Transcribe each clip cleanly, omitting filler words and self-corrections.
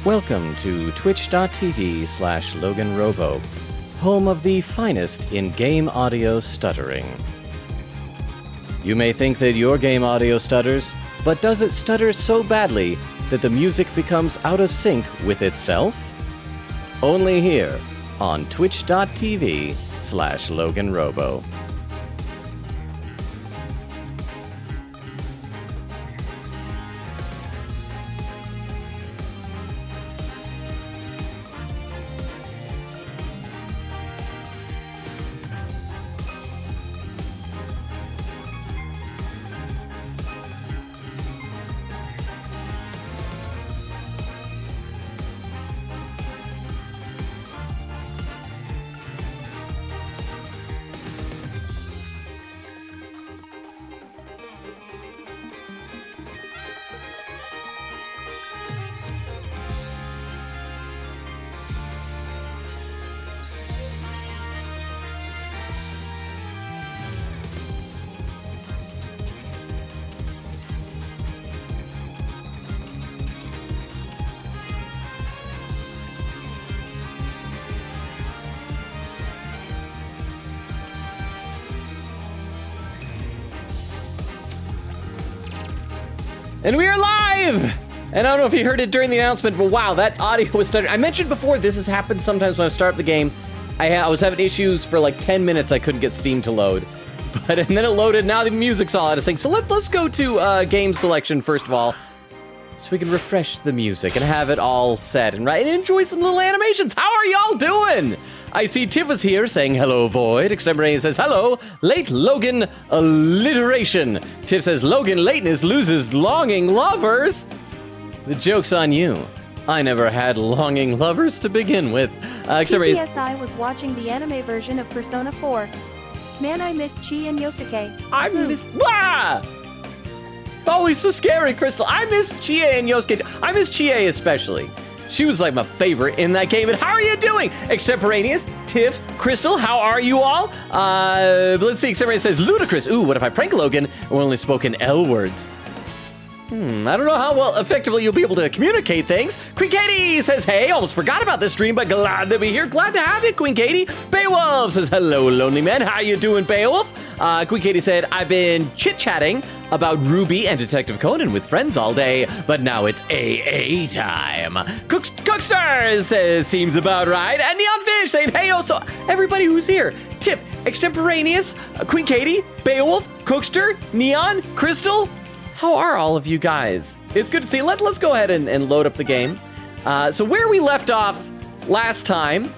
Welcome to twitch.tv/LoganRobo, home of the finest in game audio stuttering. You may think that your game audio stutters, but does it stutter so badly that the music becomes out of sync with itself? Only here on twitch.tv/LoganRobo. And we are live! And I don't know if you heard it during the announcement, but wow, that audio was stuttering. I mentioned before, this has happened sometimes when I start up the game. I was having issues for like 10 minutes, I couldn't get Steam to load. And then it loaded, now the music's all out of sync. So let's go to game selection first of all, so we can refresh the music and have it all set and enjoy some little animations. How are y'all doing? I see Tiff is here saying hello, Void. Extemporaneous says hello, late Logan alliteration. Tiff says Logan lateness loses longing lovers. The joke's on you. I never had longing lovers to begin with. TTSI was watching the anime version of Persona 4. Man, I miss Chi and Yosuke. I miss... Wah! Oh, he's so scary, Crystal. I miss Chie and Yosuke. I miss Chie especially. She was like my favorite in that game. And how are you doing? Extemporaneous, Tiff, Crystal, how are you all? Let's see, Extemporaneous says, ludicrous. Ooh, what if I prank Logan and we're only spoken L words? I don't know how well effectively you'll be able to communicate things. Queen Katie says, hey, almost forgot about this stream, but glad to be here. Glad to have you, Queen Katie. Beowulf says, hello, lonely man. How you doing, Beowulf? Queen Katie said, I've been chit-chatting about Ruby and Detective Conan with friends all day, but now it's AA time. Cookster says, seems about right. And Neon Fish saying, hey, so everybody who's here, Tiff, Extemporaneous, Queen Katie, Beowulf, Cookster, Neon, Crystal, how are all of you guys? It's good to see. Let's go ahead and load up the game. So where we left off last time,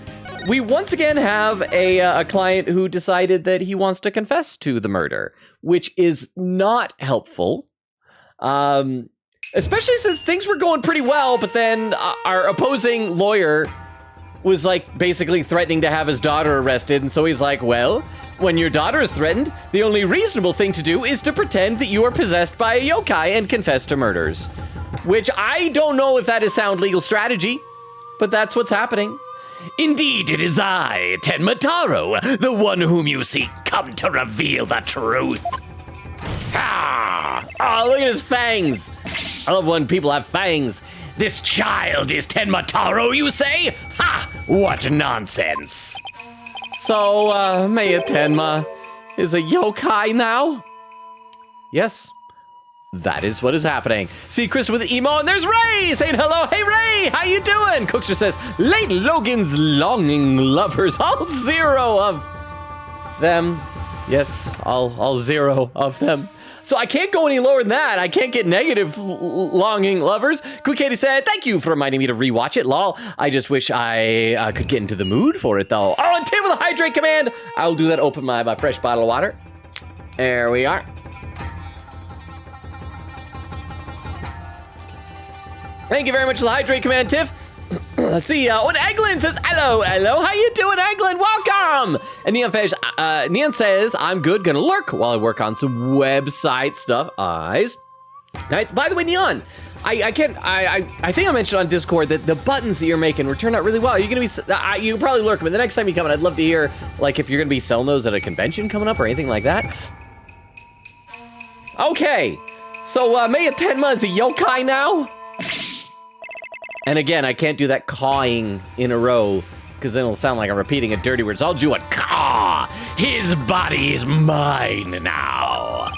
we once again have a client who decided that he wants to confess to the murder, which is not helpful. Especially since things were going pretty well, but then our opposing lawyer was like basically threatening to have his daughter arrested. And so he's like, well, when your daughter is threatened, the only reasonable thing to do is to pretend that you are possessed by a yokai and confess to murders. Which I don't know if that is sound legal strategy, but that's what's happening. Indeed, it is I, Tenma Taro, the one whom you seek, come to reveal the truth. Ah! Oh, look at his fangs. I love when people have fangs. This child is Tenma Taro, you say? Ha! What nonsense. So, Maya Tenma is a yokai now? Yes, that is what is happening. See Krista with an emo, and there's Ray saying hello. Hey, Ray, how you doing? Cookster says, late Logan's longing lovers, all zero of them. Yes, all zero of them. So I can't go any lower than that. I can't get negative longing lovers. Quick Katie said, thank you for reminding me to rewatch it, lol. I just wish I could get into the mood for it, though. Oh, and Tim with a hydrate command. I'll do that, open my fresh bottle of water. There we are. Thank you very much for the hydrate command, Tiff. Let's see, and Eglin says, hello, how you doing, Eglin? Welcome! And Neon says, I'm good, gonna lurk while I work on some website stuff. Eyes. Nice. By the way, Neon, I think I mentioned on Discord that the buttons that you're making were turned out really well. You're gonna be, you can probably lurk, but the next time you come in, I'd love to hear, like, if you're gonna be selling those at a convention coming up or anything like that. Okay, so Maya Tenma is a yokai now? And again, I can't do that cawing in a row, because then it'll sound like I'm repeating a dirty word. So I'll do a caw. His body is mine now.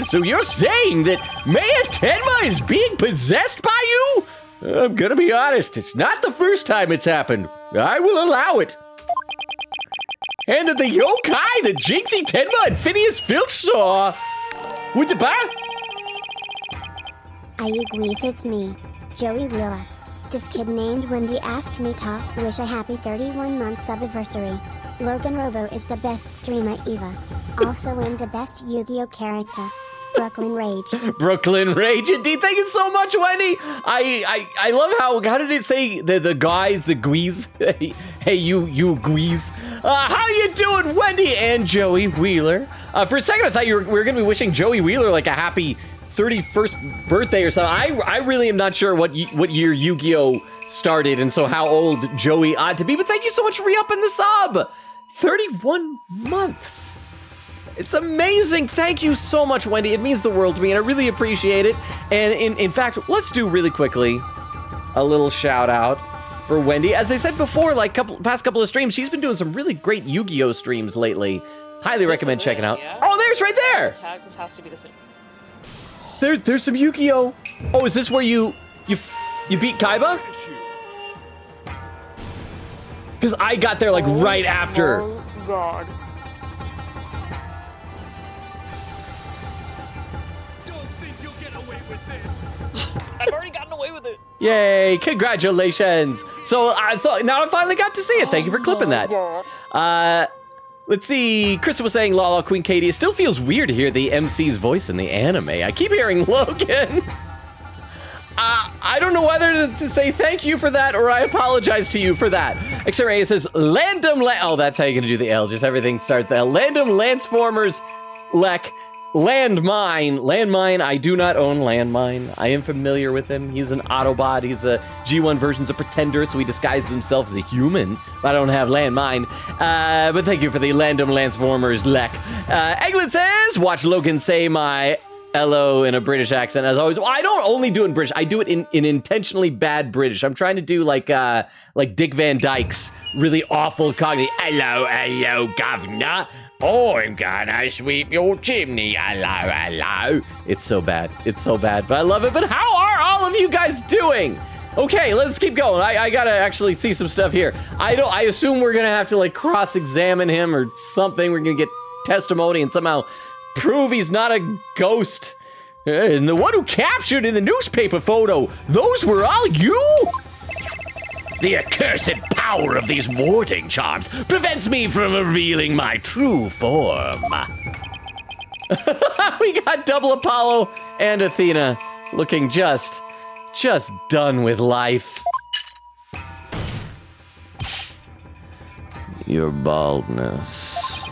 So you're saying that Mayor Tenma is being possessed by you? I'm gonna be honest, it's not the first time it's happened. I will allow it. And that the yokai that Jinxie Tenma and Phineas Filch saw. What the bar? Ayugwis, it's me, Joey Wheeler. This kid named Wendy asked me to wish a happy 31 months anniversary. Logan Robo is the best streamer ever. Also am the best Yu-Gi-Oh character. Brooklyn Rage. Brooklyn Rage, indeed. Thank you so much, Wendy. I love how did it say the guys, the Gwees? Hey, you Gwees. How you doing, Wendy and Joey Wheeler? For a second, I thought we were going to be wishing Joey Wheeler like a happy 31st birthday or something. I really am not sure what year Yu-Gi-Oh started and so how old Joey ought to be, but thank you so much for re-upping the sub. 31 months. It's amazing. Thank you so much, Wendy. It means the world to me, and I really appreciate it. And in fact, let's do really quickly a little shout out for Wendy. As I said before, like past couple of streams, she's been doing some really great Yu-Gi-Oh streams lately. Highly recommend checking out. Yeah. Oh, there's right there. Tag, this has to be the thing. There's some Yu-Gi-Oh. Oh, is this where you beat Kaiba? Because I got there like right after. Oh God. I've already gotten away with it. Yay, congratulations. So now I finally got to see it. Thank you for clipping that. Let's see, Krista was saying, Lala, Queen Katie, it still feels weird to hear the MC's voice in the anime. I keep hearing Logan. I don't know whether to say thank you for that or I apologize to you for that. X-Ray says, oh, that's how you're gonna do the L. Just everything starts there. Landom Lanceformers Lek. Landmine, I do not own Landmine. I am familiar with him. He's an Autobot. He's a G1 version's a Pretender, so he disguises himself as a human. But I don't have Landmine. But thank you for the Landom Lanceformers Lek. Eglin says, watch Logan say my hello in a British accent as always. Well, I don't only do it in British. I do it in intentionally bad British. I'm trying to do like Dick Van Dyke's really awful Cockney. Hello, governor. I'm gonna sweep your chimney. Hello. It's so bad. But I love it. But how are all of you guys doing? Okay, let's keep going. I gotta actually see some stuff here. I assume we're gonna have to like cross-examine him or something. We're gonna get testimony and somehow prove he's not a ghost. And the one who captured in the newspaper photo, those were all you? The accursed power of these warding charms prevents me from revealing my true form. We got Double Apollo and Athena looking just done with life. Your baldness.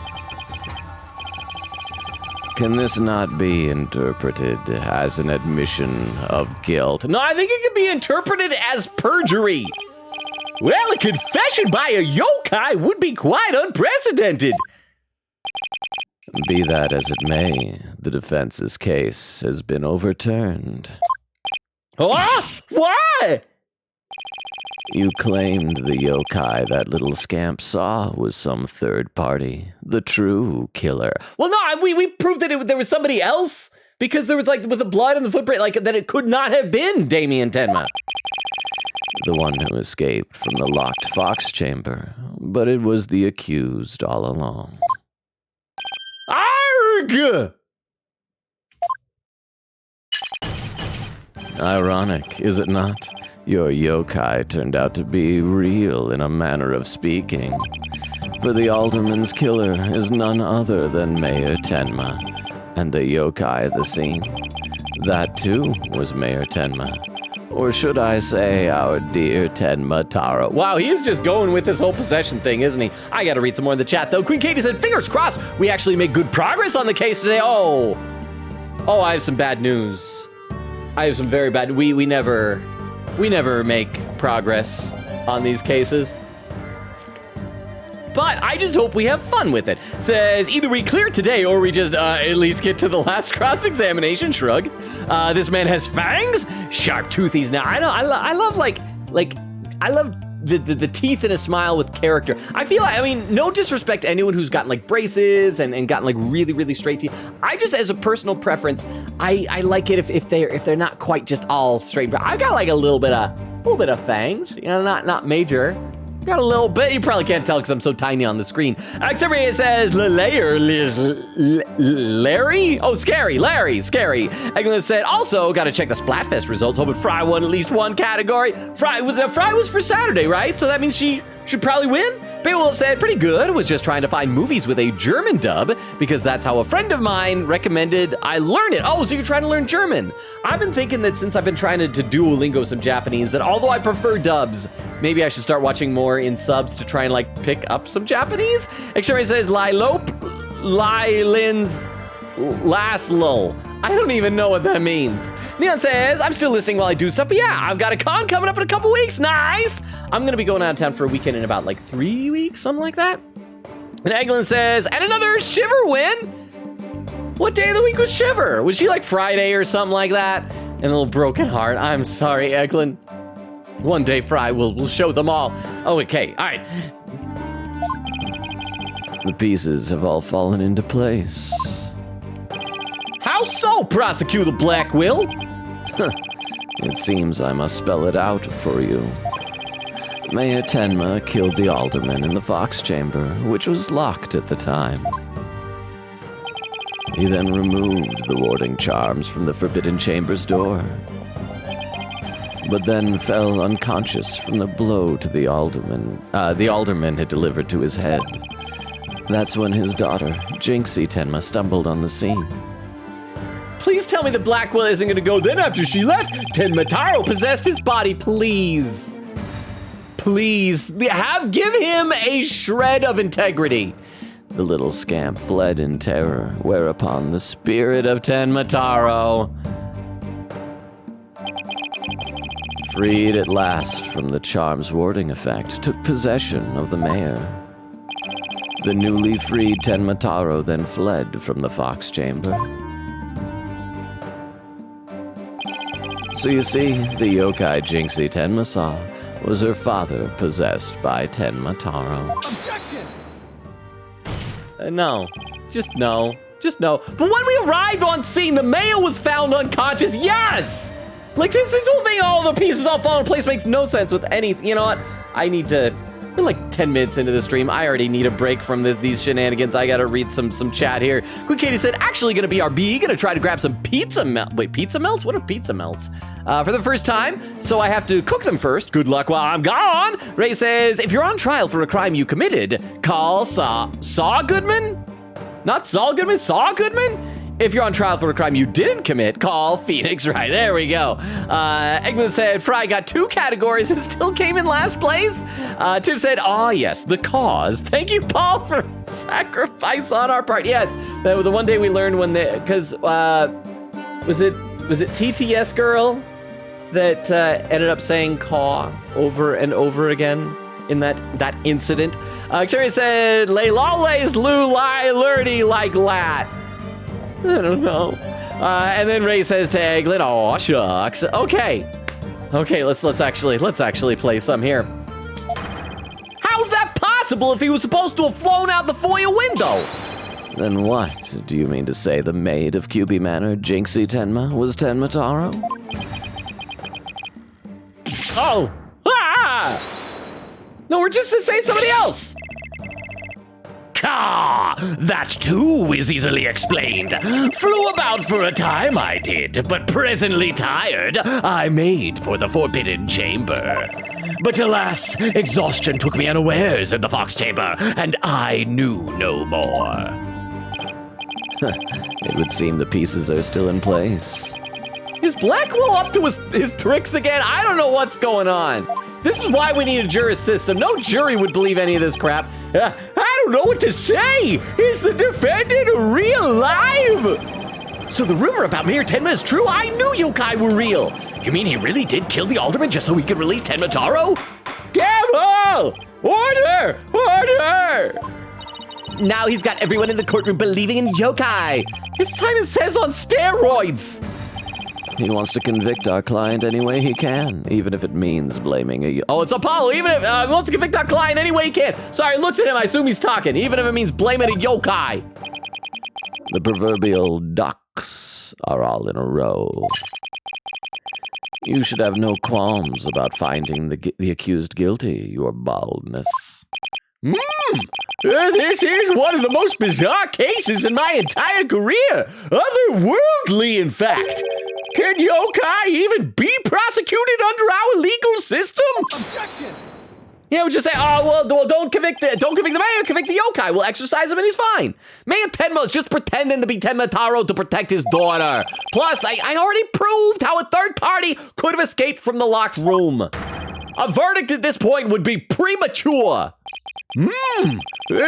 Can this not be interpreted as an admission of guilt? No, I think it can be interpreted as perjury. Well, a confession by a yokai would be quite unprecedented. Be that as it may, the defense's case has been overturned. What? Why? You claimed the yokai that little scamp saw was some third party, the true killer. Well, no, we proved that there was somebody else because there was like with the blood and the footprint, like that it could not have been Damian Tenma. The one who escaped from the locked fox chamber, but it was the accused all along. Arg! Ironic, is it not? Your yokai turned out to be real in a manner of speaking. For the alderman's killer is none other than Mayor Tenma, and the yokai at the scene. That too was Mayor Tenma. Or should I say, our dear Tenma Taro. Wow, he's just going with this whole possession thing, isn't he? I gotta read some more in the chat, though. Queen Katie said, fingers crossed, we actually made good progress on the case today. Oh, I have some bad news. I have some very bad, we never make progress on these cases. But I just hope we have fun with it. Says, either we clear today or we just at least get to the last cross-examination. Shrug. This man has fangs? Sharp toothies. Now, I love like like, I love the teeth in a smile with character. I feel like, I mean, no disrespect to anyone who's gotten like braces and gotten like really, really straight teeth. I just, as a personal preference, I like it if they're not quite just all straight. But I got like a little bit of fangs, you know, not major. Got a little bit. You probably can't tell because I'm so tiny on the screen. It says Larry? Oh, scary. Larry, scary. Eglin said, also, got to check the Splatfest results. Hoping Fry won at least one category. Fry was for Saturday, right? So that means she should probably win? Beowulf said, pretty good. Was just trying to find movies with a German dub because that's how a friend of mine recommended I learn it. Oh, so you're trying to learn German. I've been thinking that since I've been trying to Duolingo some Japanese, that although I prefer dubs, maybe I should start watching more in subs to try and like pick up some Japanese. Extreme says, Lylins Laslo. I don't even know what that means. Neon says, I'm still listening while I do stuff, but yeah, I've got a con coming up in a couple weeks. Nice. I'm gonna be going out of town for a weekend in about like 3 weeks, something like that. And Eglin says, and another Shiver win? What day of the week was Shiver? Was she like Friday or something like that? And a little broken heart. I'm sorry, Eglin. One day Fry will show them all. Oh, okay, all right. The pieces have all fallen into place. How so, Prosecutor Blackwill? It seems I must spell it out for you. Mayor Tenma killed the alderman in the Fox Chamber, which was locked at the time. He then removed the warding charms from the Forbidden Chamber's door, but then fell unconscious from the blow to the alderman had delivered to his head. That's when his daughter, Jinxie Tenma, stumbled on the scene. Please tell me that Blackwell isn't gonna go then after she left. Tenma Taro possessed his body, please. Please, give him a shred of integrity. The little scamp fled in terror, whereupon the spirit of Tenma Taro, freed at last from the charm's warding effect, took possession of the mayor. The newly freed Tenma Taro then fled from the Fox Chamber. So you see, the yokai Jinxie Tenma saw was her father possessed by Tenma Taro. Objection! No. Just no. But when we arrived on scene, the mayor was found unconscious. Yes! Like, this whole thing, all the pieces all fall in place makes no sense with any... You know what? We're like 10 minutes into the stream. I already need a break from these shenanigans. I gotta read some chat here. Quick Katie said, actually gonna be RB, gonna try to grab some pizza melts. Wait, pizza melts? What are pizza melts? For the first time, so I have to cook them first. Good luck while I'm gone. Ray says, if you're on trial for a crime you committed, call Saw Goodman? Not Saul Goodman, Saw Goodman? If you're on trial for a crime you didn't commit, call Phoenix. Right, there we go. Eggman said, Fry got 2 categories and still came in last place. Tim said, oh yes, the cause. Thank you, Paul, for sacrifice on our part. Yes, the one day we learned when because was it TTS girl that ended up saying caw over and over again in that incident? Cherry said, lay lawlays, loo, lie, lurdy, like lat. I don't know. And then Ray says to Eglin, "Aw, shucks." Okay, let's actually play some here. How's that possible if he was supposed to have flown out the foyer window? Then what? Do you mean to say the maid of QB Manor, Jinxie Tenma, was Tenma Taro? Oh! Ah! No, we're just saying somebody else. That too is easily explained. Flew about for a time I did, but presently tired, I made for the Forbidden Chamber. But alas, exhaustion took me unawares in the Fox Chamber, and I knew no more. It would seem the pieces are still in place. Is Blackwell up to his tricks again? I don't know what's going on. This is why we need a jury system. No jury would believe any of this crap. I don't know what to say. Is the defendant real live? So the rumor about Mayor Tenma is true? I knew yokai were real. You mean he really did kill the alderman just so he could release Tenma Taro? Gavel! Order! Order! Now he's got everyone in the courtroom believing in yokai. His time is says on steroids. He wants to convict our client any way he can, even if it means blaming a... Oh, it's Apollo! Even if he wants to convict our client any way he can. Sorry, looks at him, I assume he's talking, even if it means blaming a yokai. The proverbial ducks are all in a row. You should have no qualms about finding the accused guilty, your baldness. This is one of the most bizarre cases in my entire career. Otherworldly, in fact. Can yokai even be prosecuted under our legal system? Objection! Yeah, we just say, oh, well, don't convict the mayor, convict the yokai. We'll exorcise him and he's fine. Mayor Tenma is just pretending to be Tenma Taro to protect his daughter. Plus, I already proved how a third party could have escaped from the locked room. A verdict at this point would be premature.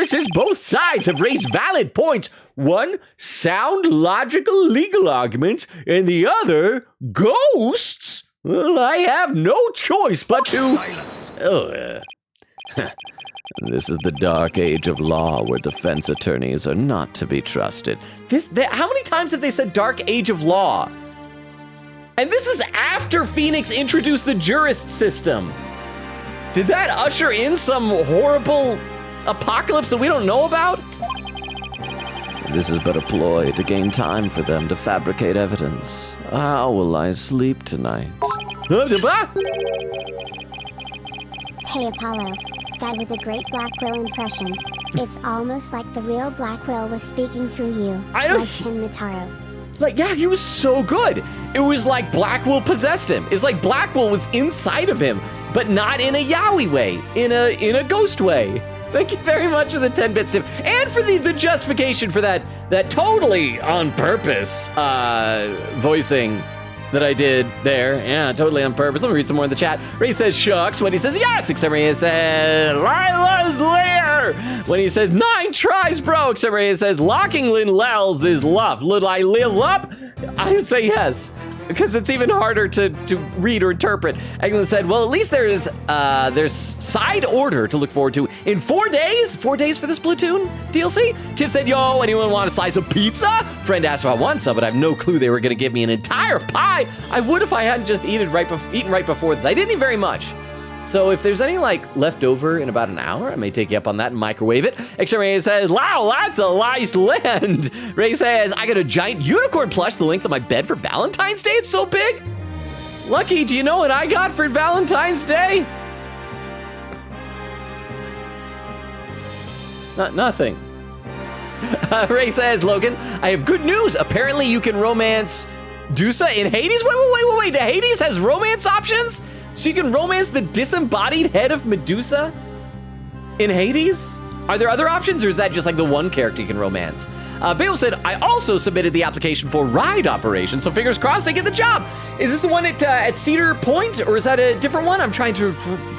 Since both sides have raised valid points, one, sound, logical, legal arguments, and the other, ghosts, well, I have no choice but to... Silence! This is the dark age of law where defense attorneys are not to be trusted. How many times have they said dark age of law? And this is after Phoenix introduced the jurist system. Did that usher in some horrible apocalypse that we don't know about? This is but a ploy to gain time for them to fabricate evidence. How will I sleep tonight? Hey Apollo, that was a great Blackwell impression. It's almost like the real Blackwell was speaking through you, like Tenma Taro. Yeah, he was so good. It was like Blackwell possessed him. It's like Blackwell was inside of him, but not in a yaoi way, in a ghost way. Thank you very much for the 10-bit tip, and for the justification for that totally on purpose voicing that I did there. Yeah, totally on purpose. Let me read some more in the chat. Ray says shucks when he says yes, except Ray says Lila's lair when he says 9 tries, bro. Except Ray says locking Lin Lels is love. Would I live up? I say yes, because it's even harder to read or interpret. Eglin said, well, at least there's side order to look forward to in 4 days. 4 days for this Splatoon DLC? Tip said, yo, anyone want a slice of pizza? Friend asked if I want some, but I have no clue they were going to give me an entire pie. I would if I hadn't just eaten right before this. I didn't eat very much. So if there's any left over in about an hour, I may take you up on that and microwave it. Extra Ray says, wow, that's a nice land. Ray says, I got a giant unicorn plush the length of my bed for Valentine's Day. It's so big. Lucky, do you know what I got for Valentine's Day? Nothing. Ray says, Logan, I have good news. Apparently you can romance Dusa in Hades. Wait. Hades has romance options? So you can romance the disembodied head of Medusa in Hades? Are there other options, or is that just the one character you can romance? Bale said, I also submitted the application for ride operation, so fingers crossed I get the job. Is this the one at Cedar Point, or is that a different one? I'm trying to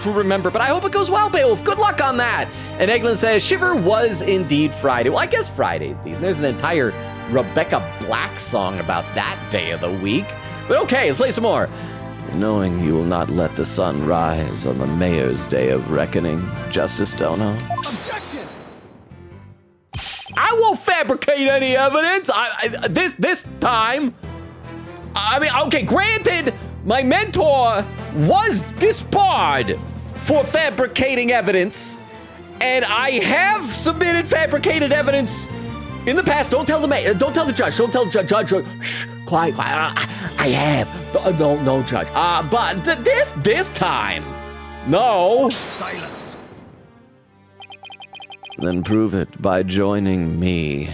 remember, but I hope it goes well, Beowulf. Good luck on that. And Eglin says, Shiver was indeed Friday. Well, I guess Friday's decent. There's an entire Rebecca Black song about that day of the week. But okay, let's play some more. Knowing you will not let the sun rise on the mayor's day of reckoning, Justice Dono. Objection! I won't fabricate any evidence. This time. I mean, okay, granted, my mentor was disbarred for fabricating evidence, and I have submitted fabricated evidence in the past. Don't tell the mayor. Don't tell the judge. Don't tell the judge. Shh, quiet. I have. No, judge. But this time, no. Silence. Then prove it by joining me.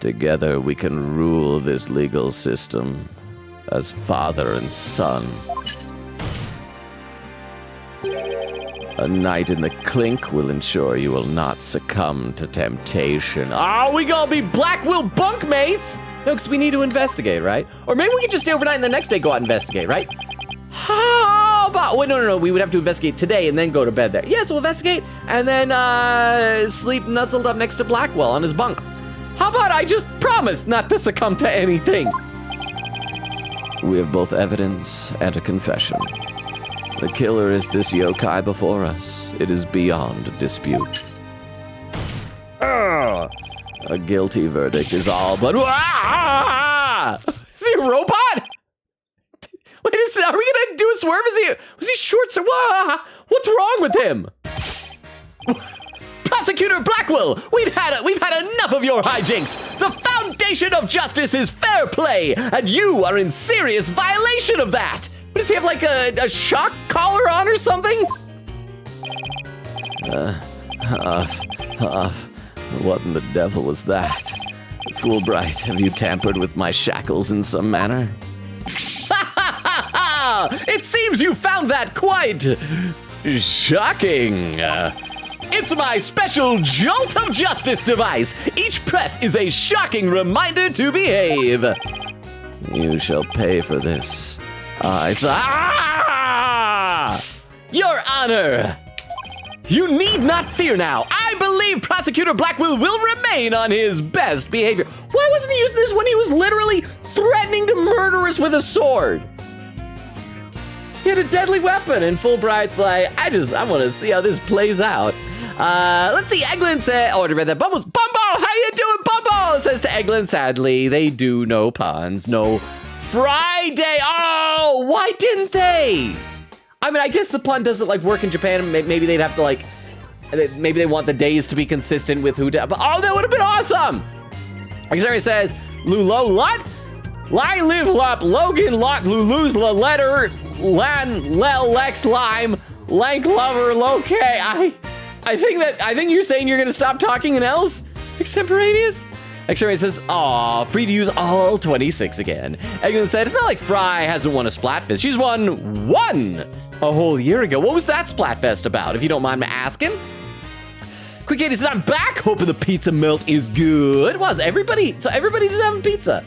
Together we can rule this legal system as father and son. A night in the clink will ensure you will not succumb to temptation. Oh, we gonna be Blackwell bunkmates? No, because we need to investigate, right? Or maybe we could just stay overnight and the next day go out and investigate, right? How about... Wait, no. We would have to investigate today and then go to bed there. Yeah, so we'll investigate and then sleep nuzzled up next to Blackwell on his bunk. How about I just promise not to succumb to anything? We have both evidence and a confession. The killer is this yokai before us. It is beyond dispute. A guilty verdict is all but... Is he a robot? Are we gonna do a swerve? Was he short? So what's wrong with him? Prosecutor Blackwell, we've had enough of your hijinks. The foundation of justice is fair play, and you are in serious violation of that. What, does he have like a shock collar on or something? What in the devil was that? Fulbright, have you tampered with my shackles in some manner? It seems you found that quite shocking. It's my special Jolt of Justice device. Each press is a shocking reminder to behave. You shall pay for this. Your Honor! You need not fear now. I believe Prosecutor Blackwell will remain on his best behavior. Why wasn't he using this when he was literally threatening to murder us with a sword? He had a deadly weapon, and Fulbright's like, I want to see how this plays out. Let's see, Eglin said, oh, I read that. Bumble, how you doing, Bumble? Says to Eglin, sadly, they do no puns, no Friday. Oh, why didn't they? I mean, I guess the pun doesn't like work in Japan. Maybe they'd have to like, maybe they want the days to be consistent with who did, but oh, that would have been awesome. Xavier says, Lulo lot, Lie live lop, Logan lot, Lulu's la letter, Lan lel lex lime, lank lover loke. I think you're saying you're gonna stop talking in L's? Extemporaneous? X-Ray says, aw, free to use all 26 again. Eglin said, it's not like Fry hasn't won a Splatfest. She's won one a whole year ago. What was that Splatfest about, if you don't mind me asking? Quick Katie says, I'm back. Hoping the pizza melt is good. Was everybody's having pizza.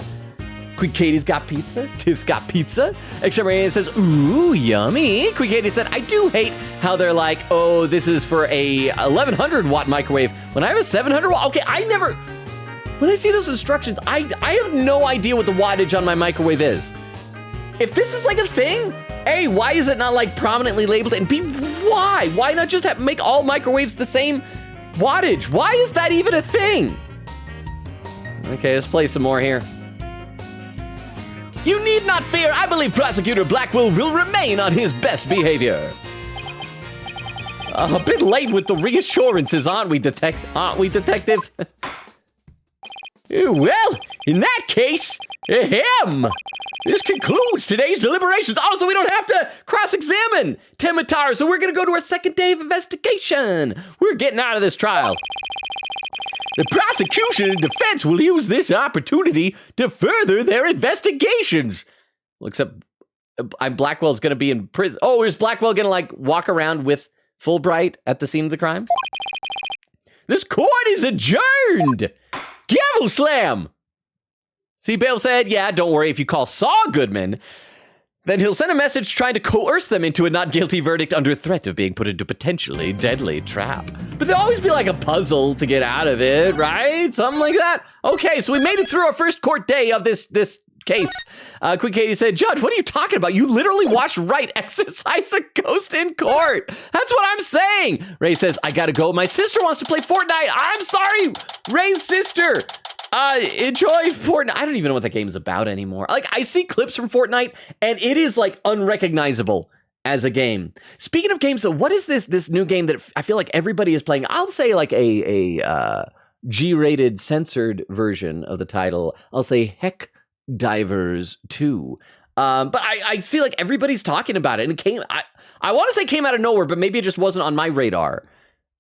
Quick Katie's got pizza. Tiff's got pizza. X-Ray says, ooh, yummy. Quick Katie said, I do hate how they're like, oh, this is for a 1100 watt microwave when I have a 700 watt. Okay, when I see those instructions, I have no idea what the wattage on my microwave is. If this is like a thing, A, why is it not like prominently labeled? And B, why? Why not just make all microwaves the same wattage? Why is that even a thing? Okay, let's play some more here. You need not fear. I believe Prosecutor Blackwell will remain on his best behavior. A bit late with the reassurances, aren't we, detective? Well, in that case, this concludes today's deliberations. Also, we don't have to cross-examine Tenma, so we're going to go to our second day of investigation. We're getting out of this trial. The prosecution and defense will use this opportunity to further their investigations. Well, except Blackwell's going to be in prison. Oh, is Blackwell going to, like, walk around with Fulbright at the scene of the crime? This court is adjourned. Gavel slam! See, Bale said, yeah, don't worry, if you call Saul Goodman, then he'll send a message trying to coerce them into a not guilty verdict under threat of being put into potentially deadly trap. But there'll always be like a puzzle to get out of it, right? Something like that. Okay, so we made it through our first court day of this case. Quick Katie said, Judge, what are you talking about? You literally watched Wright exercise a ghost in court. That's what I'm saying. Ray says, I gotta go. My sister wants to play Fortnite. I'm sorry, Ray's sister. Enjoy Fortnite. I don't even know what the game is about anymore. Like, I see clips from Fortnite, and it is, like, unrecognizable as a game. Speaking of games, though, what is this new game that I feel like everybody is playing? I'll say, like, a G-rated censored version of the title. I'll say Heck Divers 2. But I see, like, everybody's talking about it, and I want to say came out of nowhere, but maybe it just wasn't on my radar.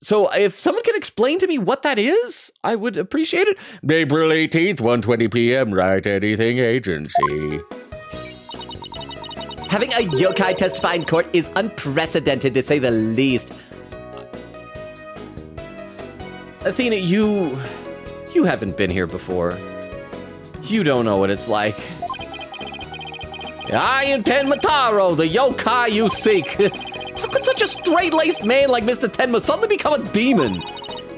So if someone can explain to me what that is, I would appreciate it. April 18th, 1:20 p.m., Write Anything Agency. Having a yokai testify in court is unprecedented, to say the least. Athena, you haven't been here before. You don't know what it's like. I am Tenma, the yokai you seek. How could such a straight-laced man like Mr. Tenma suddenly become a demon?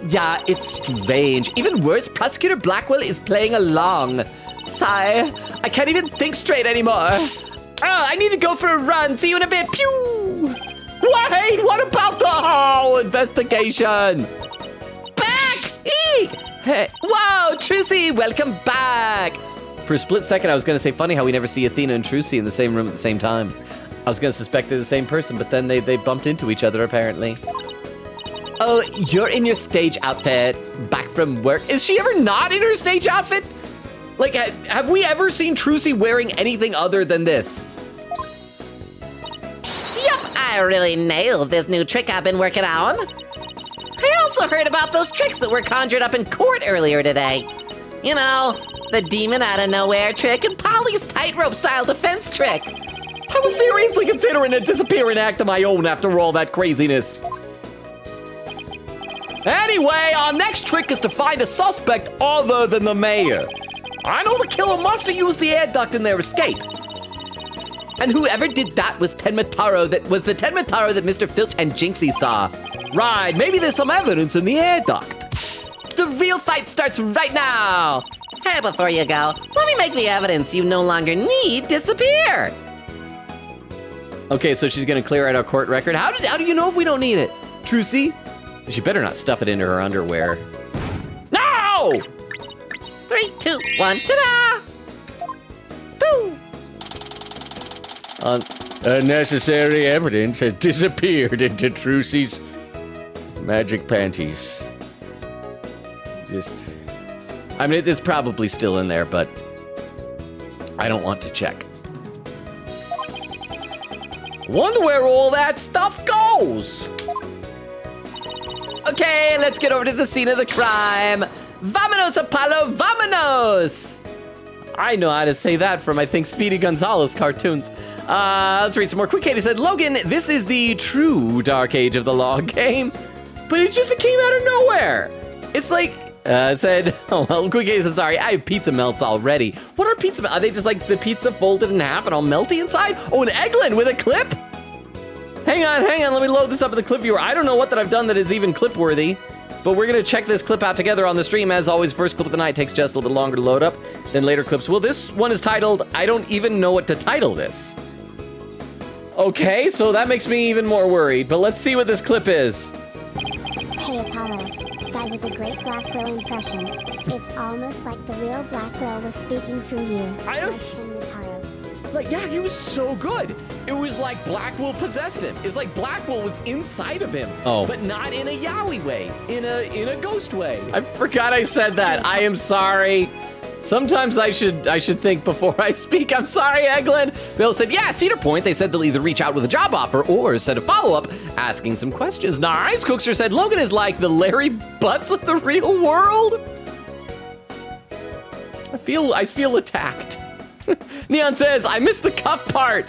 Yeah, it's strange. Even worse, Prosecutor Blackwell is playing along. Sigh, I can't even think straight anymore. I need to go for a run. See you in a bit. Pew! Wait, what about the whole investigation? Back! Eek! Hey, whoa, Trucy, welcome back. For a split second, I was going to say funny how we never see Athena and Trucy in the same room at the same time. I was gonna suspect they're the same person, but then they bumped into each other apparently. Oh, you're in your stage outfit, back from work. Is she ever not in her stage outfit? Like, have we ever seen Trucy wearing anything other than this? Yup, I really nailed this new trick I've been working on. I also heard about those tricks that were conjured up in court earlier today. You know, the demon out of nowhere trick and Polly's tightrope style defense trick. I was seriously considering a disappearing act of my own after all that craziness. Anyway, our next trick is to find a suspect other than the mayor. I know the killer must have used the air duct in their escape. And whoever did that was Tenma Taro that Mr. Filch and Jinxie saw. Right, maybe there's some evidence in the air duct. The real fight starts right now. Hey, before you go, let me make the evidence you no longer need disappear. Okay, so she's gonna clear out our court record. How do you know if we don't need it? Trucy? She better not stuff it into her underwear. No! 3, 2, 1, ta-da! Boom! Unnecessary evidence has disappeared into Trucy's magic panties. I mean, it's probably still in there, but I don't want to check. Wonder where all that stuff goes. Okay, let's get over to the scene of the crime. Vamonos, Apollo, vamonos! I know how to say that from, I think, Speedy Gonzales cartoons. Let's read some more. Quick Katie said, Logan, this is the true Dark Age of the Log game, but it came out of nowhere. It's like, said, oh, well, Quick Katie said, sorry, I have pizza melts already. What are pizza melts? Are they just like the pizza folded in half and all melty inside? Oh, an Eggland with a clip? Hang on, let me load this up in the clip viewer. I don't know what that I've done that is even clip worthy, but we're gonna check this clip out together on the stream. As always, first clip of the night takes just a little bit longer to load up than later clips. Well, this one is titled, I don't even know what to title this. Okay, so that makes me even more worried, but let's see what this clip is. Hey Apollo, that was a great Blackwell impression. It's almost like the real Blackwell was speaking through you. I don't- Like Tenma Taro. Like, yeah, he was so good. It was like Blackwell possessed him. It's like Blackwell was inside of him. Oh. But not in a yaoi way, in a ghost way. I forgot I said that. I am sorry. Sometimes I should think before I speak. I'm sorry, Eglin. Bill said, yeah, Cedar Point. They said they'll either reach out with a job offer or send a follow-up asking some questions. Nice. Cookster said, Logan is like the Larry Butts of the real world. I feel attacked. Neon says, I missed the cuff part.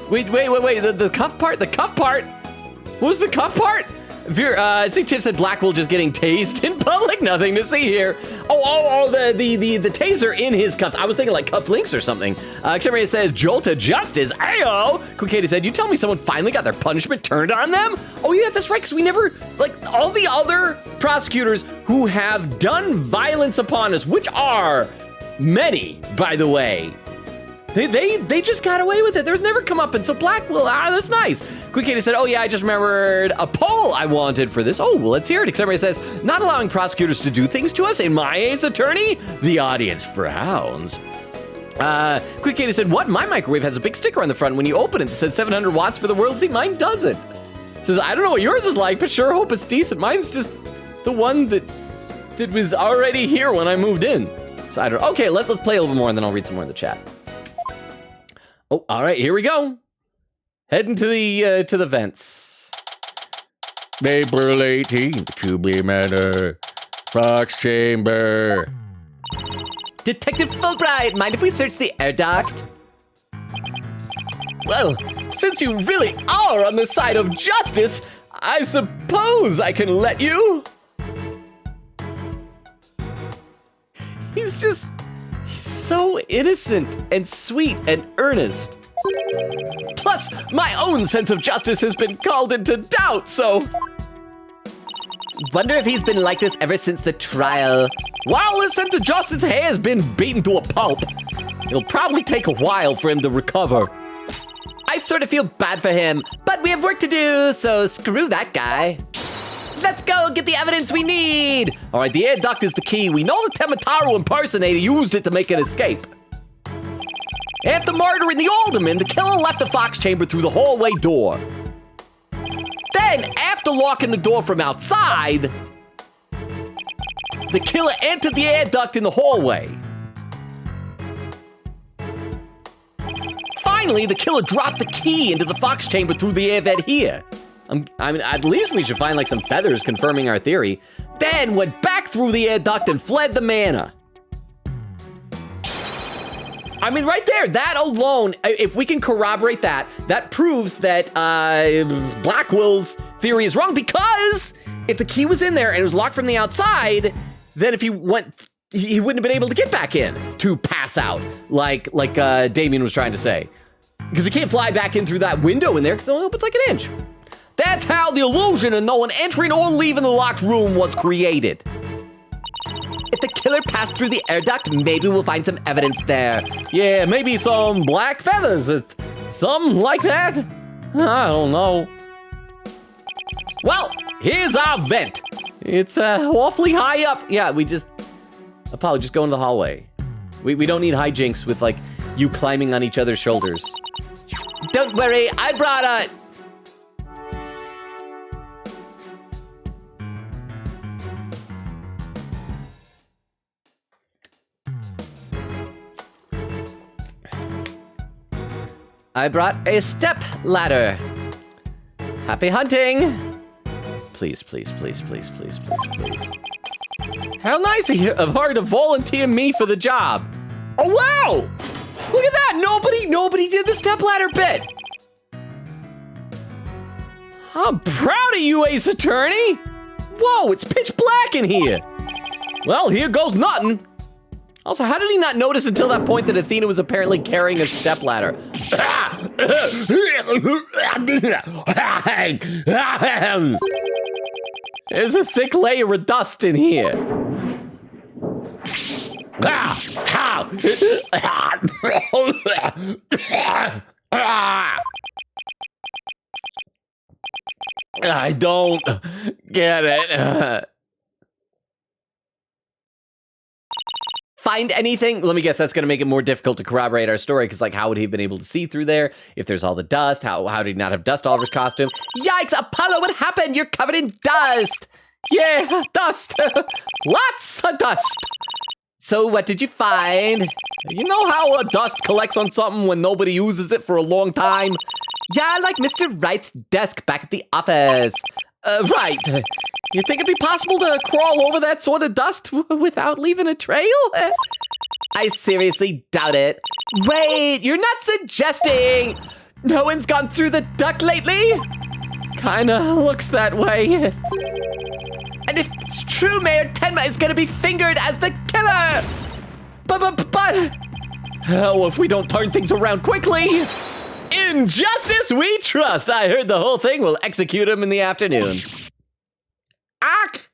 Wait, the cuff part? The cuff part? What was the cuff part? See, Tiff said Blackwell just getting tased in public. Nothing to see here. Oh, the taser in his cuffs. I was thinking like cufflinks or something. Xemaria says, Jolt to justice. Ayo! Quick Katie said, you tell me someone finally got their punishment turned on them? Oh yeah, that's right, because we never, like all the other prosecutors who have done violence upon us, which are many, by the way, They just got away with it. There's never come up, and so Blackwell, that's nice. Quick Katie said, oh yeah, I just remembered a poll I wanted for this. Oh, well, let's hear it. Xemaria says, not allowing prosecutors to do things to us in my ace attorney? The audience frowns. Quick Katie said, what? My microwave has a big sticker on the front. When you open it, it says 700 watts for the world. See, mine doesn't. Says, I don't know what yours is like, but sure hope it's decent. Mine's just the one that was already here when I moved in. So I don't, okay, let's play a little bit more and then I'll read some more in the chat. Oh, all right, here we go. Heading to the vents. April 18th, QB Manor, Fox Chamber. Detective Fulbright, mind if we search the air duct? Well, since you really are on the side of justice, I suppose I can let you. He's so innocent and sweet and earnest. Plus, my own sense of justice has been called into doubt, so... Wonder if he's been like this ever since the trial. While his sense of justice has been beaten to a pulp, it'll probably take a while for him to recover. I sort of feel bad for him, but we have work to do, so screw that guy. Let's go get the evidence we need. All right, the air duct is the key. We know the Tenma Taro impersonator used it to make an escape. After murdering the alderman, the killer left the fox chamber through the hallway door. Then, after locking the door from outside, the killer entered the air duct in the hallway. Finally, the killer dropped the key into the fox chamber through the air vent here. I mean, at least we should find like some feathers confirming our theory. Then went back through the air duct and fled the manor. I mean, right there, that alone, if we can corroborate that, that proves that Blackwell's theory is wrong, because if the key was in there and it was locked from the outside, then if he went, he wouldn't have been able to get back in to pass out, like Damian was trying to say. Because he can't fly back in through that window in there because it only opens like an inch. That's how the illusion of no one entering or leaving the locked room was created. If the killer passed through the air duct, maybe we'll find some evidence there. Yeah, maybe some black feathers. It's something like that. I don't know. Well, here's our vent. It's awfully high up. Yeah, Apollo, just go in the hallway. We don't need hijinks with like you climbing on each other's shoulders. Don't worry, I brought a... I brought a step ladder. Happy hunting. Please, please, please, please, please, please, please. How nice of her to volunteer me for the job. Oh, wow. Look at that. Nobody did the step ladder bit. I'm proud of you, Ace Attorney. Whoa, it's pitch black in here. Well, here goes nothing. Also, how did he not notice until that point that Athena was apparently carrying a stepladder? There's a thick layer of dust in here. I don't get it. Find anything? Let me guess, that's gonna make it more difficult to corroborate our story, because like, how would he have been able to see through there if there's all the dust? How did he not have dust all over his costume? Yikes, Apollo, what happened? You're covered in dust. Yeah, dust. Lots of dust. So what did you find? You know how dust collects on something when nobody uses it for a long time? Yeah, like Mr. Wright's desk back at the office. Right. You think it'd be possible to crawl over that sort of dust without leaving a trail? I seriously doubt it. Wait, you're not suggesting no one's gone through the duct lately? Kinda looks that way. And if it's true, Mayor Tenma is gonna be fingered as the killer! But, oh, if we don't turn things around quickly, in justice we trust. I heard the whole thing will execute him in the afternoon. Ack!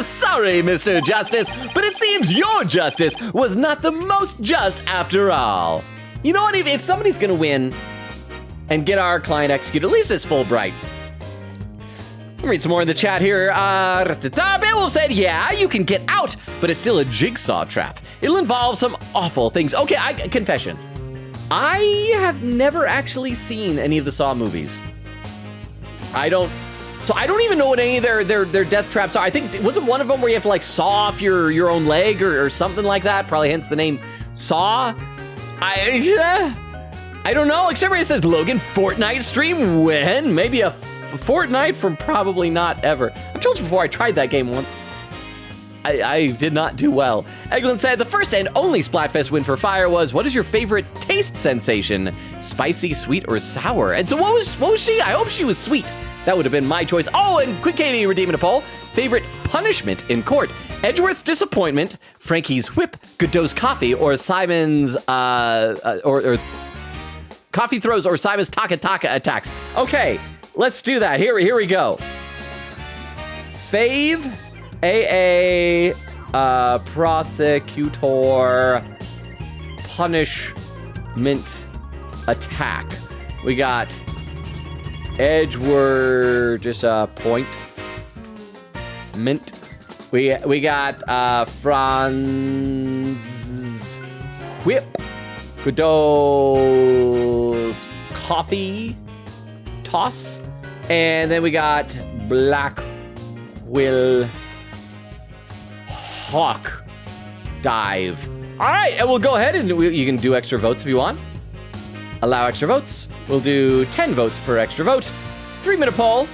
Sorry, Mr. Justice, but it seems your justice was not the most just after all. You know what, if somebody's gonna win and get our client executed, at least it's Fulbright. Let me read some more in the chat here. Beowulf said, yeah, you can get out, but it's still a jigsaw trap. It'll involve some awful things. Okay, confession. I have never actually seen any of the Saw movies. I don't even know what any of their death traps are. I think, wasn't one of them where you have to like saw off your own leg or something like that? Probably hence the name Saw. I don't know, except for it says Logan Fortnite stream when? Maybe a fortnight from probably not ever. I've told you before, I tried that game once. I did not do well. Eglin said, the first and only Splatfest win for Fire was, what is your favorite taste sensation? Spicy, sweet, or sour? And so what was she? I hope she was sweet. That would have been my choice. Oh, and Quick Katie redeeming a poll. Favorite punishment in court? Edgeworth's disappointment, Frankie's whip, Godot's coffee, or Simon's, or coffee throws, or Simon's taka attacks. Okay, let's do that. Here we go. Fave, AA, prosecutor, punishment, attack. We got Edgeworth, just a point. Mint. We got Franz whip. Godot's Coffee Toss. And then we got Black Will Hawk Dive. All right, and we'll go ahead and you can do extra votes if you want. Allow extra votes. We'll do 10 votes per extra vote. 3-minute poll.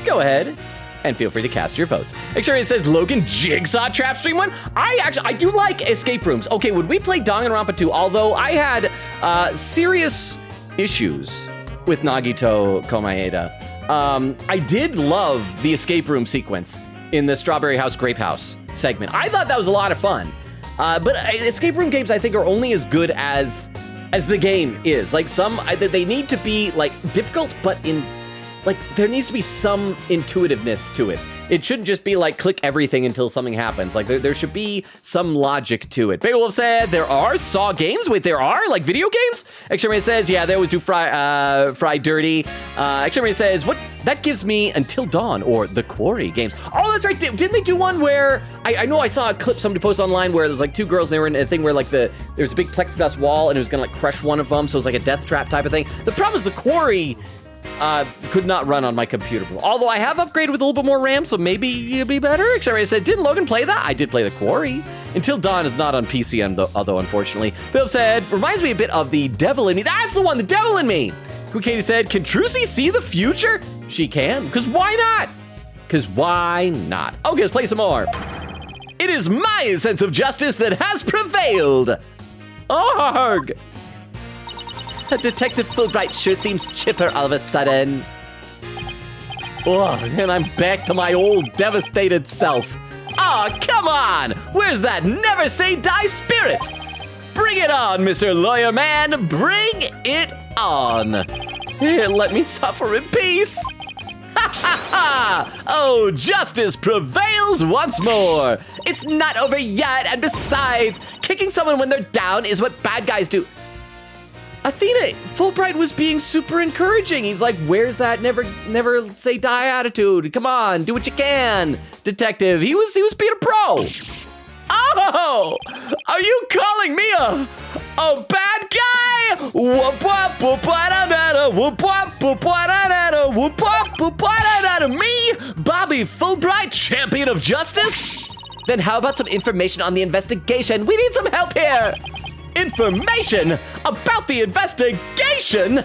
Go ahead and feel free to cast your votes. Xavier says Logan Jigsaw Trap Stream 1. I do like escape rooms. Okay, when we played Danganronpa 2, although I had serious issues with Nagito Komaeda, I did love the escape room sequence in the Strawberry House Grape House segment. I thought that was a lot of fun. But escape room games, I think, are only as good as the game is. Like they need to be like difficult, but there needs to be some intuitiveness to it. It shouldn't just be like click everything until something happens. Like there should be some logic to it. Beowulf said there are Saw games. Wait, there are like video games? Exterminator says yeah, they always do Fry Dirty. Exterminator says what? That gives me Until Dawn or The Quarry games. Oh, that's right. Didn't they do one where I know I saw a clip somebody post online where there's like two girls and they were in a thing where like there's a big plexiglass wall and it was gonna like crush one of them, so it was like a death trap type of thing. The problem is The Quarry could not run on my computer. Although I have upgraded with a little bit more RAM, so maybe it'd be better. Exterminator said, didn't Logan play that? I did play The Quarry. Until Dawn is not on PC, although unfortunately. Bill said, reminds me a bit of The Devil in Me. That's the one, The Devil in Me. Cool Katie said, can Trucy see the future? She can, because why not? Because why not? Okay, let's play some more. It is my sense of justice that has prevailed. Arg! Detective Fulbright sure seems chipper all of a sudden. Oh, and I'm back to my old devastated self. Aw, come on! Where's that never say die spirit? Bring it on, Mr. Lawyer Man! Bring it on! Let me suffer in peace! Ha ha ha! Oh, justice prevails once more! It's not over yet, and besides, kicking someone when they're down is what bad guys do. Athena, Fulbright was being super encouraging. He's like, where's that never say die attitude? Come on, do what you can, detective. He was being a pro. Oh, are you calling me a bad guy? Me, Bobby Fulbright, champion of justice? Then how about some information on the investigation? We need some help here. Information about the investigation?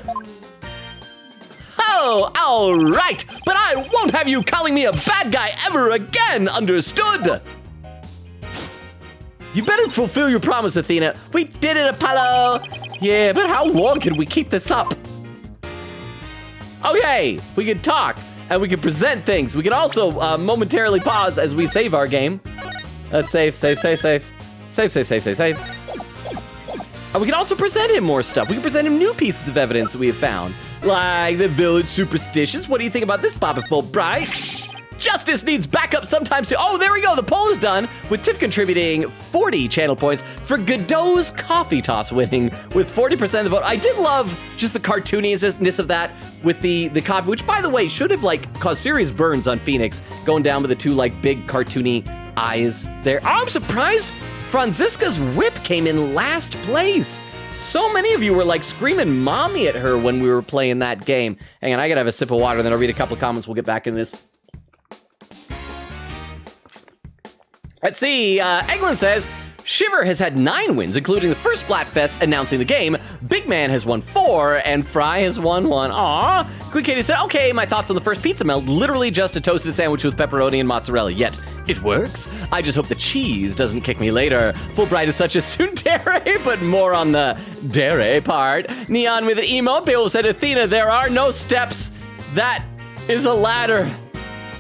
Oh, all right, but I won't have you calling me a bad guy ever again, understood? You better fulfill your promise, Athena. We did it, Apollo. Yeah, but how long can we keep this up? Okay, we can talk and we can present things. We can also momentarily pause as we save our game. Let's save. And we can also present him more stuff. We can present him new pieces of evidence that we have found. Like the village superstitions. What do you think about this, Bobby Fulbright? Justice needs backup sometimes too. Oh, there we go. The poll is done, with Tiff contributing 40 channel points for Godot's Coffee Toss winning with 40% of the vote. I did love just the cartooniness of that with the coffee, which, by the way, should have like caused serious burns on Phoenix, going down with the two like big cartoony eyes there. Oh, I'm surprised Franziska's whip came in last place. So many of you were like screaming mommy at her when we were playing that game. Hang on, I gotta have a sip of water, then I'll read a couple of comments. We'll get back into this. Let's see, Eglin says, Shiver has had 9 wins, including the first Splatfest announcing the game. Big Man has won 4, and Fry has won 1. Aww. Quick Katie said, okay, my thoughts on the first pizza melt, literally just a toasted sandwich with pepperoni and mozzarella, yet it works. I just hope the cheese doesn't kick me later. Fulbright is such a tsundere, but more on the dere part. Neon with an emote, Beowulf said, Athena, there are no steps. That is a ladder.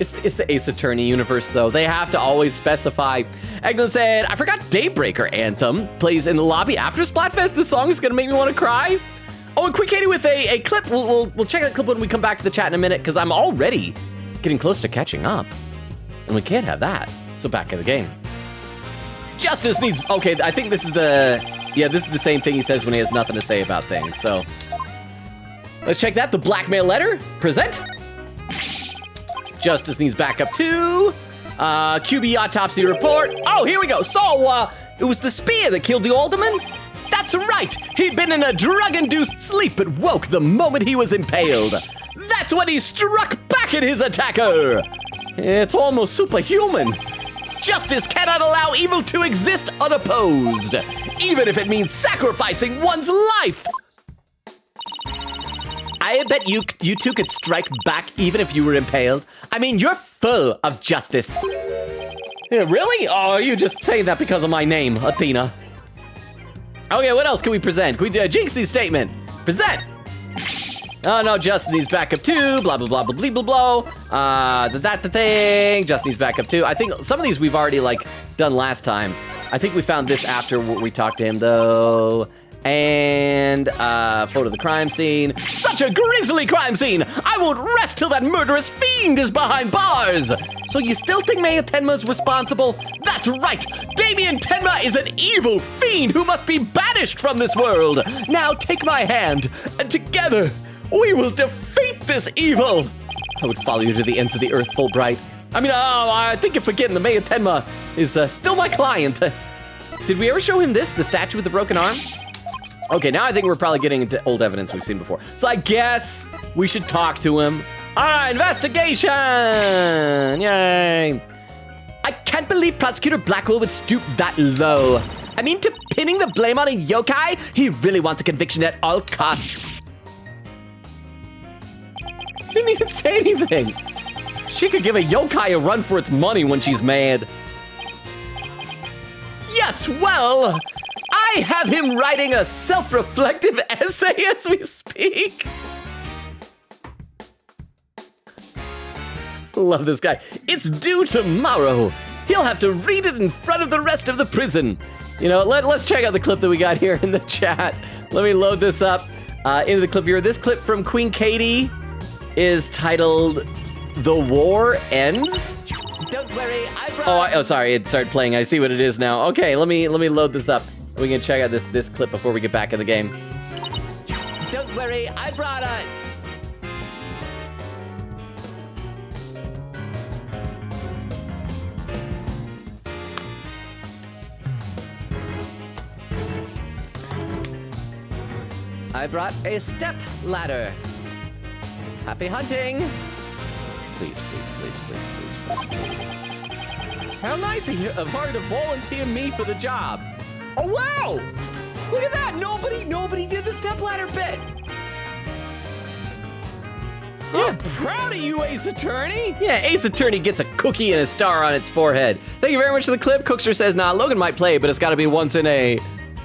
It's the Ace Attorney universe, though. They have to always specify. Eglin said, I forgot Daybreaker Anthem plays in the lobby after Splatfest. This song is going to make me want to cry. Oh, and Quick Katie with a clip. We'll check that clip when we come back to the chat in a minute, because I'm already getting close to catching up. And we can't have that. So back in the game. Justice needs... Okay, I think this is the... Yeah, this is the same thing he says when he has nothing to say about things, so... Let's check that. The blackmail letter. Present. Justice needs backup too. QB autopsy report. Oh, here we go. So, it was the spear that killed the alderman? That's right! He'd been in a drug-induced sleep but woke the moment he was impaled. That's when he struck back at his attacker! It's almost superhuman. Justice cannot allow evil to exist unopposed, even if it means sacrificing one's life! I bet you two could strike back even if you were impaled. I mean, you're full of justice. Yeah, really? Oh, you just saying that because of my name, Athena. Okay, what else can we present? Can we do a Jinxie statement? Present! Oh no, Just needs backup too, blah, blah, blah, blah, blah, blah, blah. The thing, Just needs backup too. I think some of these we've already, like, done last time. I think we found this after we talked to him, though. And, photo of the crime scene. Such a grisly crime scene! I won't rest till that murderous fiend is behind bars! So you still think Maya Tenma's responsible? That's right! Damian Tenma is an evil fiend who must be banished from this world! Now take my hand, and together, we will defeat this evil! I would follow you to the ends of the earth, Fulbright. I think you're forgetting the Maya Tenma is still my client. Did we ever show him this, the statue with the broken arm? Okay, now I think we're probably getting into old evidence we've seen before. So I guess we should talk to him. All right, investigation! Yay! I can't believe Prosecutor Blackwell would stoop that low. I mean, to pinning the blame on a yokai, he really wants a conviction at all costs. Didn't even say anything. She could give a yokai a run for its money when she's mad. Yes, well, I have him writing a self-reflective essay as we speak. Love this guy. It's due tomorrow. He'll have to read it in front of the rest of the prison. You know, let's check out the clip that we got here in the chat. Let me load this up into the clip here. This clip from Queen Katie is titled "The War Ends." Don't worry, oh, sorry, it started playing. I see what it is now. Okay, let me load this up. We can check out this clip before we get back in the game. Don't worry, I brought it. I brought a step ladder. Happy hunting. Please, please, please, please, please, please, please. How nice of her to volunteer me for the job. Oh, wow! Look at that! Nobody did the stepladder bit! Yeah, proud of you, Ace Attorney! Yeah, Ace Attorney gets a cookie and a star on its forehead. Thank you very much for the clip. Cookster says, nah, Logan might play, but it's gotta be once in a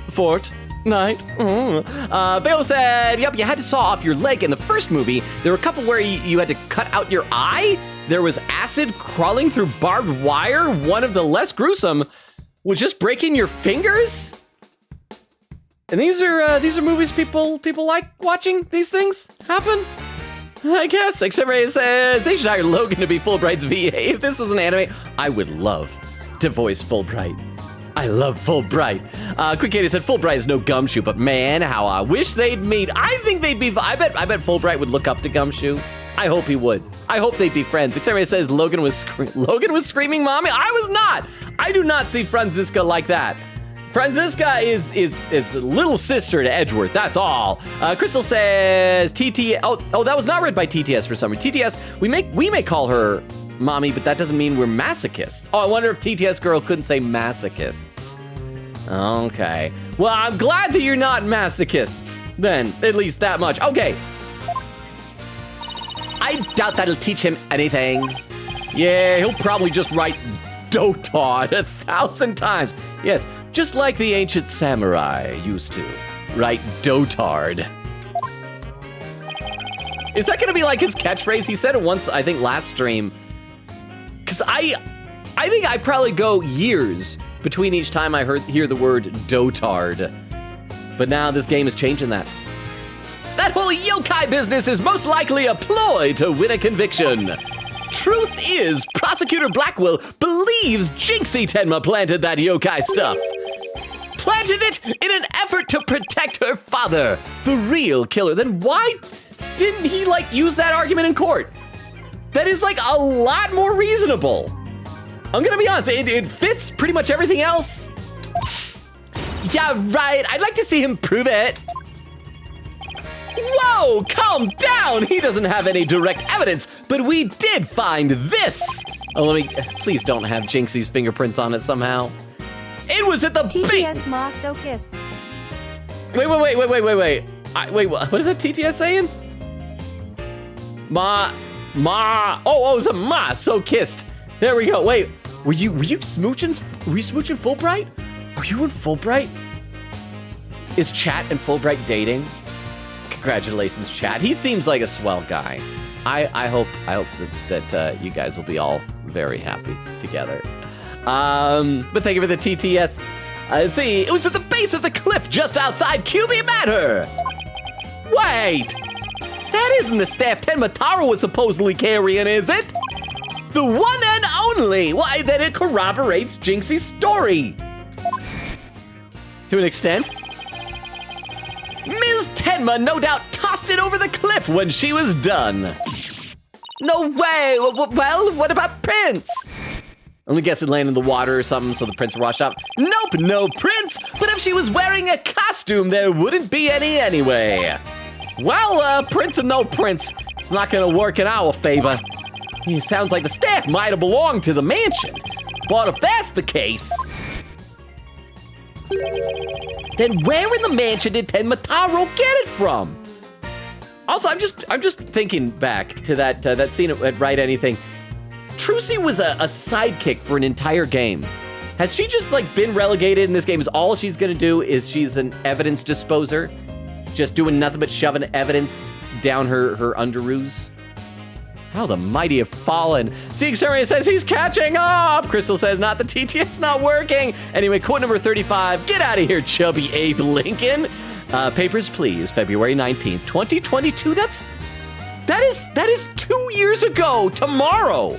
fortnight. Bale said, yep, you had to saw off your leg in the first movie. There were a couple where you had to cut out your eye. There was acid crawling through barbed wire. One of the less gruesome was just breaking your fingers? And these are movies people like watching these things happen? I guess. Except Ray says they should hire Logan to be Fulbright's VA. If this was an anime, I would love to voice Fulbright. I love Fulbright. Quick Katie said Fulbright is no Gumshoe, but man, how I wish they'd meet. I think they'd be. I bet Fulbright would look up to Gumshoe. I hope he would. I hope they'd be friends. Except Ray says Logan was screaming, "Mommy!" I was not. I do not see Franziska like that. Franziska is little sister to Edgeworth, that's all. Crystal says TTS, oh, that was not read by TTS for some reason. TTS, we may call her mommy, but that doesn't mean we're masochists. Oh, I wonder if TTS girl couldn't say masochists. Okay. Well, I'm glad that you're not masochists, then, at least that much. Okay. I doubt that'll teach him anything. Yeah, he'll probably just write Dotard 1,000 times. Yes, just like the ancient samurai used to write Dotard. Is that gonna be like his catchphrase? He said it once, I think last stream. Cause I think I probably go years between each time I hear the word Dotard. But now this game is changing that. That whole yokai business is most likely a ploy to win a conviction. Truth is, Prosecutor Blackwell believes Jinxie Tenma planted that yokai stuff. Planted it in an effort to protect her father, the real killer. Then why didn't he, use that argument in court? That is, a lot more reasonable. I'm gonna be honest, it fits pretty much everything else. Yeah, right. I'd like to see him prove it. Whoa, calm down. He doesn't have any direct evidence, but we did find this. Oh, please don't have Jinxie's fingerprints on it somehow. It was at the TTS Ma so kissed. Wait. Wait, what is that TTS saying? Ma. Oh, it's a Ma so kissed. There we go. Wait, were you smooching Fulbright? Were you and Fulbright? Is Chat and Fulbright dating? Congratulations, Chat. He seems like a swell guy. I hope that you guys will be all very happy together. But thank you for the TTS. Let's see, it was at the base of the cliff just outside QB Manor. Wait, that isn't the staff Tenma Taro was supposedly carrying, is it? The one and only. Why, then it corroborates Jinxie's story. To an extent. Ms. Tenma no doubt tossed it over the cliff when she was done. No way. Well, what about Prince? Only guess it landed in the water or something, so the prints were washed out. Nope, no prints. But if she was wearing a costume, there wouldn't be any anyway. Well, prints and no prints. It's not gonna work in our favor. It sounds like the staff might have belonged to the mansion. But if that's the case, then where in the mansion did Tenma Taro get it from? Also, I'm just thinking back to that scene at Write Anything. Trucy was a sidekick for an entire game. Has she just been relegated in this game? Is all she's gonna do is she's an evidence disposer? Just doing nothing but shoving evidence down her underoos? How the mighty have fallen. See, Xeria says he's catching up. Crystal says not the TTS not working. Anyway, quote number 35. Get out of here, chubby Abe Lincoln. Papers, please. February 19th, 2022. That is 2 years ago tomorrow.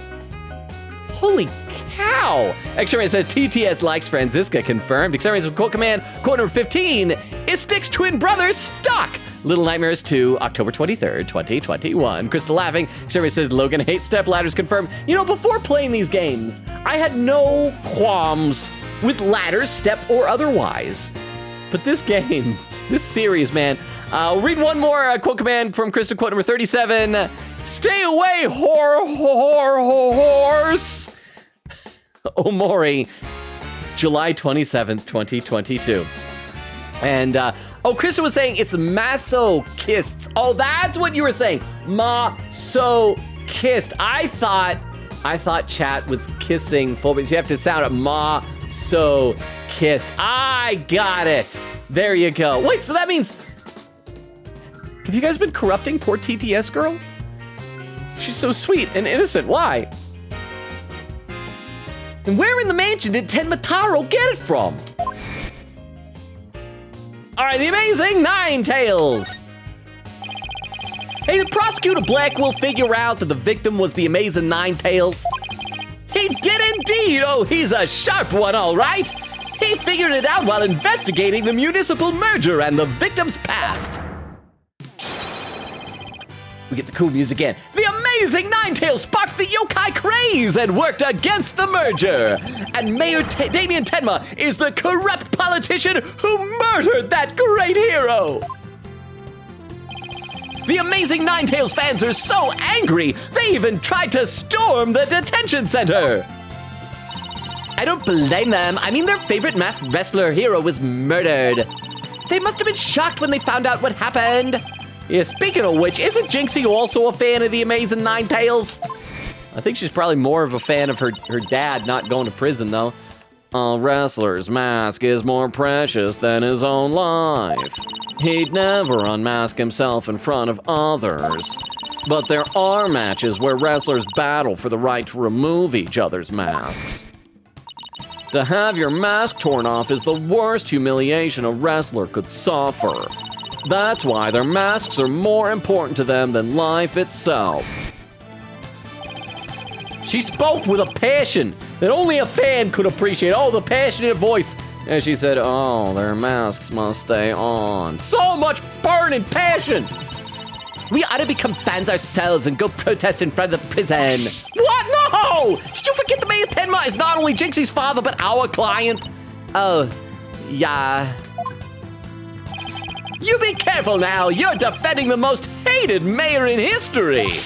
Holy cow. Xeria says TTS likes Franziska confirmed. Xeria says quote command. Quote number 15. It sticks twin brothers stuck. Little Nightmares 2, October 23rd, 2021. Crystal laughing. Sherry says Logan hates step ladders confirmed. You know, before playing these games, I had no qualms with ladders, step or otherwise. But this game, this series, man. I'll read one more quote command from Crystal, quote number 37. Stay away, horse. Omori, July 27th, 2022. And, Krista was saying it's maso-kissed. Oh, that's what you were saying. Ma-so-kissed. I thought Chat was kissing full, but you have to sound it. Ma-so-kissed. I got it. There you go. Wait, so that means, have you guys been corrupting poor TTS girl? She's so sweet and innocent. Why? And where in the mansion did Tenma Taro get it from? All right, the amazing Nine Tails. Hey, the prosecutor Black will figure out that the victim was the amazing Nine Tails. He did indeed. Oh, he's a sharp one, all right. He figured it out while investigating the municipal merger and the victim's past. We get the cool music again. The amazing Ninetales sparked the yokai craze and worked against the merger. And Mayor Damian Tenma is the corrupt politician who murdered that great hero. The amazing Ninetales fans are so angry, they even tried to storm the detention center. I don't blame them. I mean, their favorite masked wrestler hero was murdered. They must have been shocked when they found out what happened. Yeah, speaking of which, isn't Jinxie also a fan of the amazing Ninetales? I think she's probably more of a fan of her dad not going to prison, though. A wrestler's mask is more precious than his own life. He'd never unmask himself in front of others. But there are matches where wrestlers battle for the right to remove each other's masks. To have your mask torn off is the worst humiliation a wrestler could suffer. That's why their masks are more important to them than life itself. She spoke with a passion that only a fan could appreciate. Oh, the passionate voice. And she said, oh, their masks must stay on. So much burning passion. We ought to become fans ourselves and go protest in front of the prison. What? No! Did you forget the Mayor Tenma is not only Jinxie's father, but our client? Oh, yeah. You be careful now. You're defending the most hated mayor in history.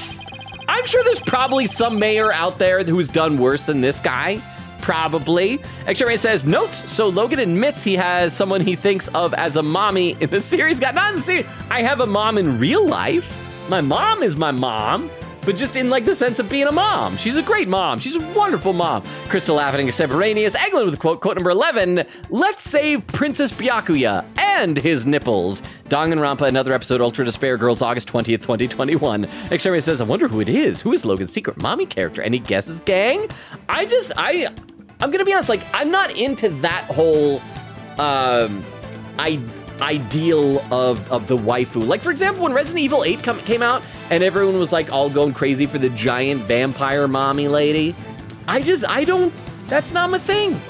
I'm sure there's probably some mayor out there who's done worse than this guy. Probably. X-Ray says, notes, so Logan admits he has someone he thinks of as a mommy in the series. Not in the series. I have a mom in real life. My mom is my mom, but just in like the sense of being a mom. She's a great mom. She's a wonderful mom. Crystal laughing extemporaneous. Eglin with a quote number 11. Let's save Princess Byakuya and his nipples. Danganronpa, another episode, Ultra Despair Girls, August 20th, 2021. X-Ray says, I wonder who it is. Who is Logan's secret mommy character? Any guesses, gang? I'm gonna be honest, like, I'm not into that whole ideal of the waifu. Like, for example, when Resident Evil 8 came out and everyone was like all going crazy for the giant vampire mommy lady, that's not my thing.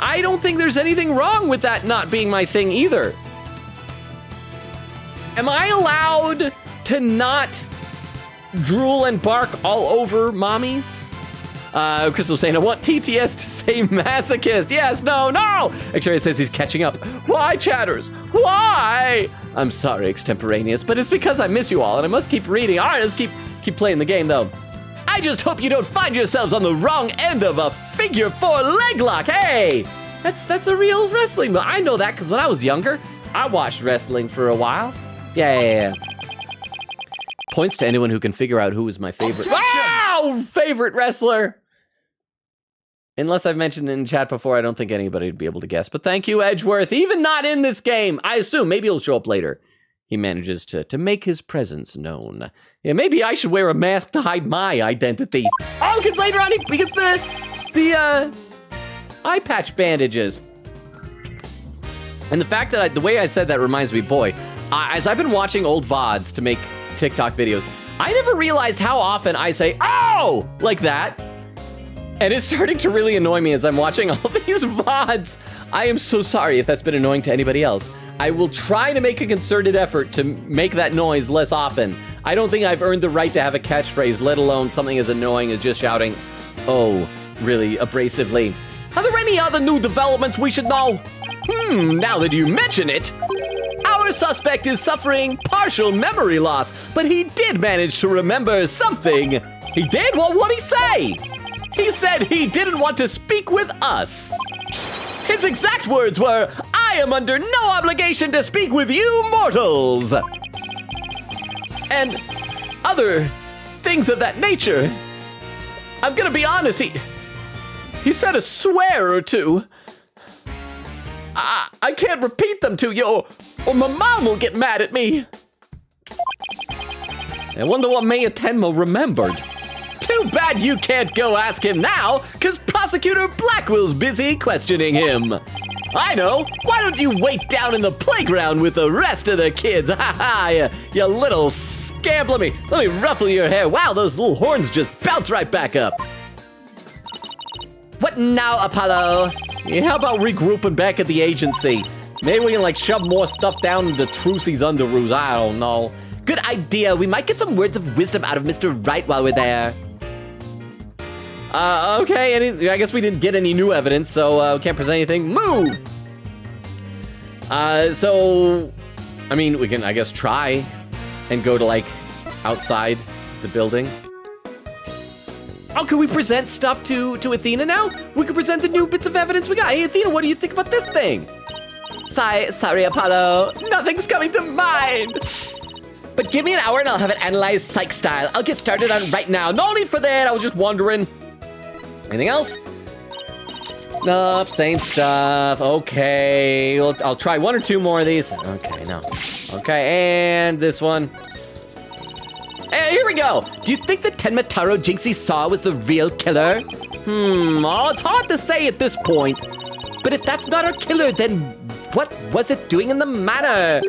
I don't think there's anything wrong with that not being my thing either. Am I allowed to not drool and bark all over mommies? Crystal saying, I want TTS to say masochist. Yes, no. Actually, it says he's catching up. Why, chatters? Why? I'm sorry, extemporaneous, but it's because I miss you all and I must keep reading. All right, let's keep playing the game, though. I just hope you don't find yourselves on the wrong end of a figure 4 leg lock. Hey, that's a real wrestling move. I know that because when I was younger, I watched wrestling for a while. Yeah. Points to anyone who can figure out who is my favorite. Wow! Favorite wrestler. Unless I've mentioned it in chat before, I don't think anybody would be able to guess. But thank you, Edgeworth. Even not in this game. I assume maybe he'll show up later. He manages to make his presence known. Yeah, maybe I should wear a mask to hide my identity. Oh, because later on he gets the eye patch bandages. And the fact that the way I said that reminds me, boy, as I've been watching old VODs to make TikTok videos, I never realized how often I say, oh, like that. And it's starting to really annoy me as I'm watching all these VODs. I am so sorry if that's been annoying to anybody else. I will try to make a concerted effort to make that noise less often. I don't think I've earned the right to have a catchphrase, let alone something as annoying as just shouting, oh, really abrasively. Are there any other new developments we should know? Now that you mention it, our suspect is suffering partial memory loss, but he did manage to remember something. He did? Well, what'd he say? He said he didn't want to speak with us. His exact words were, I am under no obligation to speak with you mortals. And other things of that nature. I'm gonna be honest, he said a swear or two. I can't repeat them to you, or my mom will get mad at me. I wonder what Mayor Tenma remembered. Too bad you can't go ask him now, because Prosecutor Blackwell's busy questioning him. I know. Why don't you wait down in the playground with the rest of the kids? Ha ha, you little scamp. Let me ruffle your hair. Wow, those little horns just bounce right back up. What now, Apollo? Yeah, how about regrouping back at the agency? Maybe we can like shove more stuff down into Trucy's underoos. I don't know. Good idea. We might get some words of wisdom out of Mr. Wright while we're there. Okay, I guess we didn't get any new evidence, so can't present anything. Move! So, I mean, we can, I guess, try and go to, like, outside the building. Oh, can we present stuff to Athena now? We can present the new bits of evidence we got. Hey, Athena, what do you think about this thing? Sorry, Apollo. Nothing's coming to mind. But give me an hour and I'll have it analyzed psych style. I'll get started on right now. No need for that. I was just wondering. Anything else? Nope, same stuff. Okay, I'll try one or two more of these. Okay, no. Okay, and this one. Hey, here we go. Do you think the Tenma Taro Jinxie saw was the real killer? Oh, it's hard to say at this point. But if that's not our killer, then what was it doing in the manor?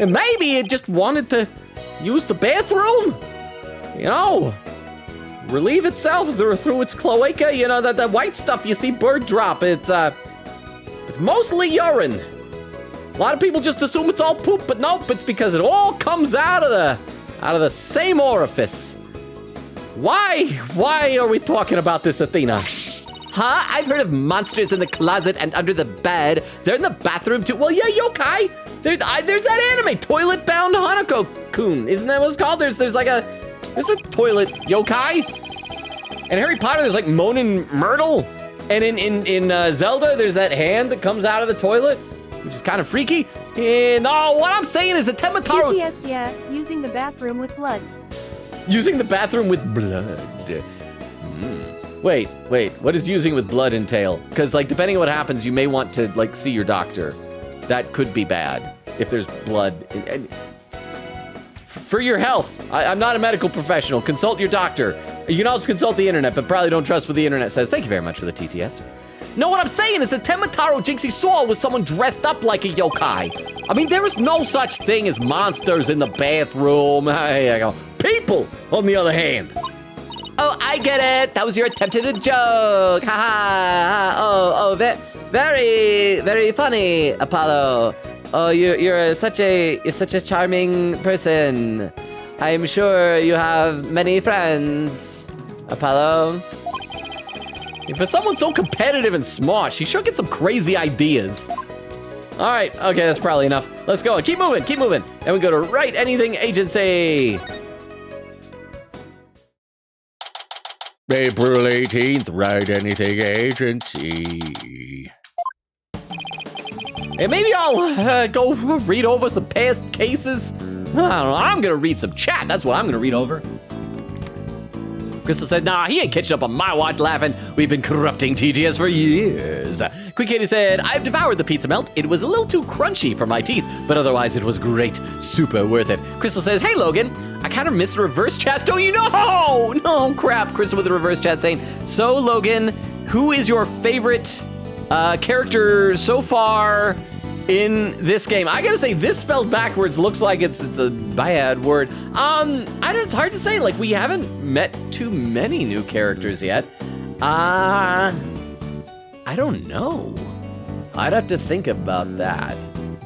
And maybe it just wanted to use the bathroom? You know, relieve itself through its cloaca. You know, the white stuff you see bird drop. It's mostly urine. A lot of people just assume it's all poop, but nope, it's because it all comes out of the same orifice. Why are we talking about this, Athena? Huh? I've heard of monsters in the closet and under the bed. They're in the bathroom too. Well, yeah, yokai. There's that anime, Toilet Bound Hanako-kun. Isn't that what it's called? There's a toilet yokai. And Harry Potter, there's like Moaning Myrtle. And in Zelda, there's that hand that comes out of the toilet, which is kind of freaky. And what I'm saying is that Tenma Taro... TTS, yeah, using the bathroom with blood. Using the bathroom with blood. Wait, what does using with blood entail? Because like, depending on what happens, you may want to like see your doctor. That could be bad if there's blood. For your health, I'm not a medical professional. Consult your doctor. You can also consult the internet, but probably don't trust what the internet says. Thank you very much for the TTS. No, what I'm saying is that Tenma Taro Jinxie saw was someone dressed up like a yokai. I mean, there is no such thing as monsters in the bathroom. Here you go. People, on the other hand. Oh, I get it. That was your attempt at a joke. Ha ha. Very, very funny, Apollo. Oh, you're such a charming person. I'm sure you have many friends, Apollo. For someone so competitive and smart, she sure gets some crazy ideas. All right, okay, that's probably enough. Let's go. Keep moving. And we go to Write Anything Agency. April 18th, Write Anything Agency. And maybe I'll go read over some past cases. I don't know, I'm gonna read some chat. That's what I'm gonna read over. Crystal said, nah, he ain't catching up on my watch laughing. We've been corrupting TGS for years. Quick Katie said, I've devoured the pizza melt. It was a little too crunchy for my teeth, but otherwise it was great. Super worth it. Crystal says, hey, Logan, I kind of missed the reverse chat. Don't you know? No, crap. Crystal with the reverse chat saying, so, Logan, who is your favorite character so far in this game? I gotta say, this spelled backwards looks like it's a bad word. I don't, it's hard to say. Like, we haven't met too many new characters yet. I don't know. I'd have to think about that.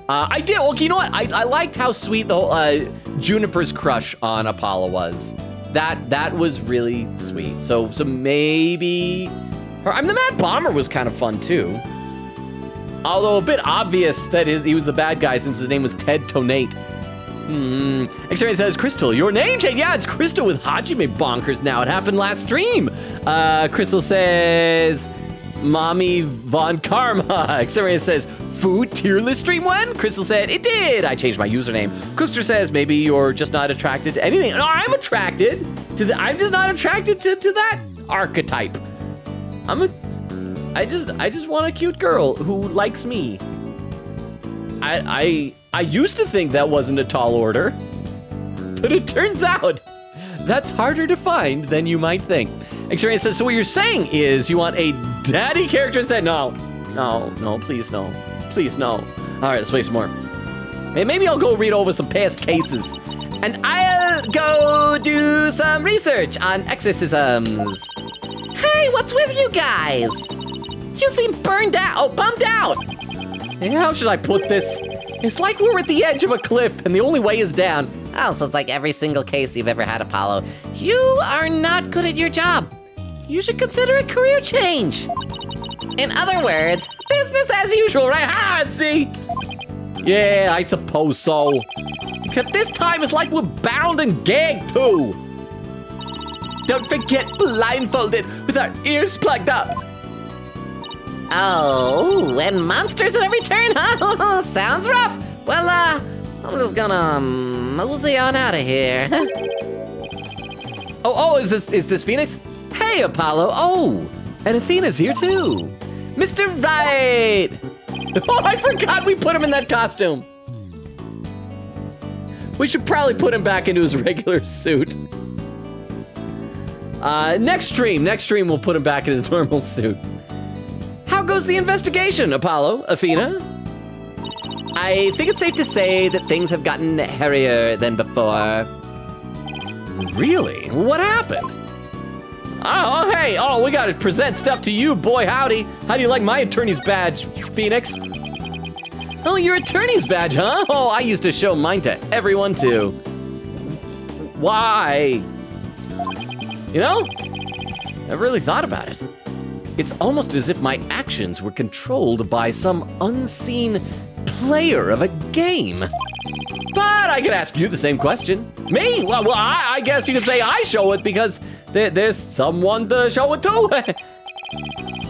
I did. Well, you know what? I liked how sweet the whole Juniper's crush on Apollo was. That was really sweet. So maybe her. I mean, the Mad Bomber was kind of fun too. Although a bit obvious that he was the bad guy since his name was Ted Tonate. Experience says, Crystal, your name change? Yeah, it's Crystal with Hajime Bonkers now. It happened last stream. Crystal says, Mommy Von Karma. Experience says, food tier list stream when? Crystal said, it did. I changed my username. Cookster says, maybe you're just not attracted to anything. No, I'm attracted to I'm just not attracted to that archetype. I just want a cute girl who likes me. I used to think that wasn't a tall order, but it turns out that's harder to find than you might think. Experience says, so what you're saying is you want a daddy character instead? No, please no. Please no. All right, let's play some more. Hey, maybe I'll go read over some past cases, and I'll go do some research on exorcisms. Hey, what's with you guys? You seem bummed out. Hey, how should I put this? It's like we're at the edge of a cliff and the only way is down. Oh, so it's like every single case you've ever had, Apollo. You are not good at your job. You should consider a career change. In other words, business as usual, right? See? Yeah, I suppose so. Except this time it's like we're bound and gagged too. Don't forget blindfolded with our ears plugged up. Oh, and monsters at every turn, huh? Sounds rough. Well, I'm just gonna mosey on out of here. Is this Phoenix? Hey, Apollo. Oh, and Athena's here too. Mr. Right. Oh, I forgot we put him in that costume. We should probably put him back into his regular suit. Next stream we'll put him back in his normal suit. How goes the investigation, Apollo, Athena? I think it's safe to say that things have gotten hairier than before. Really? What happened? Oh, hey, we gotta present stuff to you, boy howdy. How do you like my attorney's badge, Phoenix? Oh, your attorney's badge, huh? Oh, I used to show mine to everyone too. Why? You know, I've really thought about it. It's almost as if my actions were controlled by some unseen player of a game. But I could ask you the same question. Me? Well, I guess you could say I show it because there's someone to show it to.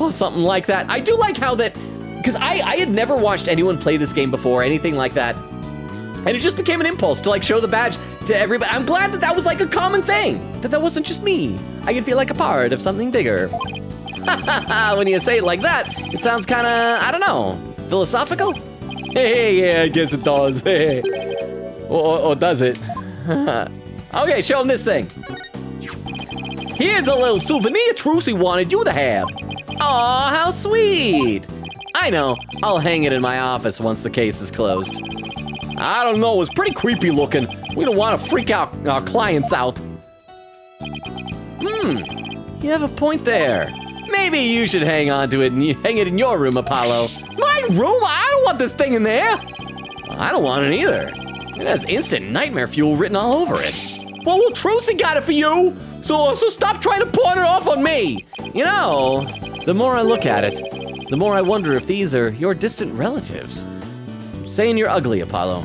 Or something like that. I do like how that, because I had never watched anyone play this game before, anything like that. And it just became an impulse to like show the badge to everybody. I'm glad that that was like a common thing, that wasn't just me. I can feel like a part of something bigger. When you say it like that, it sounds kind of, I don't know, philosophical? Hey, yeah, I guess it does. Or does it? Okay, show him this thing. Here's a little souvenir Trucy wanted you to have. Aw, how sweet. I know, I'll hang it in my office once the case is closed. I don't know, it's pretty creepy looking. We don't want to freak out our clients out. You have a point there. Maybe you should hang on to it and hang it in your room, Apollo. My room? I don't want this thing in there. I don't want it either. It has instant nightmare fuel written all over it. Well, Trucy got it for you, so stop trying to pawn it off on me. You know, the more I look at it, the more I wonder if these are your distant relatives. Saying you're ugly, Apollo.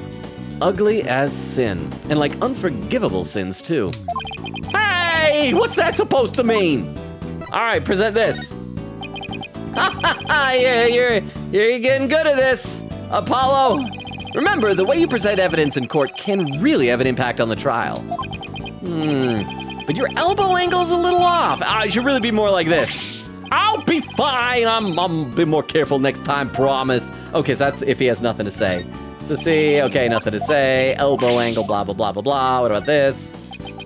Ugly as sin, and like unforgivable sins too. Hey, what's that supposed to mean? All right, present this. Yeah, you're getting good at this, Apollo. Remember, the way you present evidence in court can really have an impact on the trial. But your elbow angle's a little off. I should really be more like this. I'll be fine. I'm a bit more careful next time, promise. Okay, so that's if he has nothing to say. So see, okay, nothing to say. Elbow angle, blah, blah, blah, blah, blah. What about this?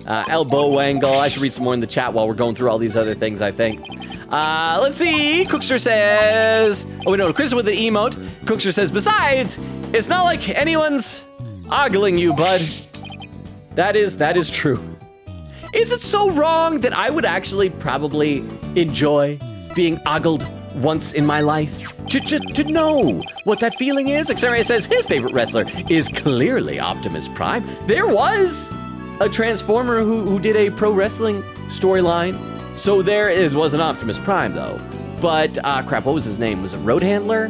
Elbow angle. I should read some more in the chat while we're going through all these other things, I think. Let's see. Cookster says, oh, wait, no, Chris with the emote. Cookster says, besides, it's not like anyone's ogling you, bud. That is true. Is it so wrong that I would actually probably enjoy being ogled once in my life? To know what that feeling is? Xeria says his favorite wrestler is clearly Optimus Prime. There was a Transformer who did a pro wrestling storyline. So wasn't Optimus Prime though. But, crap, what was his name? Was it Road Handler?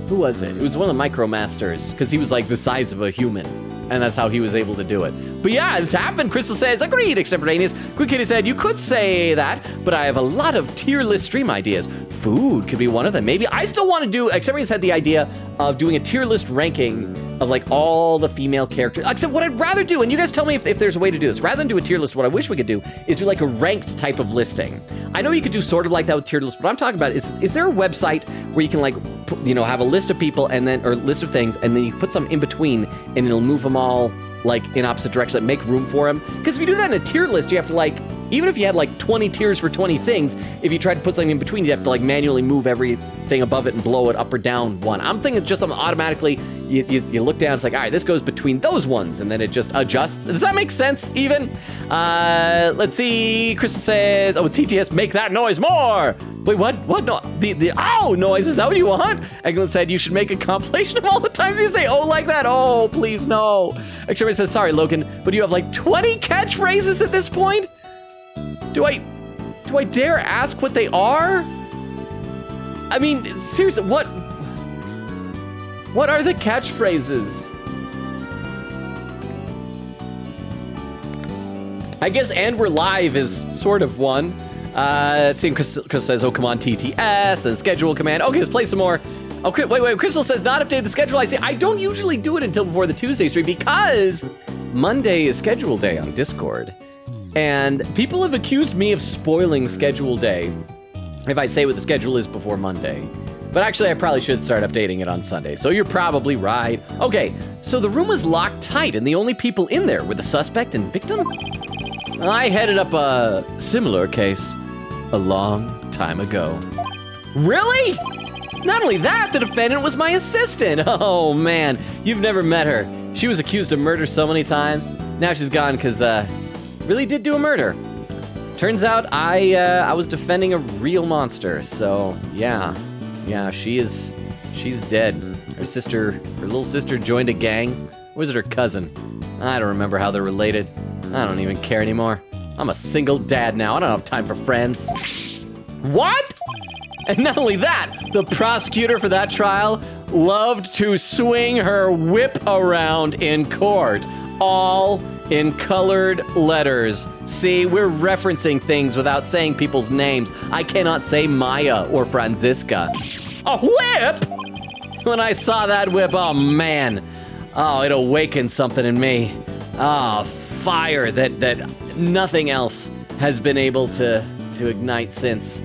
Who was it? It was one of the Micromasters, because he was like the size of a human. And that's how he was able to do it. But yeah, it's happened. Crystal says, agreed, extemporaneous. Quick Kitty said, you could say that, but I have a lot of tier list stream ideas. Food could be one of them. Maybe I still want to do, extemporaneous had the idea of doing a tier list ranking of like all the female characters. Except what I'd rather do, and you guys tell me if there's a way to do this. Rather than do a tier list, what I wish we could do is do like a ranked type of listing. I know you could do sort of like that with tier lists, but what I'm talking about is there a website where you can like, have a list of people and then, or list of things, and then you put some in between and it'll move them all like in opposite directions, like make room for them. Because if you do that in a tier list, you have to like, even if you had like 20 tiers for 20 things, if you tried to put something in between, you'd have to like manually move everything above it and blow it up or down one. I'm thinking just automatically, you look down, it's like, all right, this goes between those ones, and then it just adjusts. Does that make sense even? Let's see, Crystal says, oh, TTS, make that noise more. Wait, what? What? No, the ow noise, is that what you want? Eglin said you should make a compilation of all the times you say oh like that. Oh, please no. Extremity says, sorry, Logan, but you have like 20 catchphrases at this point? Do I dare ask what they are? I mean, seriously, what are the catchphrases? I guess and we're live is sort of one. Let's see, Chris says, oh, come on, TTS, then schedule command. Okay, let's play some more. Okay, wait, Crystal says not update the schedule. I see, I don't usually do it until before the Tuesday stream because Monday is schedule day on Discord. And people have accused me of spoiling schedule day if I say what the schedule is before Monday. But actually, I probably should start updating it on Sunday. So you're probably right. Okay, so the room was locked tight and the only people in there were the suspect and victim? I headed up a similar case a long time ago. Really? Not only that, the defendant was my assistant. Oh man, you've never met her. She was accused of murder so many times. Now she's gone because really did do a murder. Turns out I was defending a real monster. So yeah, she's dead. Her little sister joined a gang. Or was it her cousin? I don't remember how they're related. I don't even care anymore. I'm a single dad now. I don't have time for friends. What? And not only that, the prosecutor for that trial loved to swing her whip around in court, all in colored letters. See, we're referencing things without saying people's names. I cannot say Maya or Franziska. A whip? When I saw that whip, oh man. Oh, it awakened something in me. Oh, fire that nothing else has been able to ignite since.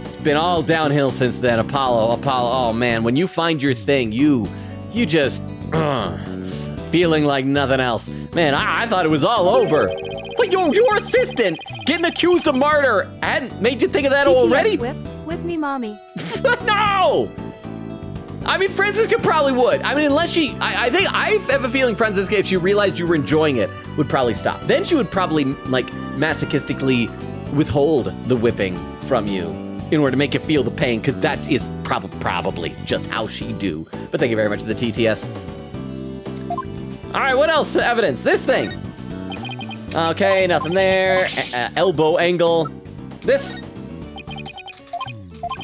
It's been all downhill since then. Apollo, oh man, when you find your thing, you just, it's feeling like nothing else. Man, I thought it was all over. But your assistant getting accused of murder hadn't made you think of that TTS already? Whip me, mommy. No! I mean, Franziska probably would. I mean, unless she, I think, I have a feeling Franziska, if she realized you were enjoying it, would probably stop. Then she would probably, like, masochistically withhold the whipping from you in order to make you feel the pain, because that is probably just how she do. But thank you very much for the TTS. All right, what else? Evidence. This thing. Okay, nothing there. Elbow angle. This.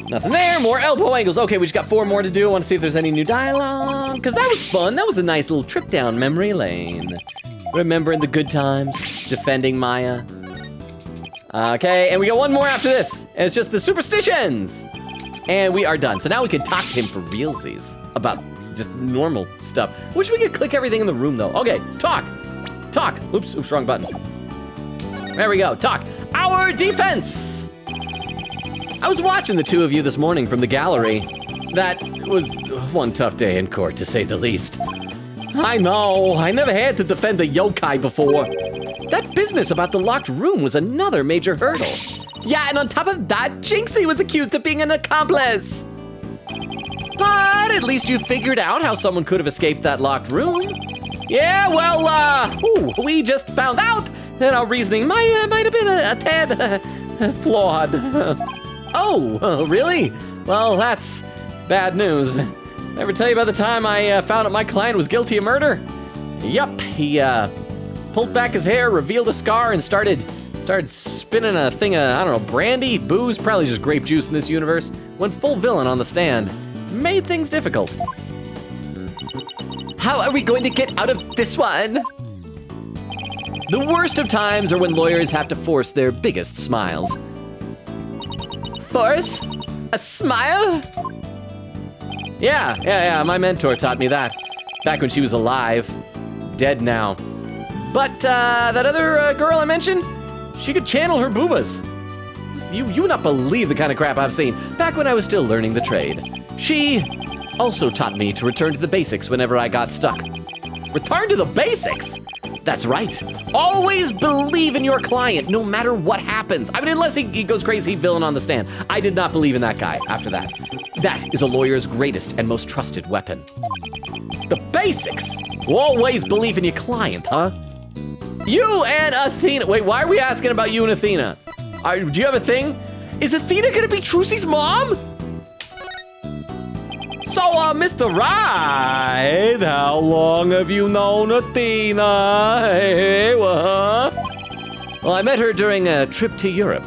Nothing there. More elbow angles. Okay, we just got 4 more to do. I want to see if there's any new dialogue, because that was fun. That was a nice little trip down memory lane. Remembering the good times, defending Maya. Okay, and we got 1 more after this. And it's just the superstitions. And we are done. So now we can talk to him for realsies about just normal stuff. Wish we could click everything in the room, though. Okay, talk. Talk. Oops, wrong button. There we go. Talk. Our defense. I was watching the two of you this morning from the gallery. That was one tough day in court, to say the least. I know. I never had to defend a yokai before. That business about the locked room was another major hurdle. Yeah, and on top of that, Jinxie was accused of being an accomplice. But at least you figured out how someone could have escaped that locked room. Yeah, well, we just found out that our reasoning might have been a tad flawed. Oh, really? Well, that's bad news. Ever tell you about the time I found out my client was guilty of murder? Yup, he pulled back his hair, revealed a scar, and started spinning a thing of, I don't know, brandy, booze, probably just grape juice in this universe. Went full villain on the stand. Made things difficult. How are we going to get out of this one? The worst of times are when lawyers have to force their biggest smiles. Force? A smile? Yeah, my mentor taught me that. Back when she was alive. Dead now. But that other girl I mentioned, she could channel her boobas. You would not believe the kind of crap I've seen back when I was still learning the trade. She also taught me to return to the basics whenever I got stuck. Return to the basics? That's right. Always believe in your client, no matter what happens. I mean, unless he goes crazy villain on the stand. I did not believe in that guy after that. That is a lawyer's greatest and most trusted weapon. The basics. Always believe in your client, huh? You and Athena. Wait, why are we asking about you and Athena? Do you have a thing? Is Athena gonna be Trucy's mom? So, Mr. Right, how long have you known Athena? Hey, what? Well, I met her during a trip to Europe.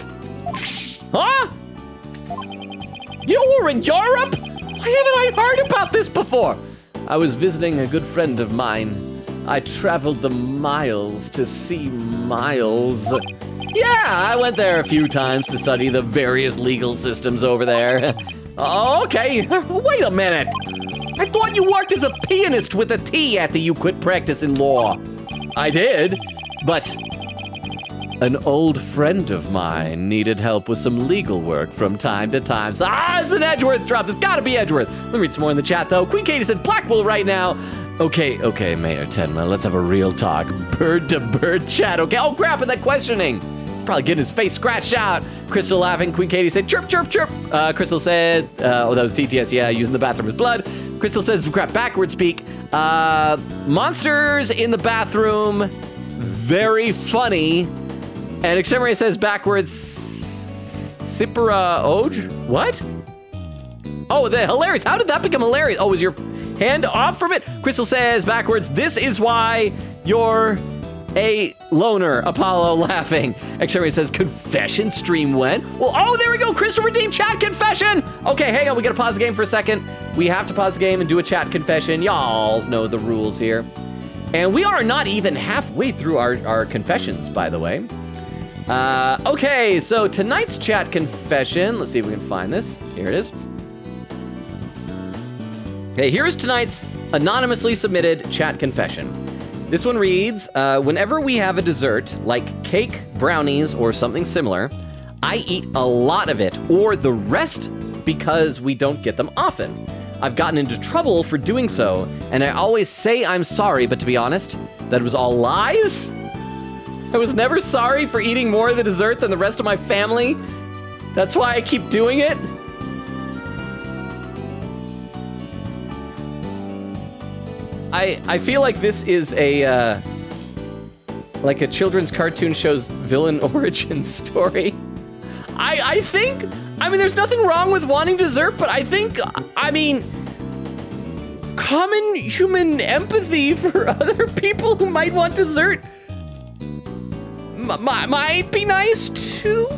Huh? You were in Europe? Why haven't I heard about this before? I was visiting a good friend of mine. I traveled the miles to see Miles. Yeah, I went there a few times to study the various legal systems over there. Oh, okay, wait a minute. I thought you worked as a pianist with a T after you quit practicing law. I did, but an old friend of mine needed help with some legal work from time to time. So, it's an Edgeworth drop. There's gotta be Edgeworth. Let me read some more in the chat, though. Queen Katie said Blackwell right now. Okay, Mayor Tenma, let's have a real talk. Bird to bird chat, okay? Oh, crap, and that questioning. Probably getting his face scratched out. Crystal laughing. Queen Katie said, chirp, chirp, chirp. Crystal said, that was TTS, yeah, using the bathroom with blood. Crystal says, crap, backward speak. Monsters in the bathroom, very funny. And Extremity says backwards, Sipra Oj? What? Oh, the hilarious. How did that become hilarious? Oh, was your hand off from it? Crystal says backwards, this is why your Hey, loner, Apollo laughing. Xray says, confession stream when? Well, oh, there we go. Crystal redeemed chat confession. Okay, hang on. We got to pause the game for a second. We have to pause the game and do a chat confession. Y'all know the rules here. And we are not even halfway through our confessions, by the way. Okay, so tonight's chat confession. Let's see if we can find this. Here it is. Okay, here's tonight's anonymously submitted chat confession. This one reads, whenever we have a dessert, like cake, brownies, or something similar, I eat a lot of it, or the rest because we don't get them often. I've gotten into trouble for doing so, and I always say I'm sorry, but to be honest, that was all lies? I was never sorry for eating more of the dessert than the rest of my family. That's why I keep doing it. I feel like this is a like a children's cartoon show's villain origin story. I think, there's nothing wrong with wanting dessert, but I think, common human empathy for other people who might want dessert might be nice too.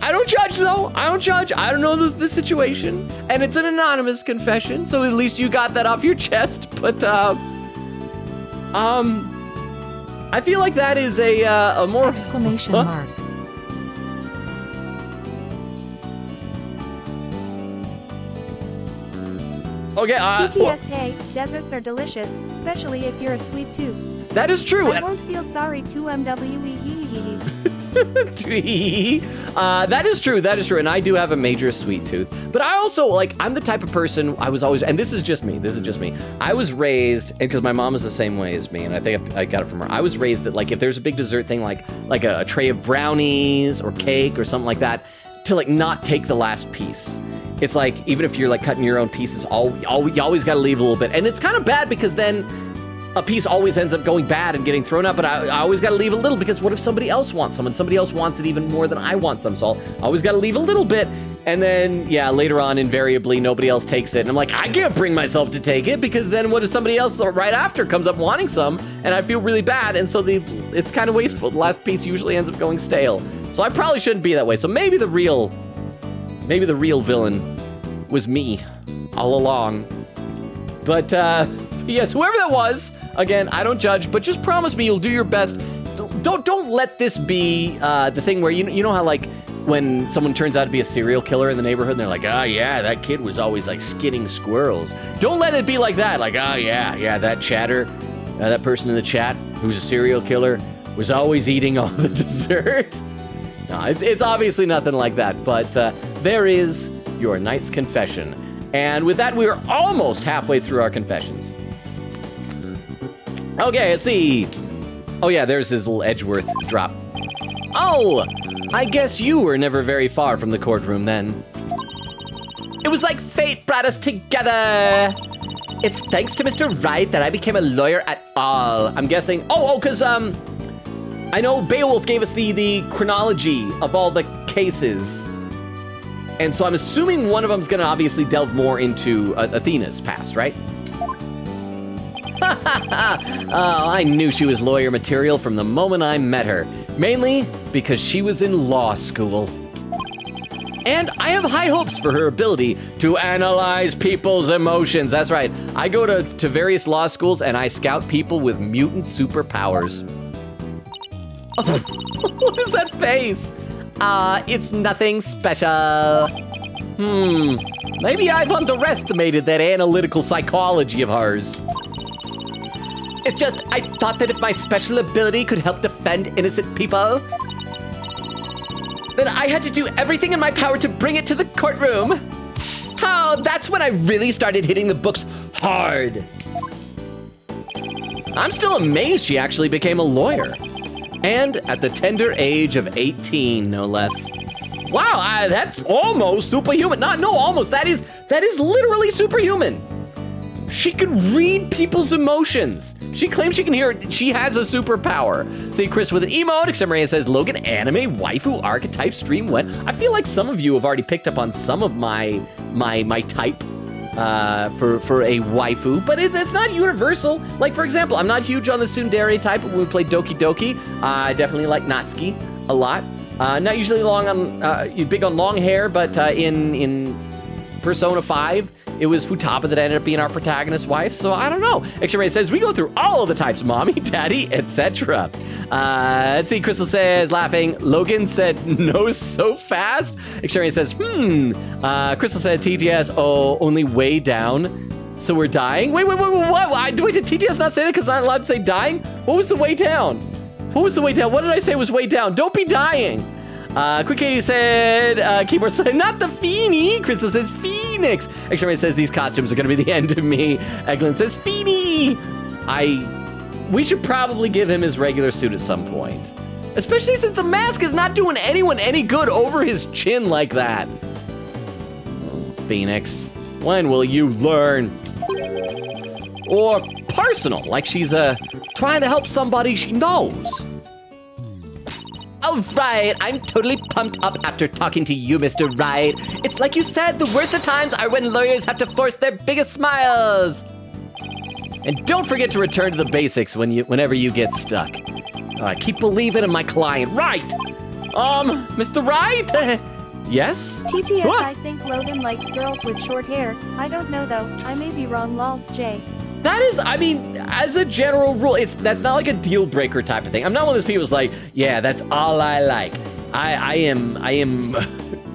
I don't judge though. I don't judge. I don't know the situation, and it's an anonymous confession, so at least you got that off your chest. But I feel like that is a more exclamation mark. Okay. TTS, hey, desserts are delicious, especially if you're a sweet tooth. That is true. I won't feel sorry to MWE. That is true. That is true. And I do have a major sweet tooth. But I also, I'm the type of person, I was always, and this is just me. I was raised, and because my mom is the same way as me, and I think I got it from her. I was raised that, if there's a big dessert thing, like a tray of brownies or cake or something like that, to, not take the last piece. It's even if you're, cutting your own pieces, you always got to leave a little bit. And it's kind of bad because then a piece always ends up going bad and getting thrown up, but I always got to leave a little because what if somebody else wants some and somebody else wants it even more than I want some, so I always got to leave a little bit, and then, later on, invariably, nobody else takes it, and I'm like, I can't bring myself to take it because then what if somebody else right after comes up wanting some, and I feel really bad, and so it's kind of wasteful. The last piece usually ends up going stale, so I probably shouldn't be that way, so maybe the real villain was me all along, but, yes, whoever that was, again, I don't judge, but just promise me you'll do your best. Don't let this be the thing where you know how when someone turns out to be a serial killer in the neighborhood and they're like, oh yeah, that kid was always skinning squirrels. Don't let it be like that. Oh yeah, that chatter, that person in the chat who's a serial killer was always eating all the dessert. No, it's obviously nothing like that, but there is your night's confession. And with that, we are almost halfway through our confessions. Okay, let's see. Oh yeah, there's his little Edgeworth drop. Oh, I guess you were never very far from the courtroom then. It was like fate brought us together. It's thanks to Mr. Wright that I became a lawyer at all. I'm guessing, because I know Beowulf gave us the chronology of all the cases. And so I'm assuming one of them's gonna obviously delve more into Athena's past, right? Oh, I knew she was lawyer material from the moment I met her. Mainly because she was in law school. And I have high hopes for her ability to analyze people's emotions. That's right. I go to various law schools and I scout people with mutant superpowers. What is that face? It's nothing special. Maybe I've underestimated that analytical psychology of hers. It's just, I thought that if my special ability could help defend innocent people, then I had to do everything in my power to bring it to the courtroom. Oh, that's when I really started hitting the books hard. I'm still amazed she actually became a lawyer. And at the tender age of 18, no less. Wow, that's almost superhuman. Almost. That is literally superhuman. She can read people's emotions. She claims she can hear it. She has a superpower. See, Chris with an emote. Xamaria says, Logan, anime, waifu, archetype, stream when? I feel like some of you have already picked up on some of my type. for a waifu, but it's not universal. Like, for example, I'm not huge on the tsundere type, but when we play Doki Doki, I definitely like Natsuki a lot. Not usually big on long hair, but in Persona 5, it was Futaba that ended up being our protagonist's wife, so I don't know. X-Ray says, we go through all of the types, mommy, daddy, etc. Let's see, Crystal says, laughing. Logan said, no, so fast. X-Ray says, Crystal said, TTS, only way down, so we're dying? Wait, what? Wait, did TTS not say that because I'm not allowed to say dying? What was the way down? What did I say was way down? Don't be dying. Quick Katie said, Keyboard said, not the Feeny. Crystal says, Phoenix. X-Ray says, these costumes are going to be the end of me. Eglin says, Feeny. We should probably give him his regular suit at some point. Especially since the mask is not doing anyone any good over his chin like that. Oh, Phoenix, when will you learn? Or personal, like she's trying to help somebody she knows. All right, I'm totally pumped up after talking to you, Mr. Right. It's like you said, the worst of times are when lawyers have to force their biggest smiles. And don't forget to return to the basics whenever you get stuck. Keep believing in my client, right? Mr. Right? Yes? TTS, what? I think Logan likes girls with short hair. I don't know though. I may be wrong, lol, Jay. That is, I mean, as a general rule, that's not like a deal breaker type of thing. I'm not one of those people who's like, yeah, that's all I like. I am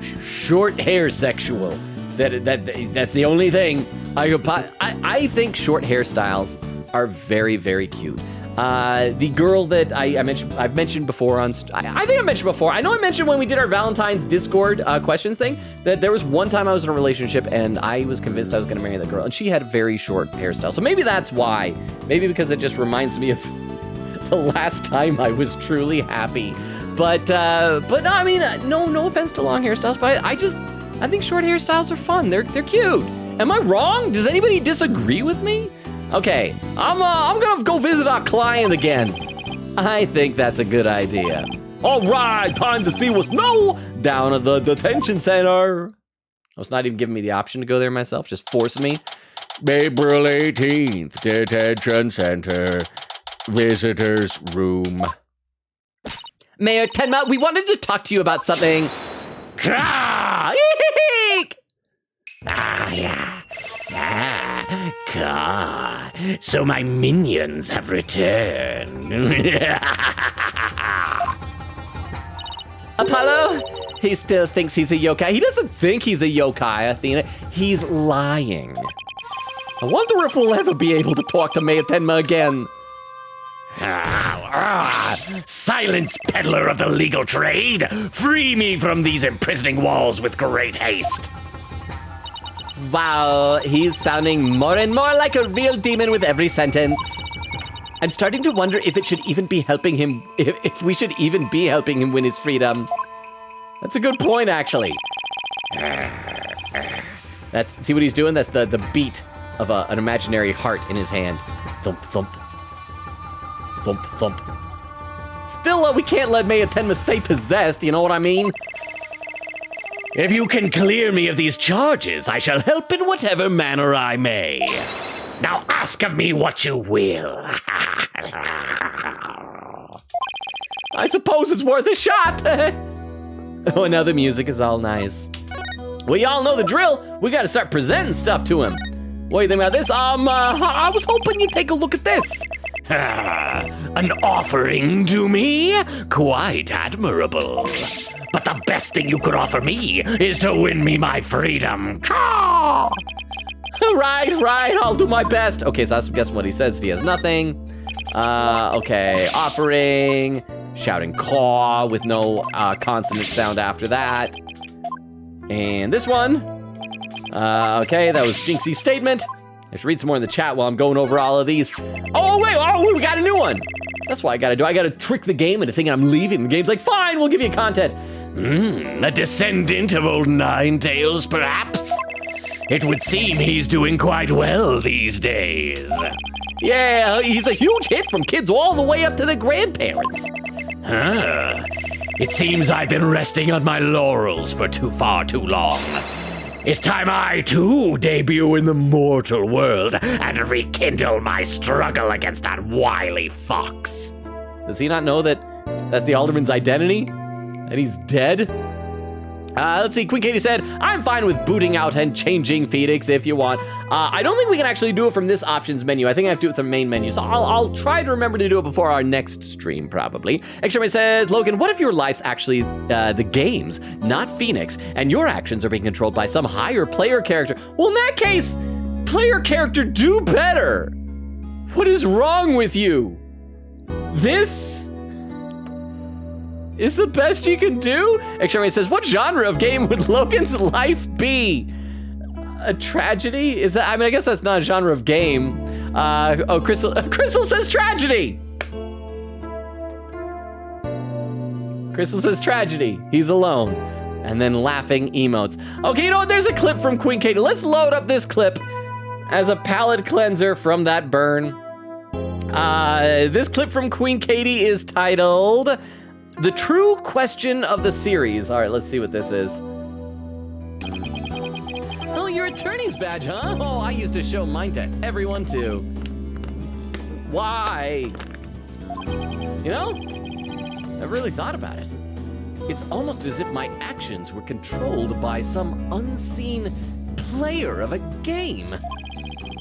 short hair sexual. That's the only thing. I think short hairstyles are very, very cute. The girl that I've mentioned before I think I mentioned before. I know I mentioned when we did our Valentine's Discord questions thing that there was one time I was in a relationship and I was convinced I was going to marry that girl, and she had a very short hairstyle. So maybe that's why. Maybe because it just reminds me of the last time I was truly happy. But no, I mean, no offense to long hairstyles, but I think short hairstyles are fun. They're cute. Am I wrong? Does anybody disagree with me? Okay, I'm gonna go visit our client again. I think that's a good idea. All right, time to see what's down at the detention center. I was not even giving me the option to go there myself, just forcing me. April 18th, detention center, visitors room. Mayor Tenma, we wanted to talk to you about something. So my minions have returned. Apollo? He still thinks he's a yokai. He doesn't think he's a yokai, Athena. He's lying. I wonder if we'll ever be able to talk to Mayor Tenma again. Silence, peddler of the legal trade! Free me from these imprisoning walls with great haste. Wow, he's sounding more and more like a real demon with every sentence. I'm starting to wonder if it should even be helping him, if we should even be helping him win his freedom. That's a good point, actually. See what he's doing? That's the beat of an imaginary heart in his hand. Thump, thump. Thump, thump. Still, we can't let Mayor Tenma stay possessed, you know what I mean? If you can clear me of these charges, I shall help in whatever manner I may. Now ask of me what you will. I suppose it's worth a shot. Oh, now the music is all nice. Well, y'all know the drill. We gotta start presenting stuff to him. What do you think about this? I was hoping you'd take a look at this. An offering to me? Quite admirable. But the best thing you could offer me is to win me my freedom. Right, I'll do my best. Okay, so I'm guessing what he says if he has nothing. Okay, offering, shouting caw with no consonant sound after that. And this one. Okay, that was Jinxie's statement. I should read some more in the chat while I'm going over all of these. Oh, wait, we got a new one. That's what I gotta do. I gotta trick the game into thinking I'm leaving. The game's like, fine, we'll give you content. A descendant of old Ninetales, perhaps? It would seem he's doing quite well these days. Yeah, he's a huge hit from kids all the way up to their grandparents. It seems I've been resting on my laurels for far too long. It's time I, too, debut in the mortal world and rekindle my struggle against that wily fox. Does he not know that that's the alderman's identity? And he's dead? Let's see, Queen Katie said, I'm fine with booting out and changing Phoenix if you want. I don't think we can actually do it from this options menu. I think I have to do it with the main menu. So I'll try to remember to do it before our next stream, probably. Extreme says, Logan, what if your life's actually the games, not Phoenix, and your actions are being controlled by some higher player character? Well, in that case, player character do better. What is wrong with you? This is the best you can do? Extreme says, what genre of game would Logan's life be? A tragedy? Is that, I mean, I guess that's not a genre of game. Crystal says tragedy. Crystal says tragedy. He's alone. And then laughing emotes. Okay, you know what? There's a clip from Queen Katie. Let's load up this clip as a palate cleanser from that burn. This clip from Queen Katie is titled The True Question of the Series. All right, let's see what this is. Oh, your attorney's badge, huh? Oh, I used to show mine to everyone too. Why? You know, I really thought about it. It's almost as if my actions were controlled by some unseen player of a game.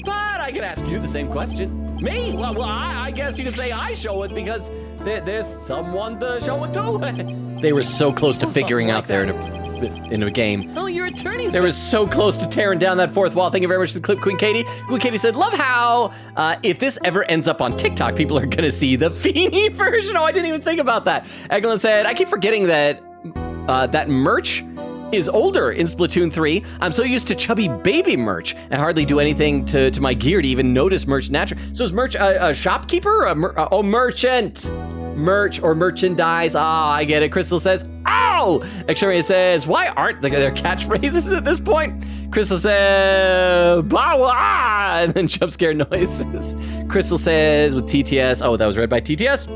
But I could ask you the same question. Me? Well, I guess you could say I show it because there's someone to show it to. They were so close to figuring out there in a game. Oh, your attorneys. They were so close to tearing down that fourth wall. Thank you very much for the clip, Queen Katie. Queen Katie said, love how if this ever ends up on TikTok, people are going to see the Feeny version. Oh, I didn't even think about that. Eglin said, I keep forgetting that that merch is older in Splatoon 3. I'm so used to chubby baby merch and hardly do anything to my gear to even notice merch natural. So is merch a shopkeeper? Merchant. Merch or merchandise. I get it. Crystal says, oh! Extraria says, why aren't their catchphrases at this point? Crystal says, bah, and then jump scare noises. Crystal says, with TTS. Oh, that was read by TTS.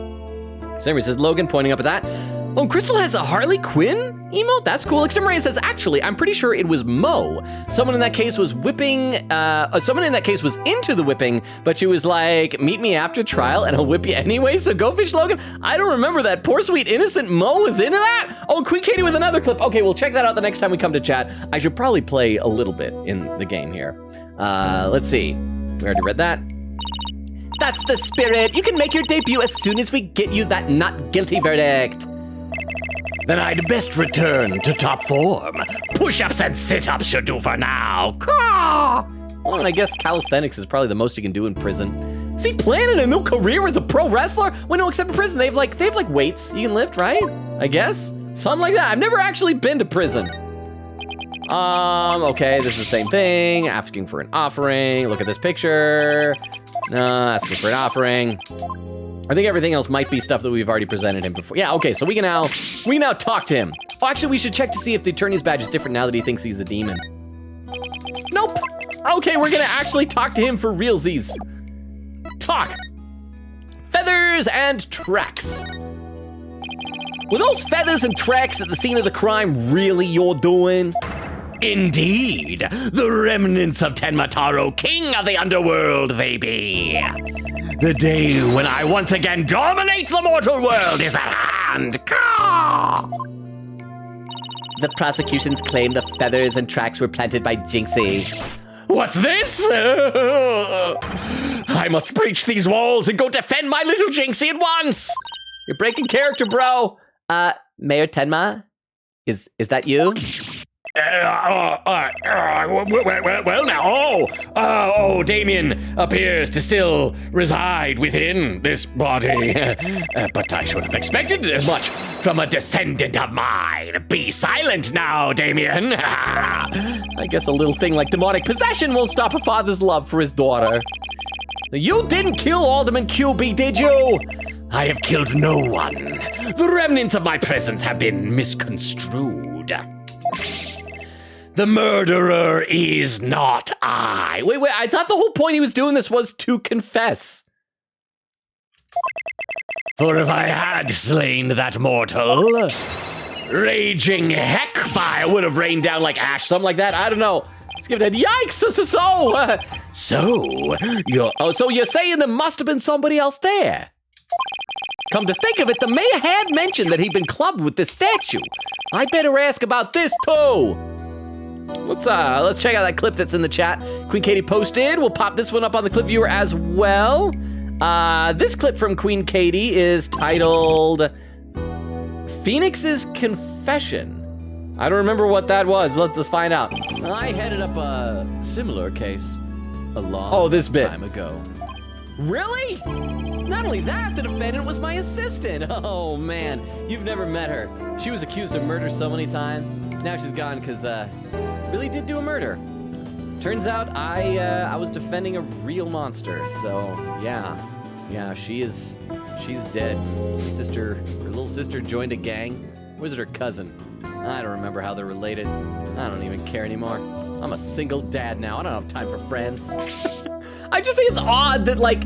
Extraria says, Logan, pointing up at that. Oh, Crystal has a Harley Quinn emote? That's cool. Extremaria says, actually, I'm pretty sure it was Mo. Someone in that case was someone in that case was into the whipping, but she was like, meet me after trial and I'll whip you anyway, so go fish, Logan. I don't remember that. Poor sweet innocent Mo is into that? Oh, Queen Katie with another clip. Okay, we'll check that out the next time we come to chat. I should probably play a little bit in the game here. Let's see. We already read that. That's the spirit. You can make your debut as soon as we get you that not guilty verdict. Then I'd best return to top form. Push-ups and sit-ups should do for now. Caw! Well, and I guess calisthenics is probably the most you can do in prison. Is he planning a new career as a pro wrestler? Well, no, except in prison, they have like weights you can lift, right? I guess? Something like that. I've never actually been to prison. Okay, this is the same thing. Asking for an offering. Look at this picture. Asking for an offering. I think everything else might be stuff that we've already presented him before. Yeah, okay, so we can now talk to him. Oh, actually, we should check to see if the attorney's badge is different now that he thinks he's a demon. Nope. Okay, we're gonna actually talk to him for realsies. Talk. Feathers and tracks. Were those feathers and tracks at the scene of the crime really your doing? Indeed, the remnants of Tenma Taro, king of the underworld, they be. The day when I once again dominate the mortal world is at hand. Caw! The prosecution's claim the feathers and tracks were planted by Jinxie. What's this? I must breach these walls and go defend my little Jinxie at once. You're breaking character, bro. Mayor Tenma, is that you? Well now, Damian appears to still reside within this body. But I should have expected as much from a descendant of mine. Be silent now, Damian. I guess a little thing like demonic possession won't stop a father's love for his daughter. You didn't kill Alderman QB, did you? I have killed no one. The remnants of my presence have been misconstrued. The murderer is not I. Wait, I thought the whole point he was doing this was to confess. For if I had slain that mortal, raging heck fire would have rained down like ash, something like that. I don't know. Let's give it a yikes. So you're saying there must have been somebody else there? Come to think of it, the mayor had mentioned that he'd been clubbed with this statue. I better ask about this too. Let's check out that clip that's in the chat. Queen Katie posted. We'll pop this one up on the clip viewer as well. This clip from Queen Katie is titled Phoenix's Confession. I don't remember what that was. Let's find out. I headed up a similar case a long time ago. Really? Not only that, the defendant was my assistant. Oh man, you've never met her. She was accused of murder so many times. Now she's gone because really did do a murder. Turns out I was defending a real monster. So yeah, she's dead. Her little sister joined a gang. Was it her cousin? I don't remember how they're related. I don't even care anymore. I'm a single dad now. I don't have time for friends. I just think it's odd that, like,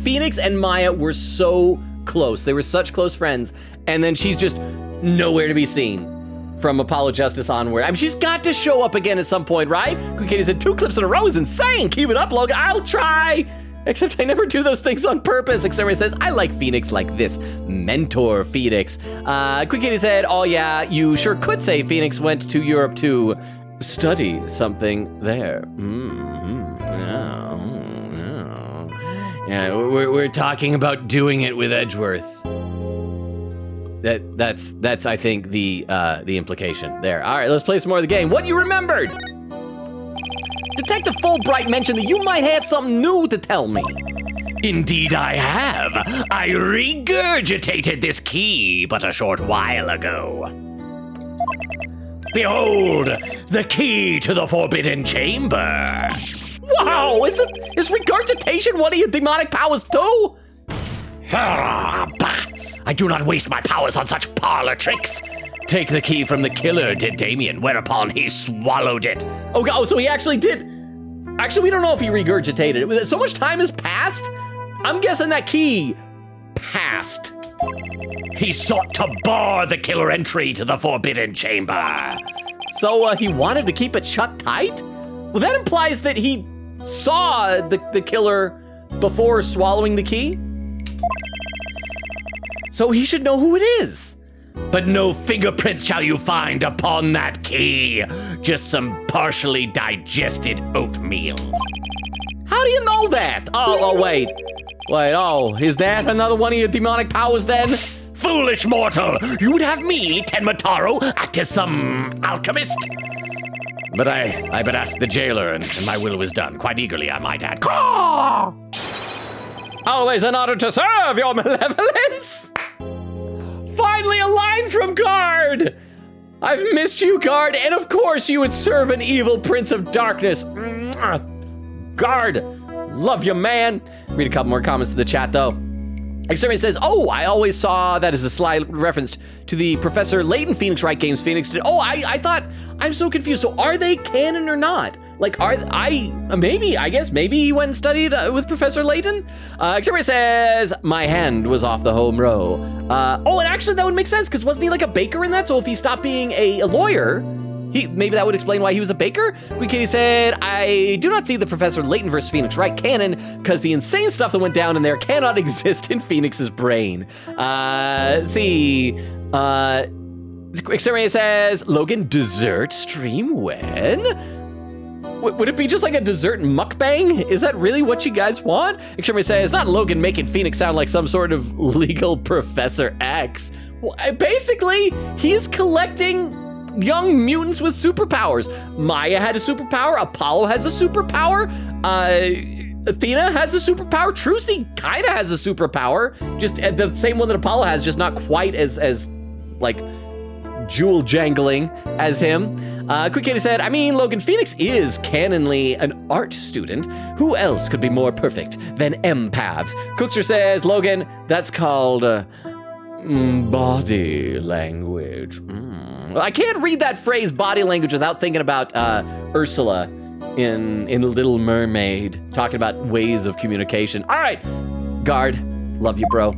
Phoenix and Maya were so close. They were such close friends. And then she's just nowhere to be seen from Apollo Justice onward. I mean, she's got to show up again at some point, right? Queen Katie said 2 clips in a row is insane. Keep it up, Logan. I'll try. Except I never do those things on purpose. Except says, I like Phoenix like this. Mentor Phoenix. Queen Katie said, oh yeah, you sure could say Phoenix went to Europe to study something there. Yeah, we're talking about doing it with Edgeworth. That's I think the implication there. All right, let's play some more of the game. What you remembered? Detective Fulbright mentioned that you might have something new to tell me. Indeed I have. I regurgitated this key but a short while ago. Behold, the key to the Forbidden Chamber. Wow, is regurgitation one of your demonic powers too? I do not waste my powers on such parlor tricks. Take the key from the killer, did Damian, whereupon he swallowed it. Oh, so he actually did. Actually, we don't know if he regurgitated it. So much time has passed, I'm guessing that key passed. He sought to bar the killer entry to the Forbidden Chamber. So he wanted to keep it shut tight? Well, that implies that he saw the killer before swallowing the key. So he should know who it is. But no fingerprints shall you find upon that key. Just some partially digested oatmeal. How do you know that? Oh, wait. Oh, is that another one of your demonic powers then? Foolish mortal, you would have me, Tenma Taro, act as some alchemist? But I but asked the jailer, and my will was done, quite eagerly, I might add. Caw! Always an honor to serve, your malevolence! Finally, a line from Guard! I've missed you, Guard, and of course you would serve an evil prince of darkness. Guard, love you, man. Read a couple more comments to the chat, though. Exterminator says, oh, I always saw that as a sly reference to the Professor Layton Phoenix Wright games Phoenix did. Oh, I thought, I'm so confused. So are they canon or not? Like, I guess maybe he went and studied with Professor Layton? Exterminator says, my hand was off the home row. And actually that would make sense, because wasn't he like a baker in that? So if he stopped being a lawyer, maybe that would explain why he was a baker? Queen Katie said, I do not see the Professor Layton versus Phoenix Wright canon because the insane stuff that went down in there cannot exist in Phoenix's brain. Exterminator says, Logan, dessert stream when? Would it be just like a dessert mukbang? Is that really what you guys want? Exterminator says, not Logan making Phoenix sound like some sort of legal Professor X. Well, basically, he's collecting young mutants with superpowers. Maya had a superpower. Apollo has a superpower. Athena has a superpower. Trucy kind of has a superpower. Just the same one that Apollo has, just not quite as like, jewel jangling as him. Quick Katie said, I mean, Logan, Phoenix is canonly an art student. Who else could be more perfect than empaths? Cookster says, Logan, that's called body language. I can't read that phrase body language without thinking about Ursula in The Little Mermaid, talking about ways of communication. All right, Guard, love you, bro.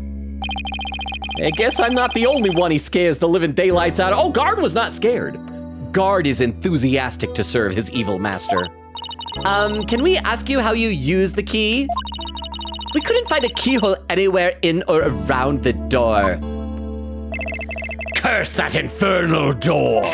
I guess I'm not the only one he scares the living daylights out of. Oh, Guard was not scared. Guard is enthusiastic to serve his evil master. Can we ask you how you use the key? We couldn't find a keyhole anywhere in or around the door. Curse that infernal door!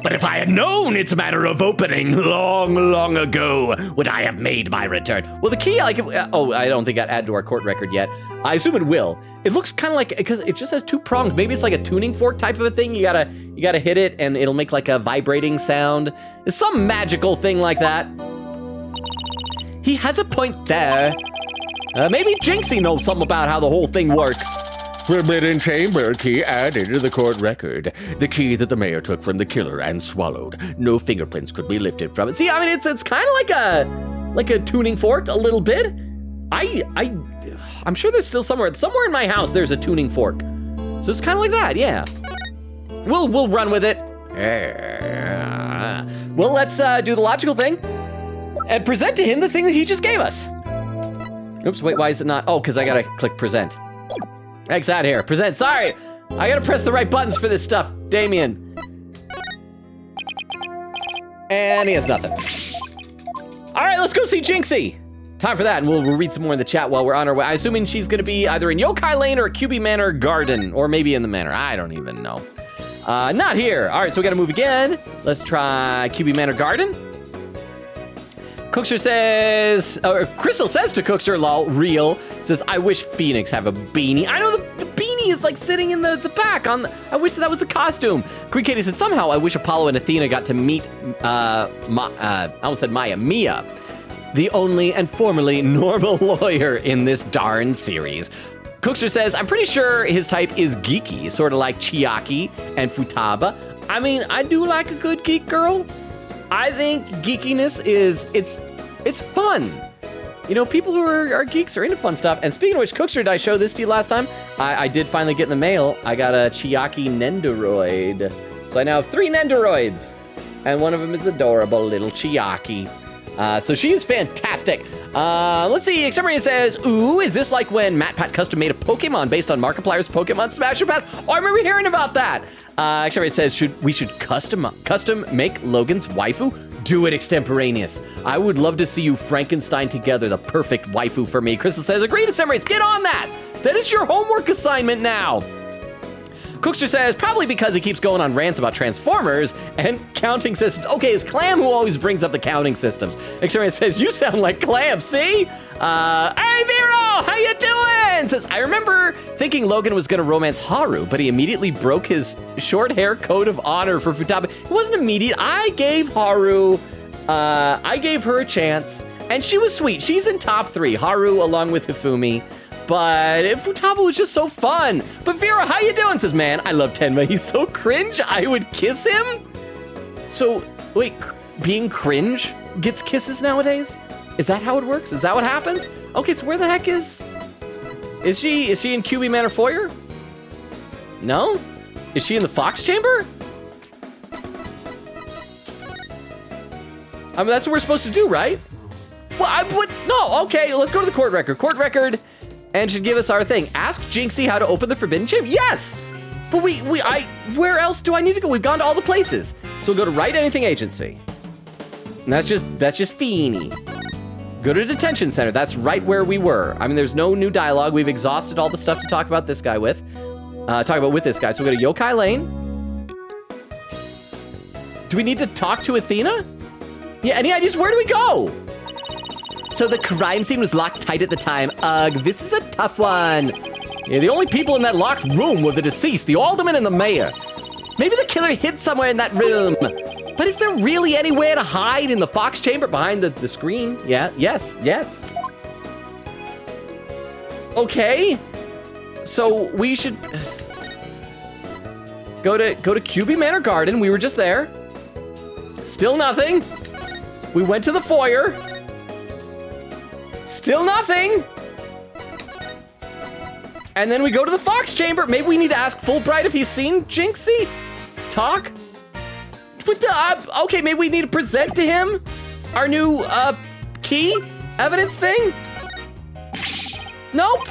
But if I had known its manner of opening long, long ago, would I have made my return? Well, the key, I don't think got added to our court record yet. I assume it will. It looks kind of like, because it just has 2 prongs. Maybe it's like a tuning fork type of a thing. You gotta hit it and it'll make like a vibrating sound. It's some magical thing like that. He has a point there. Maybe Jinxie knows something about how the whole thing works. Forbidden chamber key added to the court record. The key that the mayor took from the killer and swallowed. No fingerprints could be lifted from it. See, I mean, it's kind of like a tuning fork, a little bit. I'm sure there's still somewhere in my house there's a tuning fork. So it's kind of like that, yeah. We'll run with it. Well, let's do the logical thing and present to him the thing that he just gave us. Oops, wait, why is it not? Oh, because I gotta click present. X out here, present, sorry. I gotta press the right buttons for this stuff, Damian. And he has nothing. All right, let's go see Jinxie. Time for that, and we'll read some more in the chat while we're on our way. I'm assuming she's gonna be either in Yokai Lane or QB Manor Garden, or maybe in the Manor, I don't even know. Not here. All right, so we gotta move again. Let's try QB Manor Garden. Cookster says, or Crystal says to Cookster, lol, real, says, I wish Phoenix have a beanie. I know the beanie is like sitting in the back on, I wish that was a costume. Queen Katie said, somehow I wish Apollo and Athena got to meet, I almost said Mia, the only and formerly normal lawyer in this darn series. Cookster says, I'm pretty sure his type is geeky, sort of like Chiaki and Futaba. I mean, I do like a good geek girl. I think geekiness is, it's fun. You know, people who are geeks are into fun stuff. And speaking of which, Cookster, did I show this to you last time? I did finally get in the mail. I got a Chiaki Nendoroid. So I now have 3 Nendoroids. And one of them is adorable little Chiaki. So she is fantastic. Let's see, Extremity says, ooh, is this like when MatPat custom made a Pokemon based on Markiplier's Pokemon Smash or Pass? Oh, I remember hearing about that. Extremity says, we should custom make Logan's waifu? Do it extemporaneous. I would love to see you Frankenstein together, the perfect waifu for me. Crystal says, agreed, Extremity, get on that. That is your homework assignment now. Cookster says, probably because he keeps going on rants about Transformers and counting systems. Okay, it's Clam who always brings up the counting systems. Extremity says, you sound like Clam, see? Hey, Vero, how you doing? Says, I remember thinking Logan was gonna romance Haru, but he immediately broke his short hair code of honor for Futaba. It wasn't immediate. I gave her a chance, and she was sweet. She's in top 3, Haru along with Hifumi. But Futaba was just so fun. But Vera, how you doing? Says, man, I love Tenma. He's so cringe, I would kiss him. So, wait, being cringe gets kisses nowadays? Is that how it works? Is that what happens? Okay, so where the heck is she in QB Manor Foyer? No? Is she in the Fox Chamber? I mean, that's what we're supposed to do, right? Well, no, okay, let's go to the court record. Court record. And should give us our thing. Ask Jinxie how to open the Forbidden Chamber. Yes! But where else do I need to go? We've gone to all the places. So we'll go to Write Anything Agency. And that's just Feeny. Go to Detention Center. That's right where we were. I mean, there's no new dialogue. We've exhausted all the stuff to talk about this guy with. This guy. So we'll go to Yokai Lane. Do we need to talk to Athena? Yeah, any ideas? Where do we go? So the crime scene was locked tight at the time. Ugh, this is a tough one. Yeah, the only people in that locked room were the deceased, the alderman and the mayor. Maybe the killer hid somewhere in that room. But is there really anywhere to hide in the Fox Chamber behind the screen? Yeah, yes. Okay. So we should go to QB Manor Garden. We were just there. Still nothing. We went to the foyer. Still nothing. And then we go to the Fox Chamber. Maybe we need to ask Fulbright if he's seen Jinxie. Talk. Okay, maybe we need to present to him our new key evidence thing. Nope.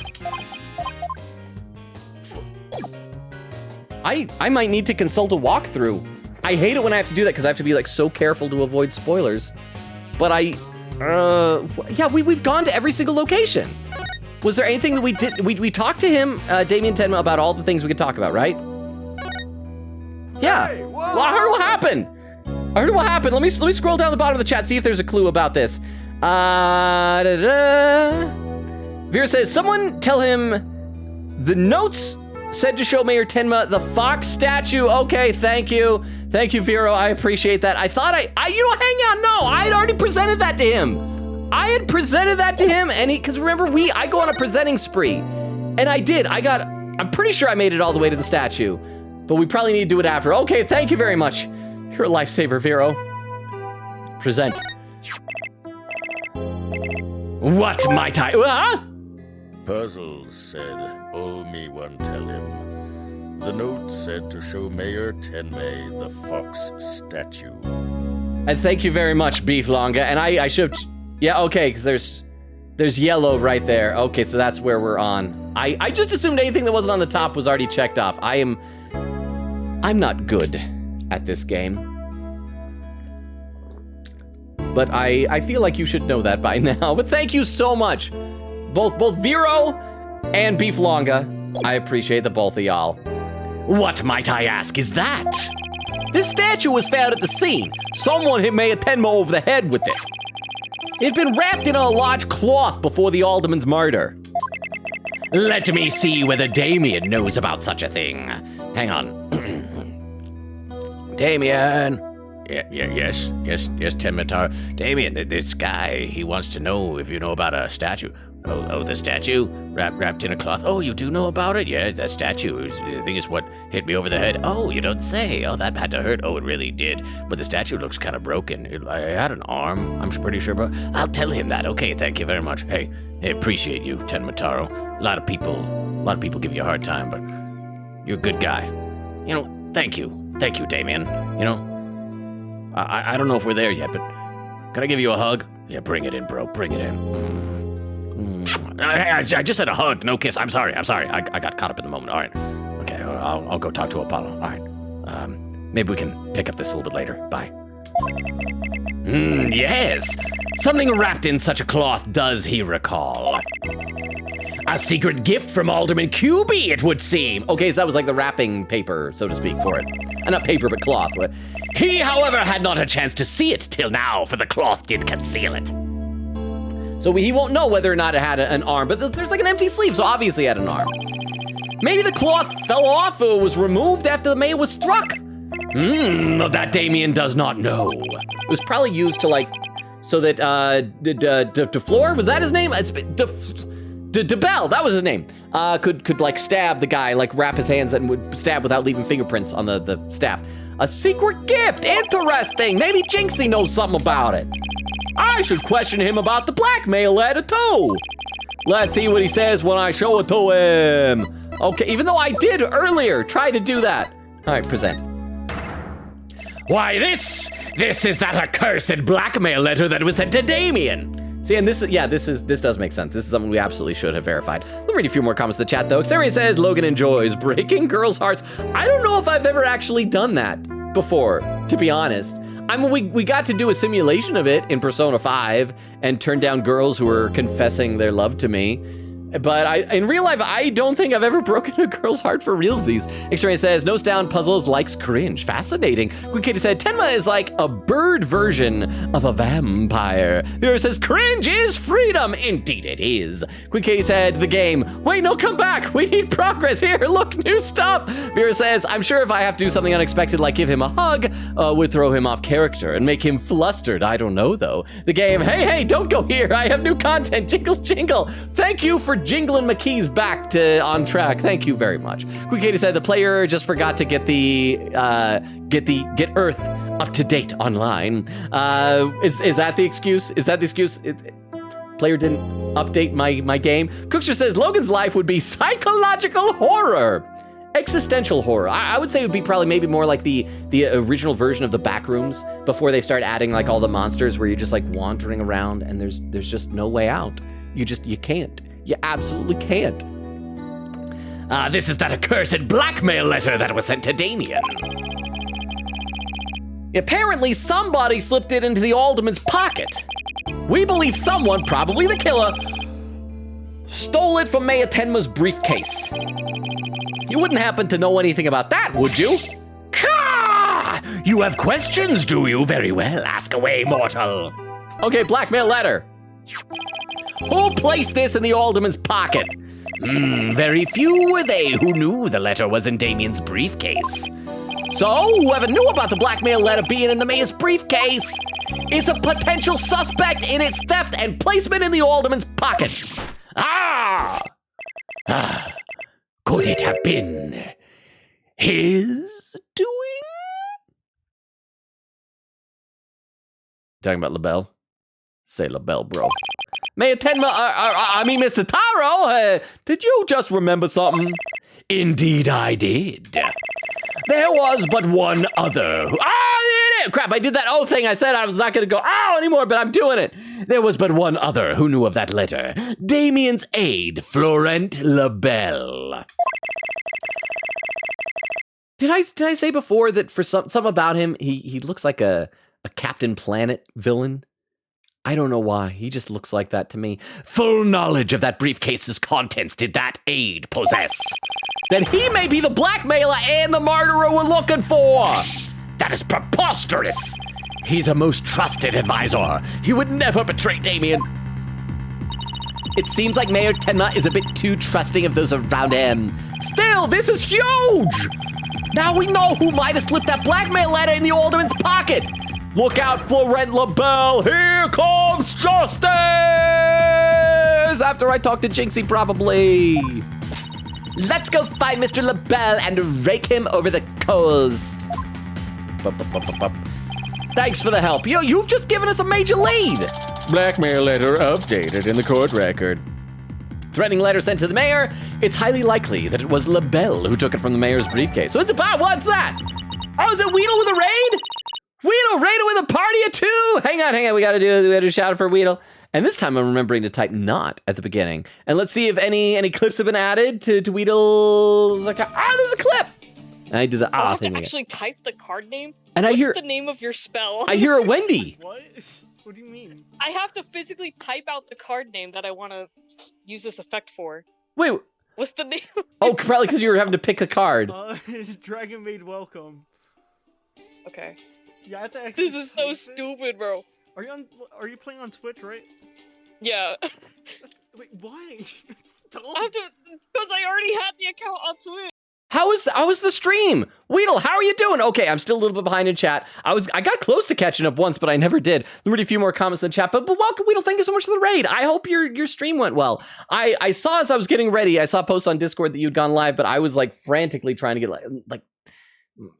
I might need to consult a walkthrough. I hate it when I have to do that because I have to be like so careful to avoid spoilers. But yeah, we've gone to every single location. Was there anything that we did? We talked to him, Damian Tenma, about all the things we could talk about, right? Yeah. Hey, Well, I heard what happened. Let me scroll down the bottom of the chat, see if there's a clue about this. Vera says, someone tell him the notes said to show Mayor Tenma the fox statue. Okay, thank you. Thank you, Vero. I appreciate that. I thought hang on, no, I had already presented that to him. And because remember, I go on a presenting spree. And I did. I'm pretty sure I made it all the way to the statue. But we probably need to do it after. Okay, thank you very much. You're a lifesaver, Vero. Present. What might I... Puzzles said, owe me one tell him. The note said to show Mayor Tenma the fox statue. And thank you very much, Beef Longa. And I should... Yeah, okay, because there's yellow right there. Okay, so that's where we're on. I just assumed anything that wasn't on the top was already checked off. I'm not good at this game. But I feel like you should know that by now. But thank you so much. Both Vero and Beef Longa. I appreciate the both of y'all. What might I ask is that? This statue was found at the scene. Someone hit Mayor Tenma over the head with it. It had been wrapped in a large cloth before the alderman's murder. Let me see whether Damian knows about such a thing. Hang on. Damian. Yes, Tenma. Damian, this guy, he wants to know if you know about a statue. Oh, the statue? Wrapped in a cloth. Oh, you do know about it? Yeah, that statue, I think, is what hit me over the head. Oh, you don't say. Oh, that had to hurt. Oh, it really did. But the statue looks kind of broken. I had an arm, I'm pretty sure, but I'll tell him that. Okay, thank you very mumuch. Hey, appreciate you, Tenma. A lot of people give you a hard time, but you're a good guy. You know, thank you, Damian. You know, I don't know if we're there yet, but can I give you a hug? Yeah, bring it in, bro. Bring it in. I just said a hug, no kiss. I'm sorry. I got caught up in the moment. All right. Okay, I'll go talk to Apollo. All right. Maybe we can pick up this a little bit later. Bye. Yes. Something wrapped in such a cloth does he recall. A secret gift from Alderman QB, it would seem. Okay, so that was like the wrapping paper, so to speak, for it. Not paper, but cloth. What? He, however, had not a chance to see it till now, for the cloth did conceal it. So he won't know whether or not it had an arm, but there's like an empty sleeve, so obviously it had an arm. Maybe the cloth fell off or was removed after the mayor was struck. That Damian does not know. It was probably used to like, so that, DeFleur, was that his name? It's DeBell, that was his name. Could like stab the guy, like wrap his hands and would stab without leaving fingerprints on the staff. A secret gift, interesting. Maybe Jinxie knows something about it. I should question him about the blackmail letter too. Let's see what he says when I show it to him. Okay, even though I did earlier try to do that. All right, present. Why, this is that accursed blackmail letter that was sent to Damian. See, and this does make sense. This is something we absolutely should have verified. Let me read a few more comments in the chat, though. Xarian says, Logan enjoys breaking girls' hearts. I don't know if I've ever actually done that before, to be honest. I mean, we got to do a simulation of it in Persona 5 and turn down girls who were confessing their love to me. But in real life, I don't think I've ever broken a girl's heart for realsies. Xarian says, Nose Down Puzzles likes cringe. Fascinating. Quick Kitty said, Tenma is like a bird version of a vampire. Vera says, cringe is freedom. Indeed it is. Quick Kitty said, the game. Wait, no, come back. We need progress here. Look, new stuff. Vera says, I'm sure if I have to do something unexpected like give him a hug, would throw him off character and make him flustered. I don't know, though. The game, hey, don't go here. I have new content. Jingle, jingle. Thank you for jingling McKee's back to on track. Thank you very much. Quick Katie said the player just forgot to get Earth up to date online. Is that the excuse? Is that the excuse? Player didn't update my game. Cookster says Logan's life would be psychological horror. Existential horror. I would say it would be probably maybe more like the original version of the Backrooms before they start adding like all the monsters where you're just like wandering around and there's just no way out. You can't. You absolutely can't. This is that accursed blackmail letter that was sent to Damian. Apparently, somebody slipped it into the alderman's pocket. We believe someone, probably the killer, stole it from Mayor Tenma's briefcase. You wouldn't happen to know anything about that, would you? Ka! You have questions, do you? Very well, ask away, mortal. Okay, blackmail letter. Who placed this in the alderman's pocket? Very few were they who knew the letter was in Damian's briefcase. So, whoever knew about the blackmail letter being in the mayor's briefcase is a potential suspect in its theft and placement in the alderman's pocket. Could it have been his doing? Talking about LaBelle? Say LaBelle, bro. Mayor Tenma, Mr. Taro, did you just remember something? Indeed I did. There was but one other. Crap, I did that thing. I said I was not going to go anymore, but I'm doing it. There was but one other who knew of that letter. Damian's aide, Florent LaBelle. Did I say before that for some about him, he looks like a Captain Planet villain? I don't know why. He just looks like that to me. Full knowledge of that briefcase's contents did that aide possess. Then he may be the blackmailer and the murderer we're looking for. That is preposterous. He's a most trusted advisor. He would never betray Damian. It seems like Mayor Tenma is a bit too trusting of those around him. Still, this is huge. Now we know who might have slipped that blackmail letter in the alderman's pocket. Look out, Florent LaBelle. Here comes justice. After I talk to Jinxie, probably. Let's go find Mr. LaBelle and rake him over the coals. Thanks for the help. You've just given us a major lead. Blackmail letter updated in the court record. Threatening letter sent to the mayor. It's highly likely that it was LaBelle who took it from the mayor's briefcase. What's that? Oh, is it Weedle with a raid? Weedle raided with a party of two. Hang on. We gotta do a shout out for Weedle. And this time I'm remembering to type not at the beginning. And let's see if any clips have been added to Weedle's account. There's a clip. And I do the I have thing to again. actually type the card name. And What's I hear the name of your spell. I hear a Wendy. What? What do you mean? I have to physically type out the card name that I want to use this effect for. Wait. What's the name? Oh, probably because you were having to pick a card. It's Dragon Maid Welcome. Okay. Yeah, I have to actually This is so type it. stupid, bro. Are you playing on Twitch, right? Yeah. Wait, why? I have to, because I already had the account on Switch. How was the stream? Weedle, how are you doing? Okay, I'm still a little bit behind in chat. I got close to catching up once, but I never did. Let me read a few more comments in the chat. But welcome, Weedle. Thank you so much for the raid. I hope your stream went well. I saw as I was getting ready, I saw a post on Discord that you'd gone live, but I was like frantically trying to get like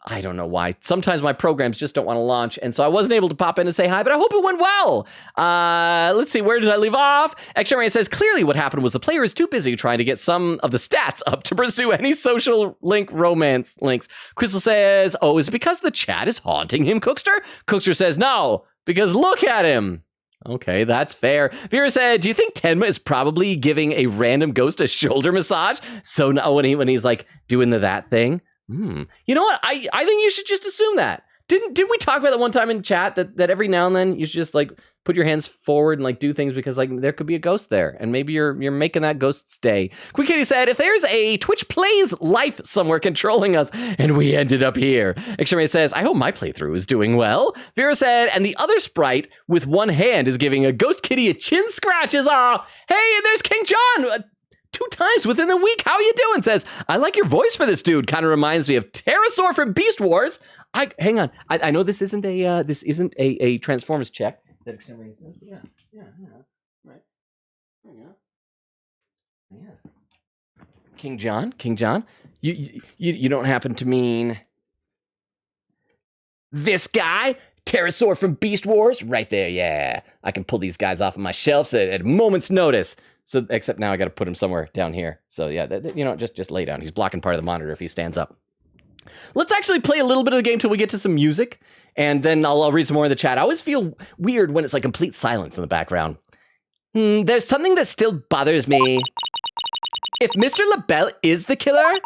I don't know why. Sometimes my programs just don't want to launch, and so I wasn't able to pop in and say hi, but I hope it went well. Let's see, where did I leave off? X-Ray says, clearly what happened was the player is too busy trying to get some of the stats up to pursue any social link romance links. Crystal says, oh, is it because the chat is haunting him, Cookster? Cookster says, no, because look at him. Okay, that's fair. Vera said, do you think Tenma is probably giving a random ghost a shoulder massage? So now when he's like doing that thing? You know what? I think you should just assume that. Didn't we talk about that one time in chat that every now and then you should just like put your hands forward and like do things because like there could be a ghost there and maybe you're making that ghost stay. Quick Kitty said, if there's a Twitch Plays life somewhere controlling us and we ended up here. X-Ray says, I hope my playthrough is doing well. Vera said, and the other sprite with one hand is giving a ghost kitty a chin scratches. Aw, hey, there's King John. 2 times within the week. How you doing? Says, I like your voice for this dude. Kind of reminds me of Pterosaur from Beast Wars. Hang on. I know this isn't a Transformers check that Extemporaneous does. Yeah. Right. Yeah. King John. You don't happen to mean this guy? Pterosaur from Beast Wars? Right there, yeah. I can pull these guys off of my shelves at a moment's notice. So, except now I got to put him somewhere down here. So yeah, just lay down. He's blocking part of the monitor if he stands up. Let's actually play a little bit of the game till we get to some music, and then I'll read some more in the chat. I always feel weird when it's like complete silence in the background. There's something that still bothers me. If Mr. LaBelle is the killer,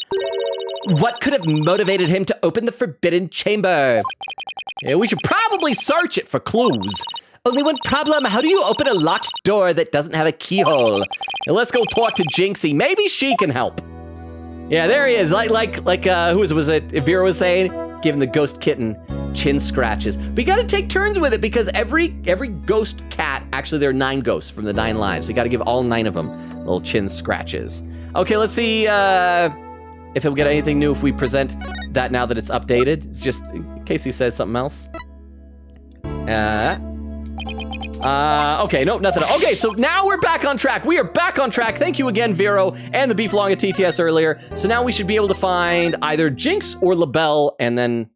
what could have motivated him to open the forbidden chamber? Yeah, we should probably search it for clues. Only one problem, how do you open a locked door that doesn't have a keyhole? Now let's go talk to Jinxie. Maybe she can help. Yeah, there he is. Like who was it? Vera was saying, giving the ghost kitten chin scratches. We gotta take turns with it because every ghost cat, actually there are 9 ghosts from the 9 lives. We gotta give all 9 of them little chin scratches. Okay, let's see if he'll get anything new if we present that now that it's updated. It's just in case he says something else. Okay, nope, nothing. Okay, so now we're back on track. We are back on track. Thank you again, Vero, and the Beef Long at TTS earlier. So now we should be able to find either Jinx or LaBelle, and then...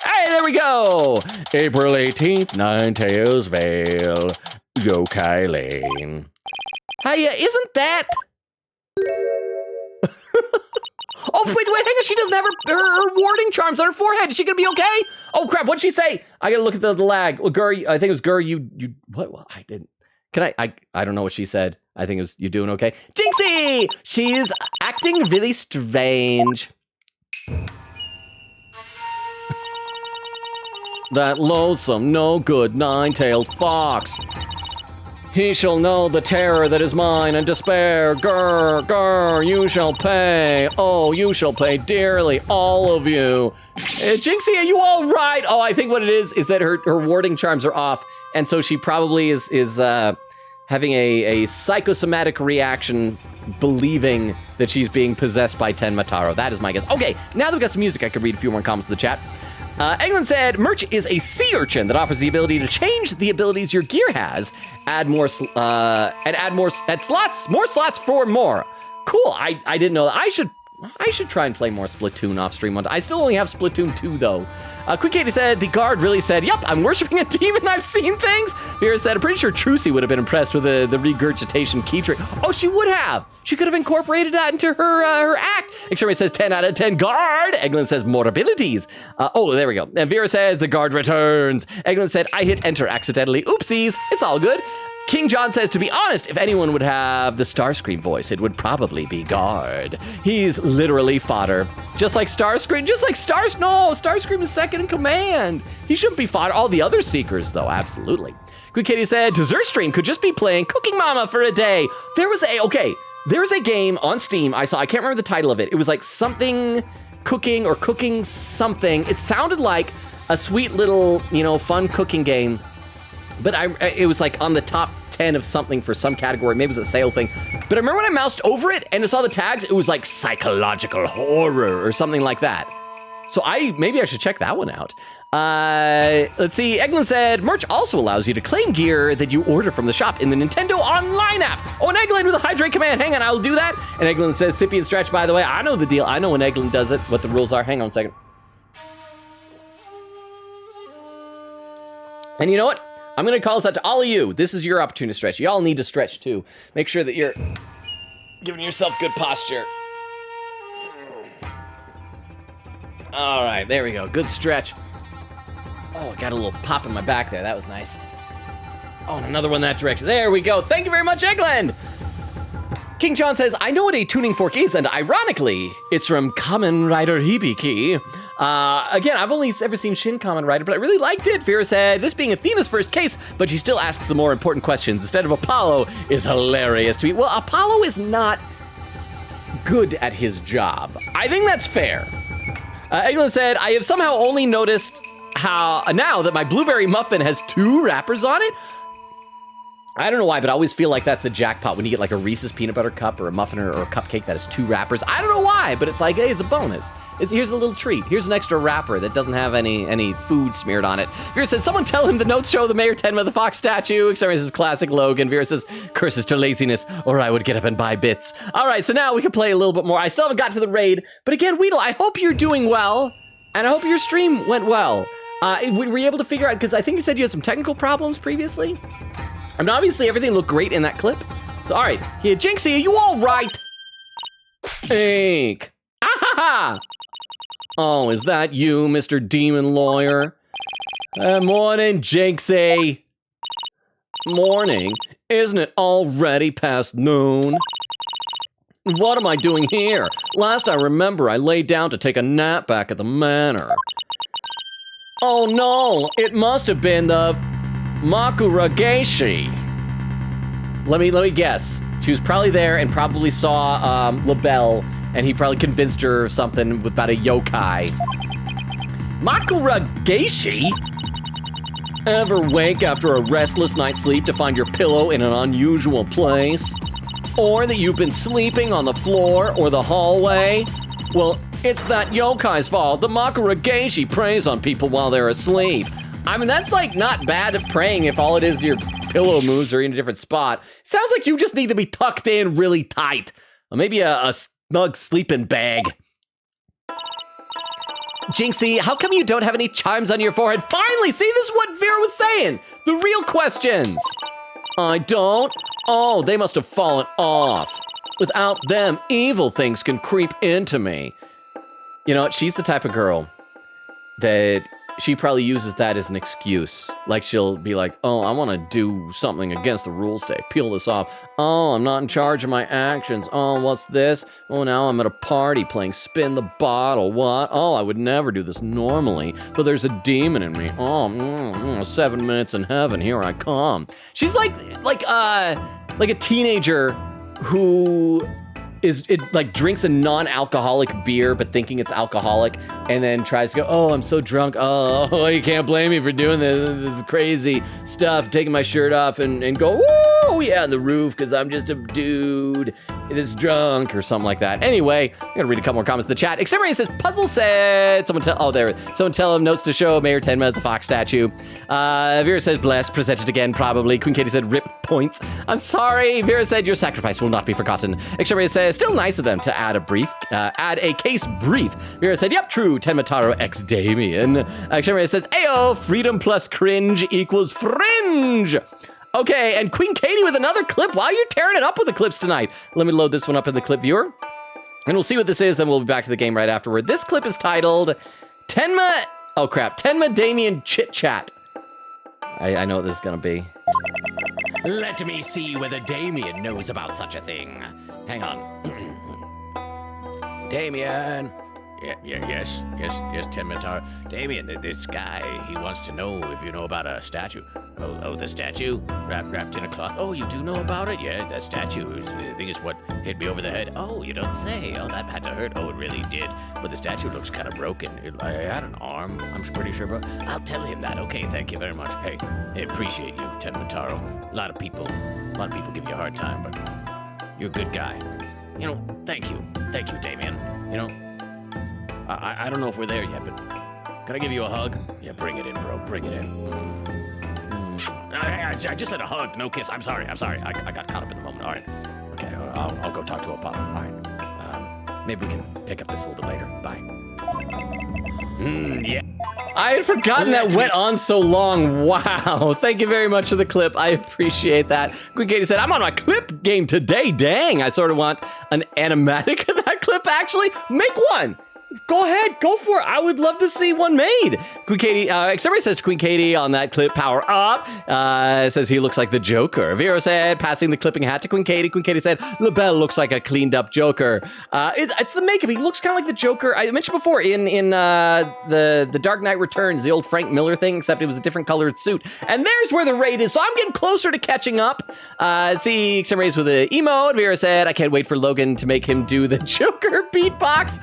Hey, there we go! April 18th, Ninetales Vale, Yokai Lane. Hey, isn't that... Oh, wait, hang on. She doesn't have her warding charms on her forehead. Is she gonna be okay? Oh, crap. What'd she say? I gotta look at the lag. Well, Gur, I think it was Gur, you, what? Well, I didn't. Can I don't know what she said. I think it was, you doing okay? Jinxie! She's acting really strange. That loathsome, no good, 9-tailed fox. He shall know the terror that is mine and despair. Grr, grr, you shall pay. Oh, you shall pay dearly, all of you. Jinxie, are you all right? Oh, I think what it is that her warding charms are off. And so she probably is having a psychosomatic reaction, believing that she's being possessed by Tenma Taro. That is my guess. Okay, now that we've got some music, I can read a few more comments in the chat. England said, Merch is a sea urchin that offers the ability to change the abilities your gear has, add more slots for more. Cool, I didn't know that. I should try and play more Splatoon off stream one day. I still only have Splatoon 2 though. Quick Katie said, the guard really said, yep, I'm worshiping a demon, I've seen things. Vera said, I'm pretty sure Trucy would have been impressed with the regurgitation key trick. Oh, she would have. She could have incorporated that into her act. Exterminator says 10 out of 10 guard. Eglin says more abilities. Oh, there we go. And Vera says, the guard returns. Eglin said, I hit enter accidentally. Oopsies, it's all good. King John says, to be honest, if anyone would have the Starscream voice, it would probably be Guard. He's literally fodder. Just like Starscream, no, Starscream is second in command. He shouldn't be fodder. All the other Seekers, though, absolutely. Good Kitty said, Dessert Stream could just be playing Cooking Mama for a day. There was a game on Steam I saw, I can't remember the title of it. It was like something cooking or cooking something. It sounded like a sweet little, fun cooking game. But it was like on the top 10 of something for some category. Maybe it was a sale thing. But I remember when I moused over it and I saw the tags, it was like psychological horror or something like that. So maybe I should check that one out. Let's see. Eglin said, Merch also allows you to claim gear that you order from the shop in the Nintendo Online app. Oh, and Eglin with a hydrate command. Hang on, I'll do that. And Eglin says, Sippy and Stretch, by the way, I know the deal. I know when Eglin does it, what the rules are. Hang on a second. And you know what? I'm gonna call this out to all of you. This is your opportunity to stretch. Y'all need to stretch too. Make sure that you're giving yourself good posture. All right, there we go. Good stretch. Oh, I got a little pop in my back there. That was nice. Oh, and another one that direction. There we go. Thank you very much, Eggland. King John says, I know what a tuning fork is, and ironically, it's from Kamen Rider Hibiki. Again, I've only ever seen Shin Kamen Rider, but I really liked it. Vera said, this being Athena's first case, but she still asks the more important questions instead of Apollo, is hilarious to me. Well, Apollo is not good at his job. I think that's fair. Eglin said, I have somehow only noticed how now that my blueberry muffin has 2 wrappers on it. I don't know why, but I always feel like that's the jackpot when you get like a Reese's peanut butter cup or a muffin or a cupcake that has 2 wrappers. I don't know why, but it's like, hey, it's a bonus. Here's a little treat. Here's an extra wrapper that doesn't have any food smeared on it. Vera says, someone tell him the notes show the Mayor Tenma the Fox statue. Exterminator says, classic Logan. Vera says, curses to laziness, or I would get up and buy bits. All right, so now we can play a little bit more. I still haven't got to the raid, but again, Weedle, I hope you're doing well, and I hope your stream went well. Were you able to figure out, because I think you said you had some technical problems previously? I mean, obviously everything looked great in that clip. So, all right. Here, Jinxie, are you all right? Ink. Ah-ha-ha! Oh, is that you, Mr. Demon Lawyer? Morning, Jinxie. Morning. Isn't it already past noon? What am I doing here? Last I remember, I laid down to take a nap back at the manor. Oh no, it must have been the Makurageishi. Let me guess. She was probably there and probably saw LaBelle, and he probably convinced her of something about a yokai. Makurageishi? Ever wake after a restless night's sleep to find your pillow in an unusual place? Or that you've been sleeping on the floor or the hallway? Well, it's that yokai's fault. The Makurageishi preys on people while they're asleep. I mean, that's like not bad at praying if all it is your pillow moves are in a different spot. Sounds like you just need to be tucked in really tight. Or maybe a snug sleeping bag. Jinxie, how come you don't have any charms on your forehead? Finally, see, this is what Vera was saying. The real questions. I don't? Oh, they must have fallen off. Without them, evil things can creep into me. You know, she's the type of girl that she probably uses that as an excuse. Like she'll be like, oh, I want to do something against the rules today. Peel this off. Oh, I'm not in charge of my actions. Oh, what's this? Oh, now I'm at a party playing spin the bottle. What? Oh, I would never do this normally, but there's a demon in me. Oh, 7 minutes in heaven. Here I come. She's like a teenager who drinks a non-alcoholic beer but thinking it's alcoholic, and then tries to go, oh, I'm so drunk. Oh, you can't blame me for doing this crazy stuff, taking my shirt off and go, woo, yeah, on the roof because I'm just a dude that's drunk or something like that. Anyway, I'm gonna read a couple more comments in the chat. Exteria says, puzzle said, someone tell him notes to show Mayor Tenma as the fox statue. Vera says, blessed, presented again, probably. Queen Katie said, rip points. I'm sorry. Vera said, your sacrifice will not be forgotten. Exteria says, still nice of them to add a case brief. Vera said, yep, true, Tenma Taro x Damian. Exteria says, ayo, freedom plus cringe equals fringe. Okay, and Queen Katie with another clip. Wow, you're tearing it up with the clips tonight. Let me load this one up in the clip viewer, and we'll see what this is, then we'll be back to the game right afterward. This clip is titled, Tenma Damian Chit Chat. I know what this is gonna be. Let me see whether Damian knows about such a thing. Hang on. Damian. Yes, Tenma Taro. Damian, this guy, he wants to know if you know about a statue. Oh, the statue? Wrapped in a cloth. Oh, you do know about it? Yeah, that statue, I think is what hit me over the head. Oh, you don't say. Oh, that had to hurt. Oh, it really did. But the statue looks kind of broken. I had an arm, I'm pretty sure, but I'll tell him that. Okay, thank you very much. Hey, I appreciate you, Tenma Taro. A lot of people give you a hard time, but you're a good guy. You know, thank you. Thank you, Damian. You know, I don't know if we're there yet, but can I give you a hug? Yeah, bring it in, bro. Bring it in. I just said a hug, no kiss. I'm sorry. I got caught up in the moment. All right. Okay, I'll go talk to Apollo. All right. Maybe we can pick up this a little bit later. Bye. Yeah. I had forgotten that went on so long. Wow. Thank you very much for the clip. I appreciate that. Queen Katie said, I'm on my clip game today. Dang. I sort of want an animatic of that clip, actually. Make one. Go ahead, go for it. I would love to see one made. Queen Katie, somebody says to Queen Katie on that clip, power up. Says he looks like the Joker. Vero said, passing the clipping hat to Queen Katie. Queen Katie said, LaBelle looks like a cleaned up Joker. It's the makeup. He looks kind of like the Joker. I mentioned before in the Dark Knight Returns, the old Frank Miller thing, except it was a different colored suit. And there's where the raid is. So I'm getting closer to catching up. See some rays with an emote. Vera said, I can't wait for Logan to make him do the Joker beatbox.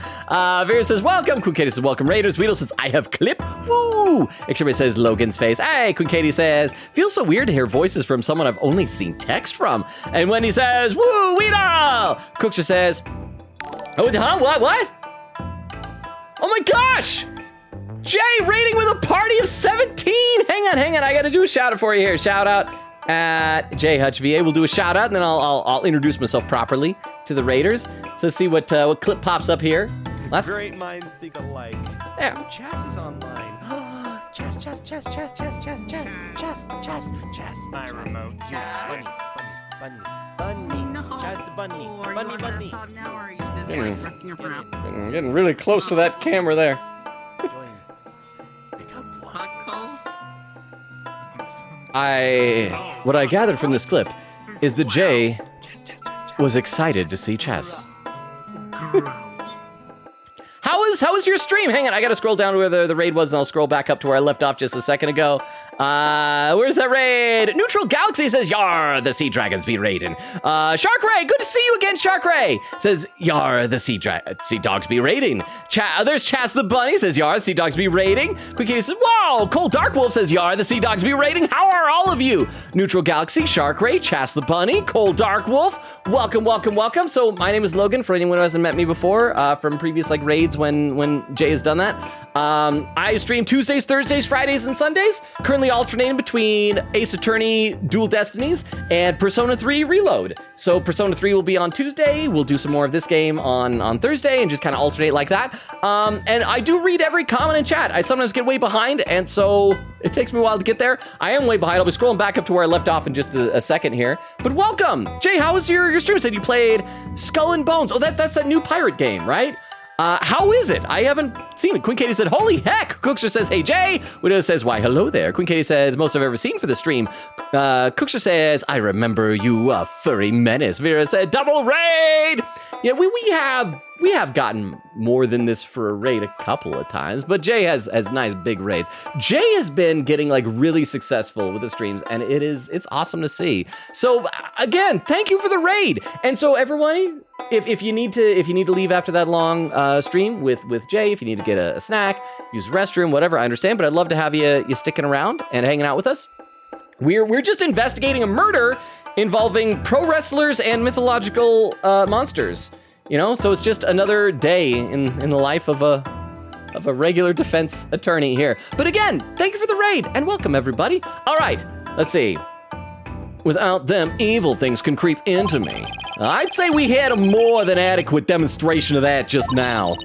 Vera says, welcome. Queen Katie says, welcome, Raiders. Weedle says, I have clip. Woo! Extremity says, Logan's face. Hey, Queen Katie says, feels so weird to hear voices from someone I've only seen text from. And Wendy says, woo, Weedle! Cooksha says, oh, huh? What? Oh my gosh! Jay rating with a party of 17. Hang on. I gotta do a shout out for you here. Shout out at Jay Hutch VA. We'll do a shout out and then I'll introduce myself properly to the Raiders. So let's see what clip pops up here. Great minds think alike. There. Ooh, Chess is online. Chess. My remote. Bunny. No. Chess bunny. Are you on Bunny. desktop now, or are you just like working your front? I'm getting really close to that camera there. Join. Pick up one. Hot calls? What I gathered from this clip is that Jay Chess. was excited to see Chess. How was your stream? Hang on, I gotta scroll down to where the raid was, and I'll scroll back up to where I left off just a second ago. Where's that raid? Neutral Galaxy says, "Yar, the sea dragons be raiding." Shark Ray, good to see you again, Shark Ray. Says, "Yar, the sea dogs be raiding." There's Chas the Bunny, says, "Yar, the sea dogs be raiding." Quick Kitty says, "Whoa!" Cold Dark Wolf says, "Yar, the sea dogs be raiding." How are all of you? Neutral Galaxy, Shark Ray, Chas the Bunny, Cold Dark Wolf, welcome, welcome, welcome. So my name is Logan, for anyone who hasn't met me before, from previous like raids when Jay has done that. I stream Tuesdays, Thursdays, Fridays, and Sundays, currently alternating between Ace Attorney Dual Destinies and Persona 3 Reload. So Persona 3 will be on Tuesday, we'll do some more of this game on Thursday, and just kind of alternate like that. And I do read every comment and chat. I sometimes get way behind, and so it takes me a while to get there. I am way behind. I'll be scrolling back up to where I left off in just a second here. But welcome! Jay, how was your stream? You said you played Skull and Bones. Oh, that's that new pirate game, right? How is it? I haven't seen it. Queen Katie said, "Holy heck!" Cookster says, "Hey Jay." Widow says, "Why, hello there." Queen Katie says, "Most I've ever seen for the stream." Cookster says, "I remember you, a furry menace." Vera said, "Double raid!" Yeah, we have gotten more than this for a raid a couple of times, but Jay has nice big raids. Jay has been getting like really successful with the streams, and it's awesome to see. So again, thank you for the raid. And so everyone, if you need to leave after that long stream with Jay, if you need to get a snack, use the restroom, whatever, I understand. But I'd love to have you sticking around and hanging out with us. We're just investigating a murder involving pro wrestlers and mythological monsters. You know, so it's just another day in the life of a regular defense attorney here. But again, thank you for the raid and welcome everybody. All right, let's see. Without them, evil things can creep into me. I'd say we had a more than adequate demonstration of that just now.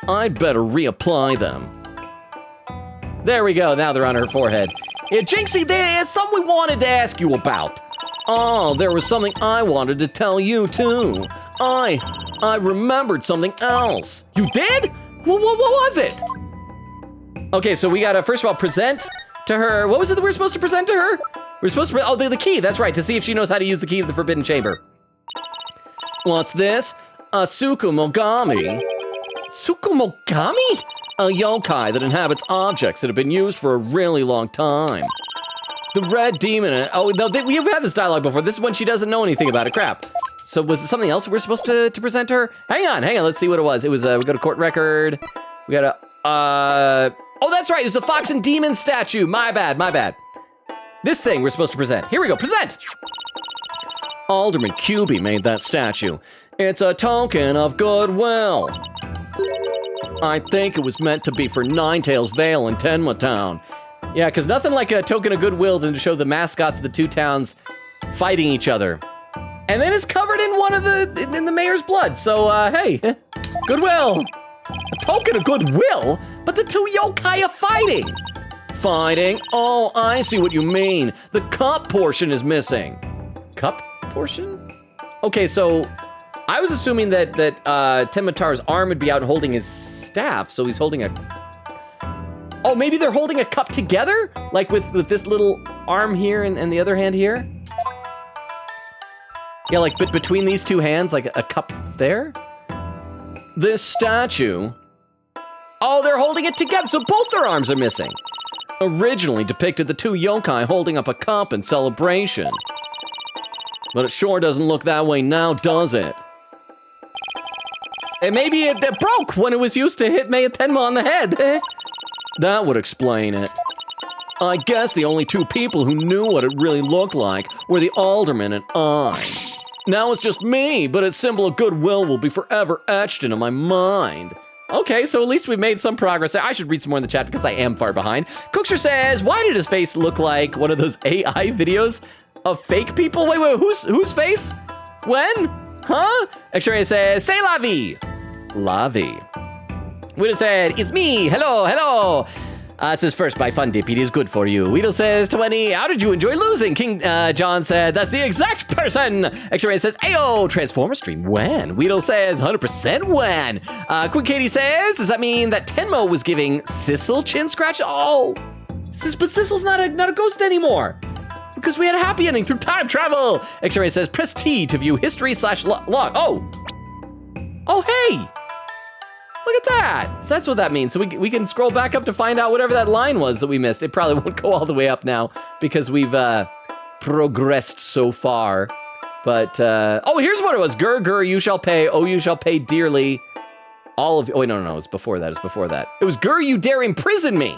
I'd better reapply them. There we go, now they're on her forehead. Yeah, Jinxie, there's something we wanted to ask you about. Oh, there was something I wanted to tell you too. I remembered something else. You did? What was it? Okay, so we gotta first of all present to her. What was it that we were supposed to present to her? We're supposed to, the key, that's right, to see if she knows how to use the key to the Forbidden Chamber. What's this? A Tsukumogami. Tsukumogami? A yokai that inhabits objects that have been used for a really long time. The red demon, oh no, we have had this dialogue before. This is when she doesn't know anything about it, crap. So was it something else we're supposed to present to her? Hang on, let's see what it was. It was, we got a court record. We got a, oh that's right, it's a fox and demon statue. My bad. This thing we're supposed to present. Here we go, present! Alderman Cubey made that statue. It's a token of goodwill. I think it was meant to be for Ninetails Vale in Tenma Town. Yeah, because nothing like a token of goodwill than to show the mascots of the two towns fighting each other. And then it's covered in in the mayor's blood. So, hey, goodwill. A token of goodwill? But the two yokai are fighting. Fighting? Oh, I see what you mean. The cup portion is missing. Cup portion? Okay, so I was assuming that Tenmatar's arm would be out and holding his staff, so he's holding a... Oh, maybe they're holding a cup together? Like with this little arm here and the other hand here? Yeah, like between these two hands, like a cup there? This statue... Oh, they're holding it together, so both their arms are missing. Originally depicted the two yokai holding up a cup in celebration. But it sure doesn't look that way now, does it? And maybe it broke when it was used to hit Maya Tenma on the head. That would explain it. I guess the only two people who knew what it really looked like were the alderman and I. Now it's just me, but its symbol of goodwill will be forever etched into my mind. Okay, so at least we made some progress. I should read some more in the chat because I am far behind. Cookster says, why did his face look like one of those AI videos of fake people? Wait, whose face? When? Huh? X-Ray says, c'est la vie. La vie. Weedle said, it's me, hello. Says first by Fun Dip, it is good for you. Weedle says 20, how did you enjoy losing? King John said, that's the exact person. X-Ray says, ayo, Transformer stream, when? Weedle says, 100% when? Quick Katie says, does that mean that Tenma was giving Sissel chin scratch? Oh, but Sissel's not a ghost anymore. Because we had a happy ending through time travel. X-Ray says, press T to view history /log. Oh. Oh, hey! Look at that. So that's what that means. So we can scroll back up to find out whatever that line was that we missed. It probably won't go all the way up now because we've progressed so far. But, oh, here's what it was. Gur, gur, you shall pay. Oh, you shall pay dearly. All of you. Oh, wait, no, it was before that. It was before that. It was gur, you dare imprison me.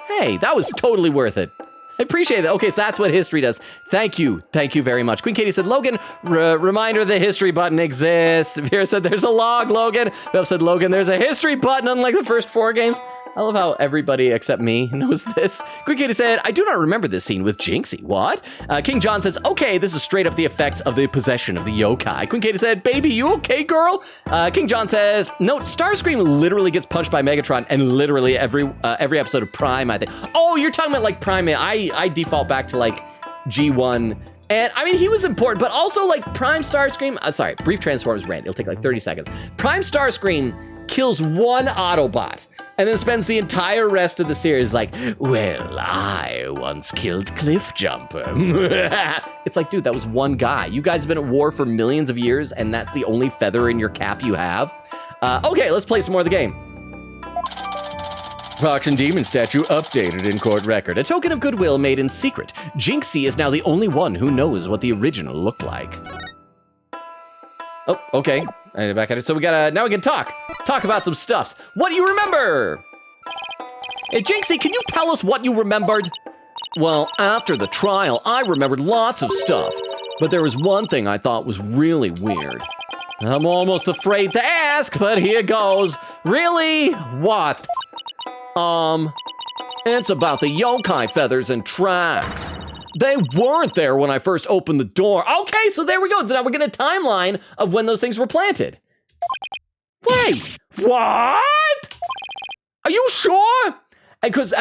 Hey, that was totally worth it. I appreciate that. Okay, so that's what history does. Thank you very much. Queen Katie said, Logan, reminder the history button exists. Vera said, there's a log, Logan. Beth said, Logan, there's a history button, unlike the first 4 games. I love how everybody except me knows this. Queen Katie said, I do not remember this scene with Jinxie. What? King John says, okay, this is straight up the effects of the possession of the yokai. Queen Katie said, baby, you okay, girl? King John says, note, Starscream literally gets punched by Megatron and literally every episode of Prime, I think. Oh, you're talking about like Prime. I default back to like G1. And I mean, he was important, but also like Prime Starscream, sorry, brief Transformers rant. It'll take like 30 seconds. Prime Starscream kills one Autobot and then spends the entire rest of the series like, well, I once killed Cliffjumper. It's like, dude, that was one guy. You guys have been at war for millions of years and that's the only feather in your cap you have. Okay, let's play some more of the game. Fox and Demon statue updated in court record. A token of goodwill made in secret. Jinxie is now the only one who knows what the original looked like. Oh, okay. Back at it. So now we can talk about some stuffs. What do you remember? Hey, Jinxie, can you tell us what you remembered? Well, after the trial, I remembered lots of stuff, but there was one thing I thought was really weird. I'm almost afraid to ask, but here goes. Really? What? It's about the yokai feathers and tracks. They weren't there when I first opened the door. Okay, so there we go. Now we're getting a timeline of when those things were planted. Wait, what? Are you sure? Because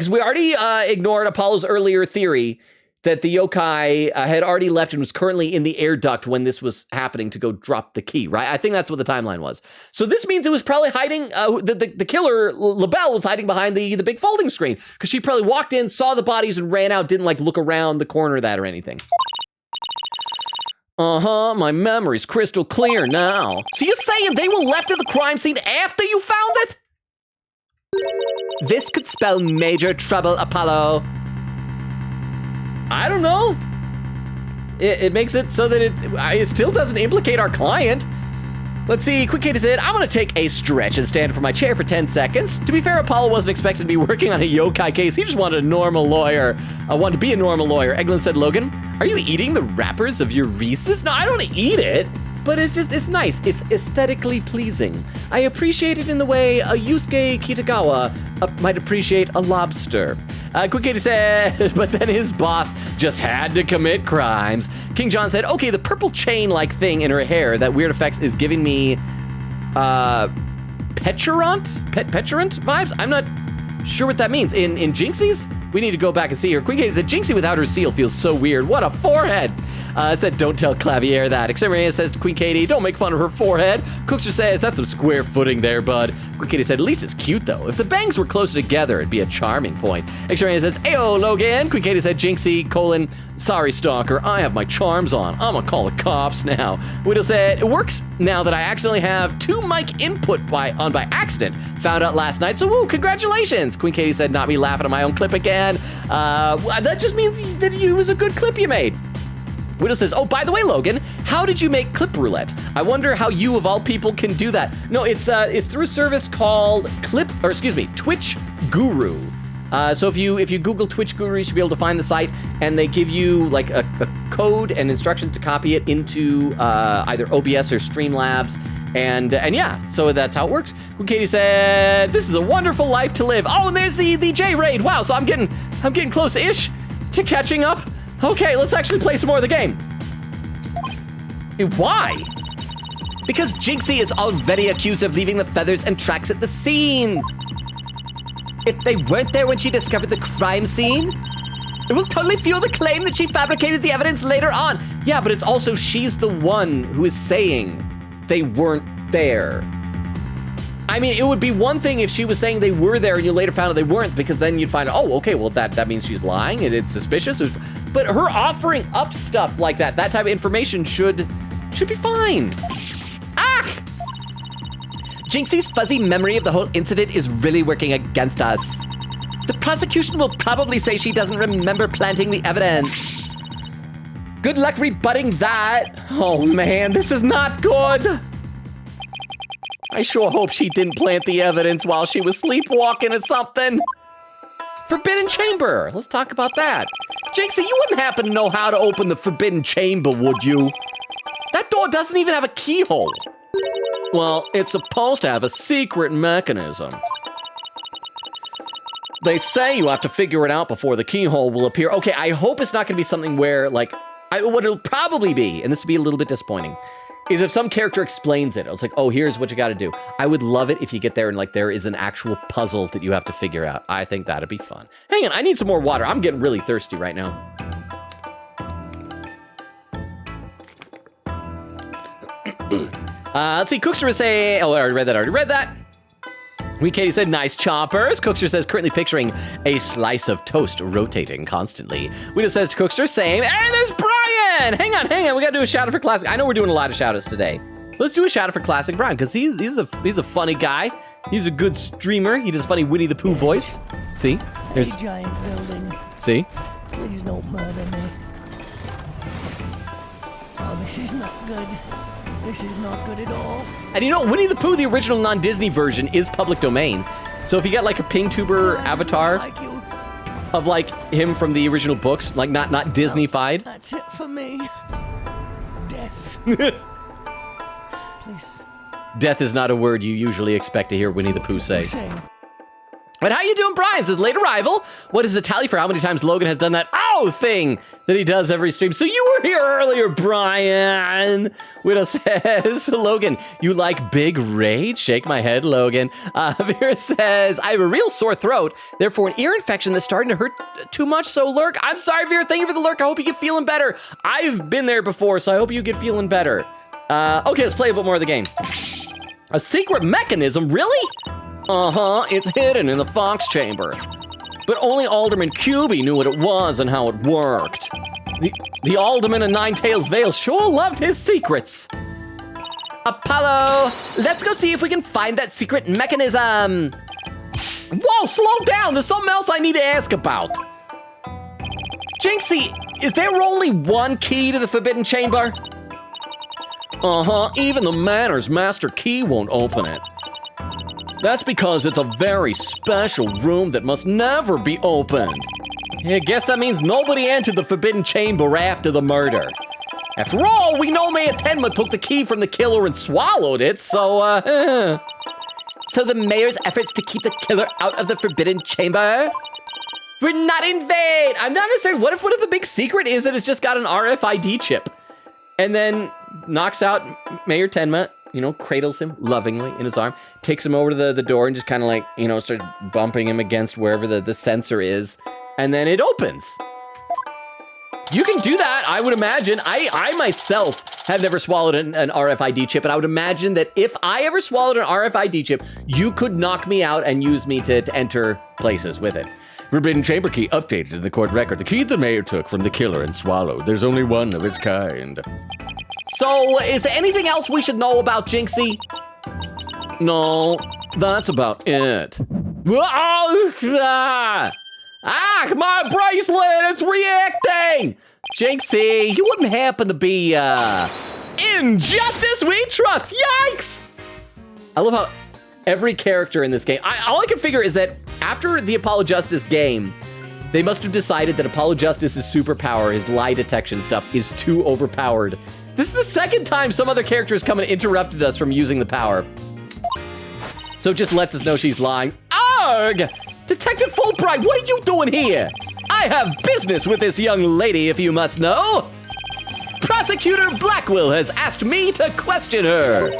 we already ignored Apollo's earlier theory that the yokai had already left and was currently in the air duct when this was happening to go drop the key, right? I think that's what the timeline was. So this means it was probably hiding, the killer, LaBelle, was hiding behind the big folding screen because she probably walked in, saw the bodies and ran out, didn't like look around the corner of that or anything. Uh-huh, my memory's crystal clear now. So you're saying they were left at the crime scene after you found it? This could spell major trouble, Apollo. I don't know. It makes it so that it still doesn't implicate our client. Let's see, Quick Katie said, I'm gonna take a stretch and stand for my chair for 10 seconds. To be fair, Apollo wasn't expected to be working on a yokai case. He just wanted a normal lawyer. Wanted to be a normal lawyer. Eglin said, Logan, are you eating the wrappers of your Reese's? No, I don't eat it. But it's nice. It's aesthetically pleasing. I appreciate it in the way a Yusuke Kitagawa might appreciate a lobster. Quick Katie said, but then his boss just had to commit crimes. King John said, okay, the purple chain-like thing in her hair, that weird effects is giving me, peturant vibes? I'm not sure what that means. In Jinxie's? We need to go back and see her. Queen Katie said, Jinxie without her seal feels so weird. What a forehead. It said, don't tell Clavier that. Exterminator says to Queen Katie, don't make fun of her forehead. Cookster says, that's some square footing there, bud. Queen Katie said, at least it's cute, though. If the bangs were closer together, it'd be a charming point. Exterminator says, ayo, Logan. Queen Katie said, Jinxie, sorry, stalker, I have my charms on. I'm gonna call the cops now. Widow said, it works now that I accidentally have 2 mic input on by accident. Found out last night, so woo, congratulations. Queen Katie said, not me laughing at my own clip again. That just means that it was a good clip you made. Widow says, oh, by the way, Logan, how did you make clip roulette? I wonder how you, of all people, can do that. No, it's through a service called Twitch Guru. So if you Google Twitch Guru, you should be able to find the site, and they give you like a code and instructions to copy it into either OBS or Streamlabs. And yeah, so that's how it works. Katie said, this is a wonderful life to live. Oh, and there's the J raid. Wow, so I'm getting close-ish to catching up. Okay, let's actually play some more of the game. Why? Because Jinxie is already accused of leaving the feathers and tracks at the scene. If they weren't there when she discovered the crime scene, it will totally fuel the claim that she fabricated the evidence later on. Yeah, but it's also she's the one who is saying they weren't there. I mean, it would be one thing if she was saying they were there and you later found out they weren't, because then you'd find out, oh, okay, well, that means she's lying and it's suspicious. But her offering up stuff like that type of information should be fine. Ah! Jinxie's fuzzy memory of the whole incident is really working against us. The prosecution will probably say she doesn't remember planting the evidence. Good luck rebutting that. Oh man, this is not good. I sure hope she didn't plant the evidence while she was sleepwalking or something. Forbidden Chamber. Let's talk about that. Jinxie, you wouldn't happen to know how to open the Forbidden Chamber, would you? That door doesn't even have a keyhole. Well, it's supposed to have a secret mechanism. They say you have to figure it out before the keyhole will appear. Okay, I hope it's not gonna be something where, like, what it'll probably be, and this would be a little bit disappointing, is if some character explains it. It's like, oh, here's what you gotta do. I would love it if you get there and like there is an actual puzzle that you have to figure out. I think that'd be fun. Hang on, I need some more water. I'm getting really thirsty right now. Let's see, Cookster was saying, oh, I already read that. Katie said, nice choppers. Cookster says, currently picturing a slice of toast rotating constantly. Wita says to Cookster, same. And there's Brian! Hang on. We gotta do a shout out for Classic. I know we're doing a lot of shout outs today. Let's do a shout out for Classic Brian, because he's a funny guy. He's a good streamer. He does funny Winnie the Pooh voice. See? There's a giant building. See? Please don't murder me. Oh, this is not good. This is not good at all. And you know, Winnie the Pooh, the original non-Disney version, is public domain. So if you get like a PingTuber avatar of like him from the original books, like not Disney-fied. That's it for me. Death. Please. Death is not a word you usually expect to hear Winnie the Pooh say. But how you doing, Brian? Says, late arrival. What is the tally for how many times Logan has done that ow thing that he does every stream? So you were here earlier, Brian. Widow says, Logan, you like big rage? Shake my head, Logan. Vera says, I have a real sore throat, therefore an ear infection that's starting to hurt too much, so lurk. I'm sorry, Vera, thank you for the lurk. I hope you get feeling better. I've been there before, so I hope you get feeling better. Okay, let's play a bit more of the game. A secret mechanism, really? Uh-huh, it's hidden in the Fox Chamber. But only Alderman Cubey knew what it was and how it worked. The Alderman of Nine Tails Vale sure loved his secrets. Apollo, let's go see if we can find that secret mechanism. Whoa, slow down, there's something else I need to ask about. Jinxie, is there only one key to the Forbidden Chamber? Uh-huh, even the Manor's Master Key won't open it. That's because it's a very special room that must never be opened. I guess that means nobody entered the Forbidden Chamber after the murder. After all, we know Mayor Tenma took the key from the killer and swallowed it, so, So the mayor's efforts to keep the killer out of the Forbidden Chamber were not in vain. I'm not necessarily, what if the big secret is that it's just got an RFID chip? And then knocks out Mayor Tenma, you know, cradles him lovingly in his arm, takes him over to the door and just kind of like, you know, starts bumping him against wherever the sensor is, and then it opens. You can do that, I would imagine. I myself have never swallowed an RFID chip, and I would imagine that if I ever swallowed an RFID chip, you could knock me out and use me to enter places with it. Forbidden Chamber key updated in the court record. The key the mayor took from the killer and swallowed. There's only one of its kind. So, is there anything else we should know about Jinxie? No, that's about it. Come on, bracelet, it's reacting! Jinxie, you wouldn't happen to be, Injustice We Trust, yikes! I love how every character in this game, all I can figure is that after the Apollo Justice game, they must have decided that Apollo Justice's superpower, his lie detection stuff, is too overpowered. This is the second time some other character has come and interrupted us from using the power. So it just lets us know she's lying. Arg! Detective Fulbright, what are you doing here? I have business with this young lady, if you must know. Prosecutor Blackwell has asked me to question her.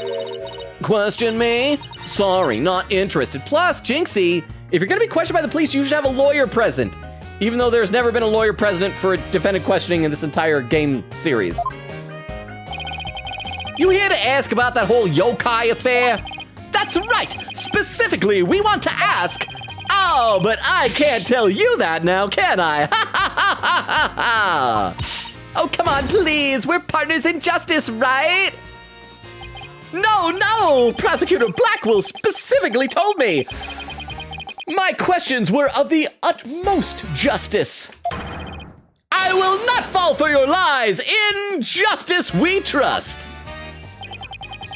Question me? Sorry, not interested. Plus, Jinxie, if you're gonna be questioned by the police, you should have a lawyer present. Even though there's never been a lawyer present for defendant questioning in this entire game series. You here to ask about that whole yokai affair? That's right! Specifically, we want to ask... Oh, but I can't tell you that now, can I? Oh, come on, please. We're partners in justice, right? No! Prosecutor Blackwell specifically told me. My questions were of the utmost justice. I will not fall for your lies. In justice we trust.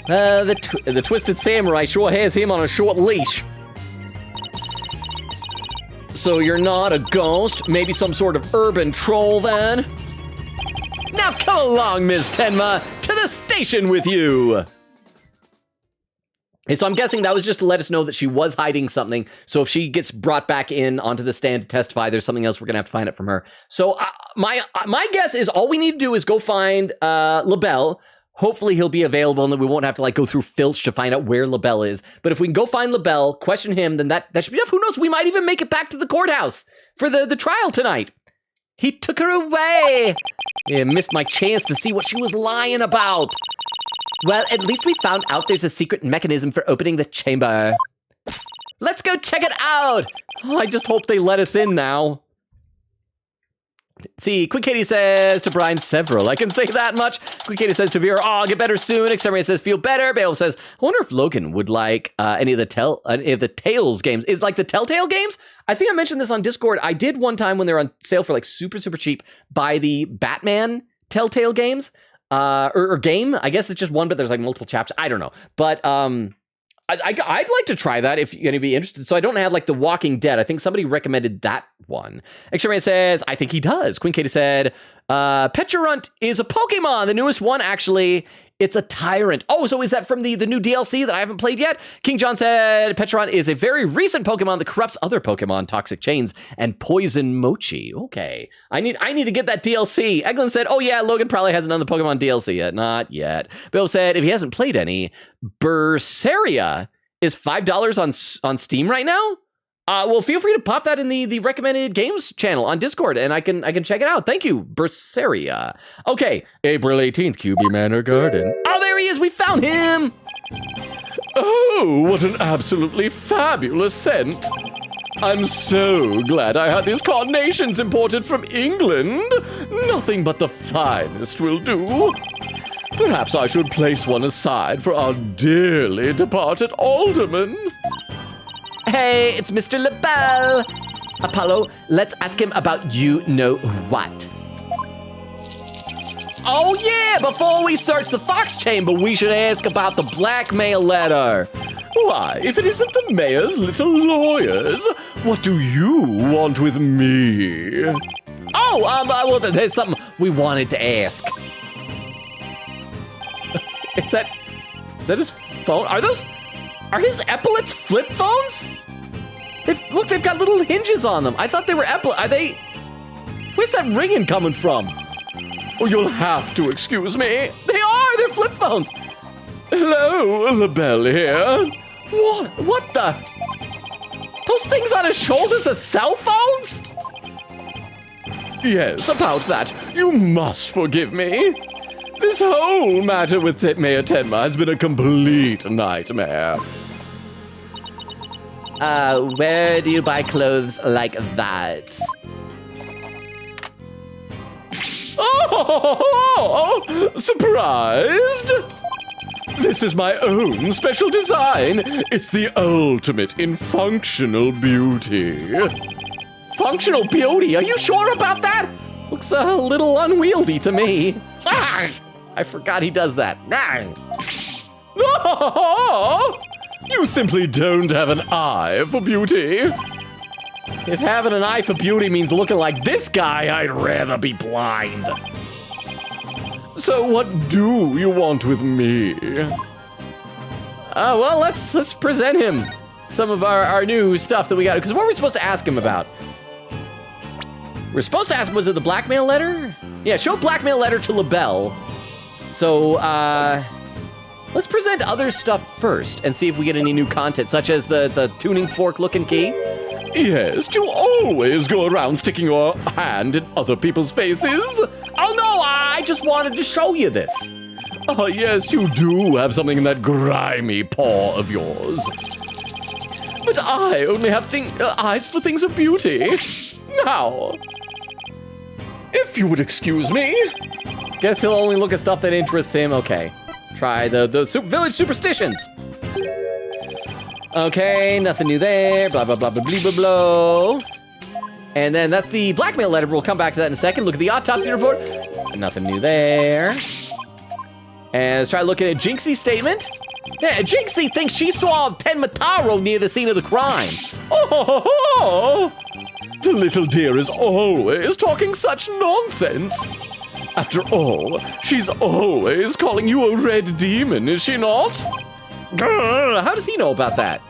The Twisted Samurai sure has him on a short leash. So you're not a ghost? Maybe some sort of urban troll then? Now come along, Ms. Tenma, to the station with you! Okay, so I'm guessing that was just to let us know that she was hiding something. So if she gets brought back in onto the stand to testify, there's something else we're gonna have to find out from her. So my guess is all we need to do is go find LaBelle. Hopefully he'll be available and then we won't have to like go through Filch to find out where LaBelle is. But if we can go find LaBelle, question him, then that should be enough. Who knows? We might even make it back to the courthouse for the trial tonight. He took her away. Yeah, missed my chance to see what she was lying about. Well, at least we found out there's a secret mechanism for opening the chamber. Let's go check it out. Oh, I just hope they let us in now. See, Quick Katie says to Brian several. I can say that much. Quick Katie says to Vera, oh, get better soon. Exterminator says feel better. Bale says, I wonder if Logan would like any of the Tales games. Is like the Telltale games? I think I mentioned this on Discord. I did one time when they were on sale for like super cheap buy the Batman Telltale games. Or game. I guess it's just one, but there's like multiple chapters. I don't know. But I'd like to try that if you're going to be interested. So I don't have like The Walking Dead. I think somebody recommended that one. Exterminator says, I think he does. Queen Katie said, Pecharunt is a Pokemon. The newest one, actually. It's a tyrant. Oh, so is that from the new DLC that I haven't played yet? King John said, Pecharunt is a very recent Pokemon that corrupts other Pokemon, Toxic Chains, and Poison Mochi. Okay. I need to get that DLC. Eglin said, oh yeah, Logan probably hasn't done the Pokemon DLC yet. Not yet. Bill said, if he hasn't played any, Berseria is $5 on Steam right now? Well, feel free to pop that in the recommended games channel on Discord, and I can check it out. Thank you, Berseria. Okay, April 18th, QB Manor Garden. Oh, there he is. We found him. Oh, what an absolutely fabulous scent. I'm so glad I had these carnations imported from England. Nothing but the finest will do. Perhaps I should place one aside for our dearly departed alderman. Hey, it's Mr. LaBelle. Apollo, let's ask him about you-know-what. Oh yeah, before we search the Fox Chamber, we should ask about the blackmail letter. Why, if it isn't the mayor's little lawyers, what do you want with me? Oh, well, there's something we wanted to ask. Is that his phone? Are his epaulets flip phones? Look, they've got little hinges on them. I thought they were Are they? Where's that ringing coming from? Oh, you'll have to excuse me. They're flip phones. Hello, LaBelle here. What the? Those things on his shoulders are cell phones? Yes, about that. You must forgive me. This whole matter with Mayor Tenma has been a complete nightmare. Where do you buy clothes like that? Oh, surprised? This is my own special design. It's the ultimate in functional beauty. Functional beauty? Are you sure about that? Looks a little unwieldy to me. Ah, I forgot he does that. Oh, you simply don't have an eye for beauty. If having an eye for beauty means looking like this guy, I'd rather be blind. So what do you want with me? Well, let's present him some of our new stuff that we got. Because what were we supposed to ask him about? We're supposed to ask him, was it the blackmail letter? Yeah, show blackmail letter to LaBelle. So, let's present other stuff first and see if we get any new content, such as the tuning fork looking key. Yes, do you always go around sticking your hand in other people's faces? Oh no, I just wanted to show you this. Oh yes, you do have something in that grimy paw of yours. But I only have eyes for things of beauty. Now, if you would excuse me. Guess he'll only look at stuff that interests him. Okay. try the village superstitions. Okay, nothing new there. Blah, blah, blah, blah, blah, blah, blah. And then that's the blackmail letter. We'll come back to that in a second. Look at the autopsy report. Nothing new there. And let's try looking at Jinxie's statement. Yeah, Jinxie thinks she saw Tenma Taro near the scene of the crime. Oh, the little dear is always talking such nonsense. After all, she's always calling you a red demon, is she not? Grr, how does he know about that?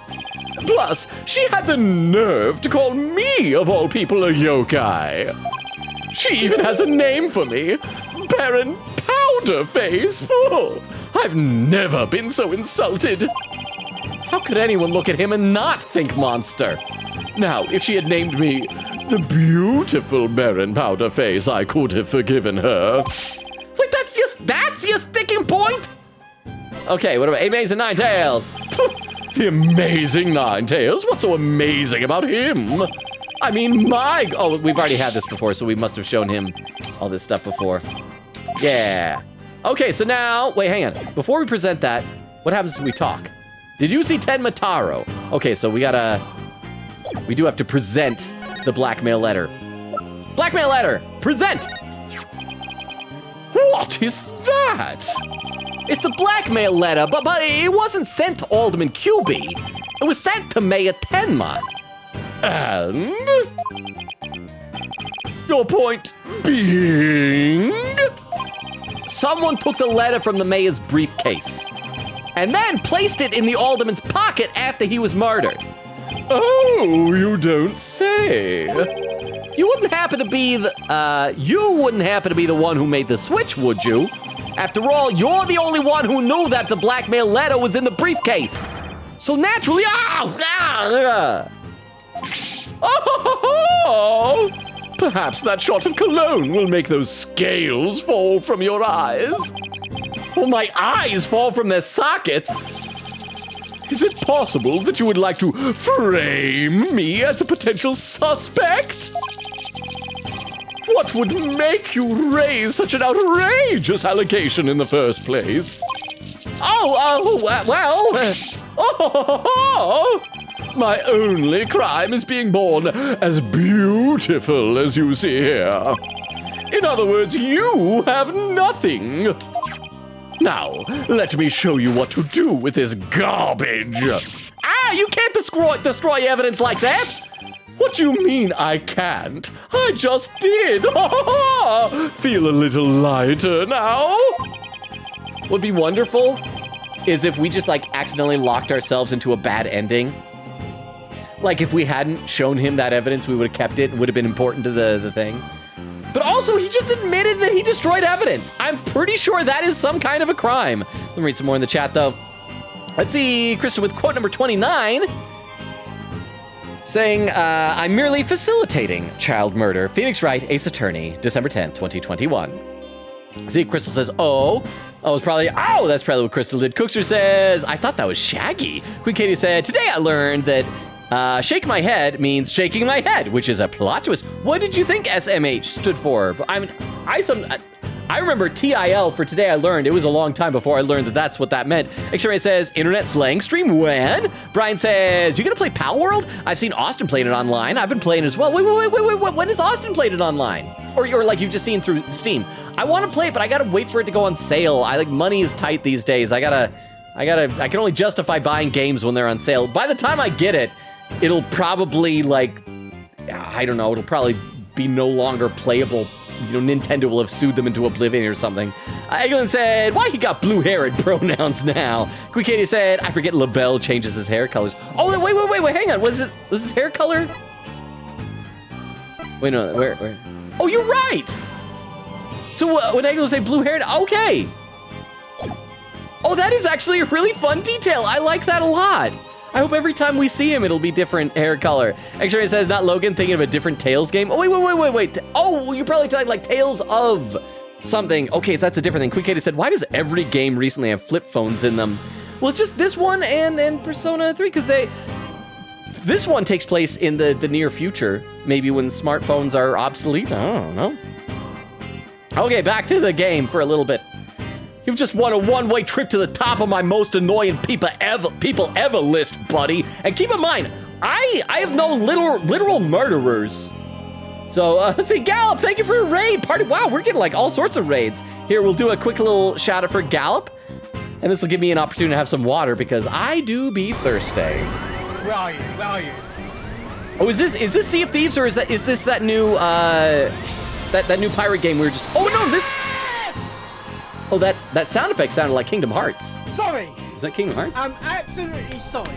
Plus, she had the nerve to call me, of all people, a yokai. She even has a name for me, Baron Powderface. Oh, I've never been so insulted. How could anyone look at him and not think monster? Now, if she had named me the beautiful Baron Powderface, I could have forgiven her. Wait, that's your sticking point? Okay, what about 8 Mays and 9 Tails? The amazing 9 Tails? What's so amazing about him? I mean, oh, we've already had this before, so we must have shown him all this stuff before. Yeah. Okay, so now, wait, hang on. Before we present that, what happens when we talk? Did you see Tenma Taro? Okay, so we do have to present the blackmail letter. Blackmail letter, present! What is that? It's the blackmail letter, but it wasn't sent to Alderman QB. It was sent to Mayor Tenma. And? Your point being? Someone took the letter from the mayor's briefcase and then placed it in the alderman's pocket after he was murdered. Oh, you don't say. You wouldn't happen to be the one who made the switch, would you? After all, you're the only one who knew that the blackmail letter was in the briefcase. So naturally, perhaps that shot of cologne will make those scales fall from your eyes. Or my eyes fall from their sockets. Is it possible that you would like to frame me as a potential suspect? What would make you raise such an outrageous allegation in the first place? My only crime is being born as beautiful as you see here. In other words, you have nothing. Now, let me show you what to do with this garbage. You can't destroy evidence like that. What do you mean I can't? I just did. Feel a little lighter now? Would be wonderful is if we just accidentally locked ourselves into a bad ending. Like if we hadn't shown him that evidence, we would have kept it and would have been important to the thing. But also, he just admitted that he destroyed evidence. I'm pretty sure that is some kind of a crime. Let me read some more in the chat, though. Let's see, Krista with quote number 29. Saying, I'm merely facilitating child murder. Phoenix Wright, Ace Attorney, December 10th, 2021. See, Crystal says, that's probably what Crystal did. Cookster says, I thought that was Shaggy. Queen Katie said, today I learned that shake my head means shaking my head, which is a plot twist. What did you think SMH stood for? I remember TIL for today I learned. It was a long time before I learned that that's what that meant. X-Ray says, internet slang stream when? Brian says, you gonna play Pal World? I've seen Austin playing it online. I've been playing it as well. Wait, when has Austin played it online? Or like you've just seen through Steam. I wanna play it, but I gotta wait for it to go on sale. Money is tight these days. I can only justify buying games when they're on sale. By the time I get it, it'll probably it'll probably be no longer playable. Nintendo will have sued them into oblivion or something. Eglin said, why he got blue-haired pronouns now? Quick Katie said, I forget LaBelle changes his hair colors. Oh, wait, hang on. Was his hair color? Wait, no, where? Oh, you're right! So when Eglin say blue-haired, okay. Oh, that is actually a really fun detail. I like that a lot. I hope every time we see him, it'll be different hair color. X-Ray says, not Logan, thinking of a different Tales game. Oh, wait. Oh, you're probably talking Tales of something. Okay, that's a different thing. Quick Katie said, why does every game recently have flip phones in them? Well, it's just this one and Persona 3, because this one takes place in the near future, maybe when smartphones are obsolete. I don't know. Okay, back to the game for a little bit. You've just won a one-way trip to the top of my most annoying people ever list, buddy. And keep in mind, I have no literal murderers. So let's see, Gallop, thank you for your raid. Party, wow, we're getting like all sorts of raids. Here, we'll do a quick little shout out for Gallop. And this will give me an opportunity to have some water because I do be thirsty. Where are you? Where are you? Oh, is this Sea of Thieves or is this that new that new pirate game we were just? Oh no, this. Oh, that sound effect sounded like Kingdom Hearts. Sorry. Is that Kingdom Hearts? I'm absolutely sorry,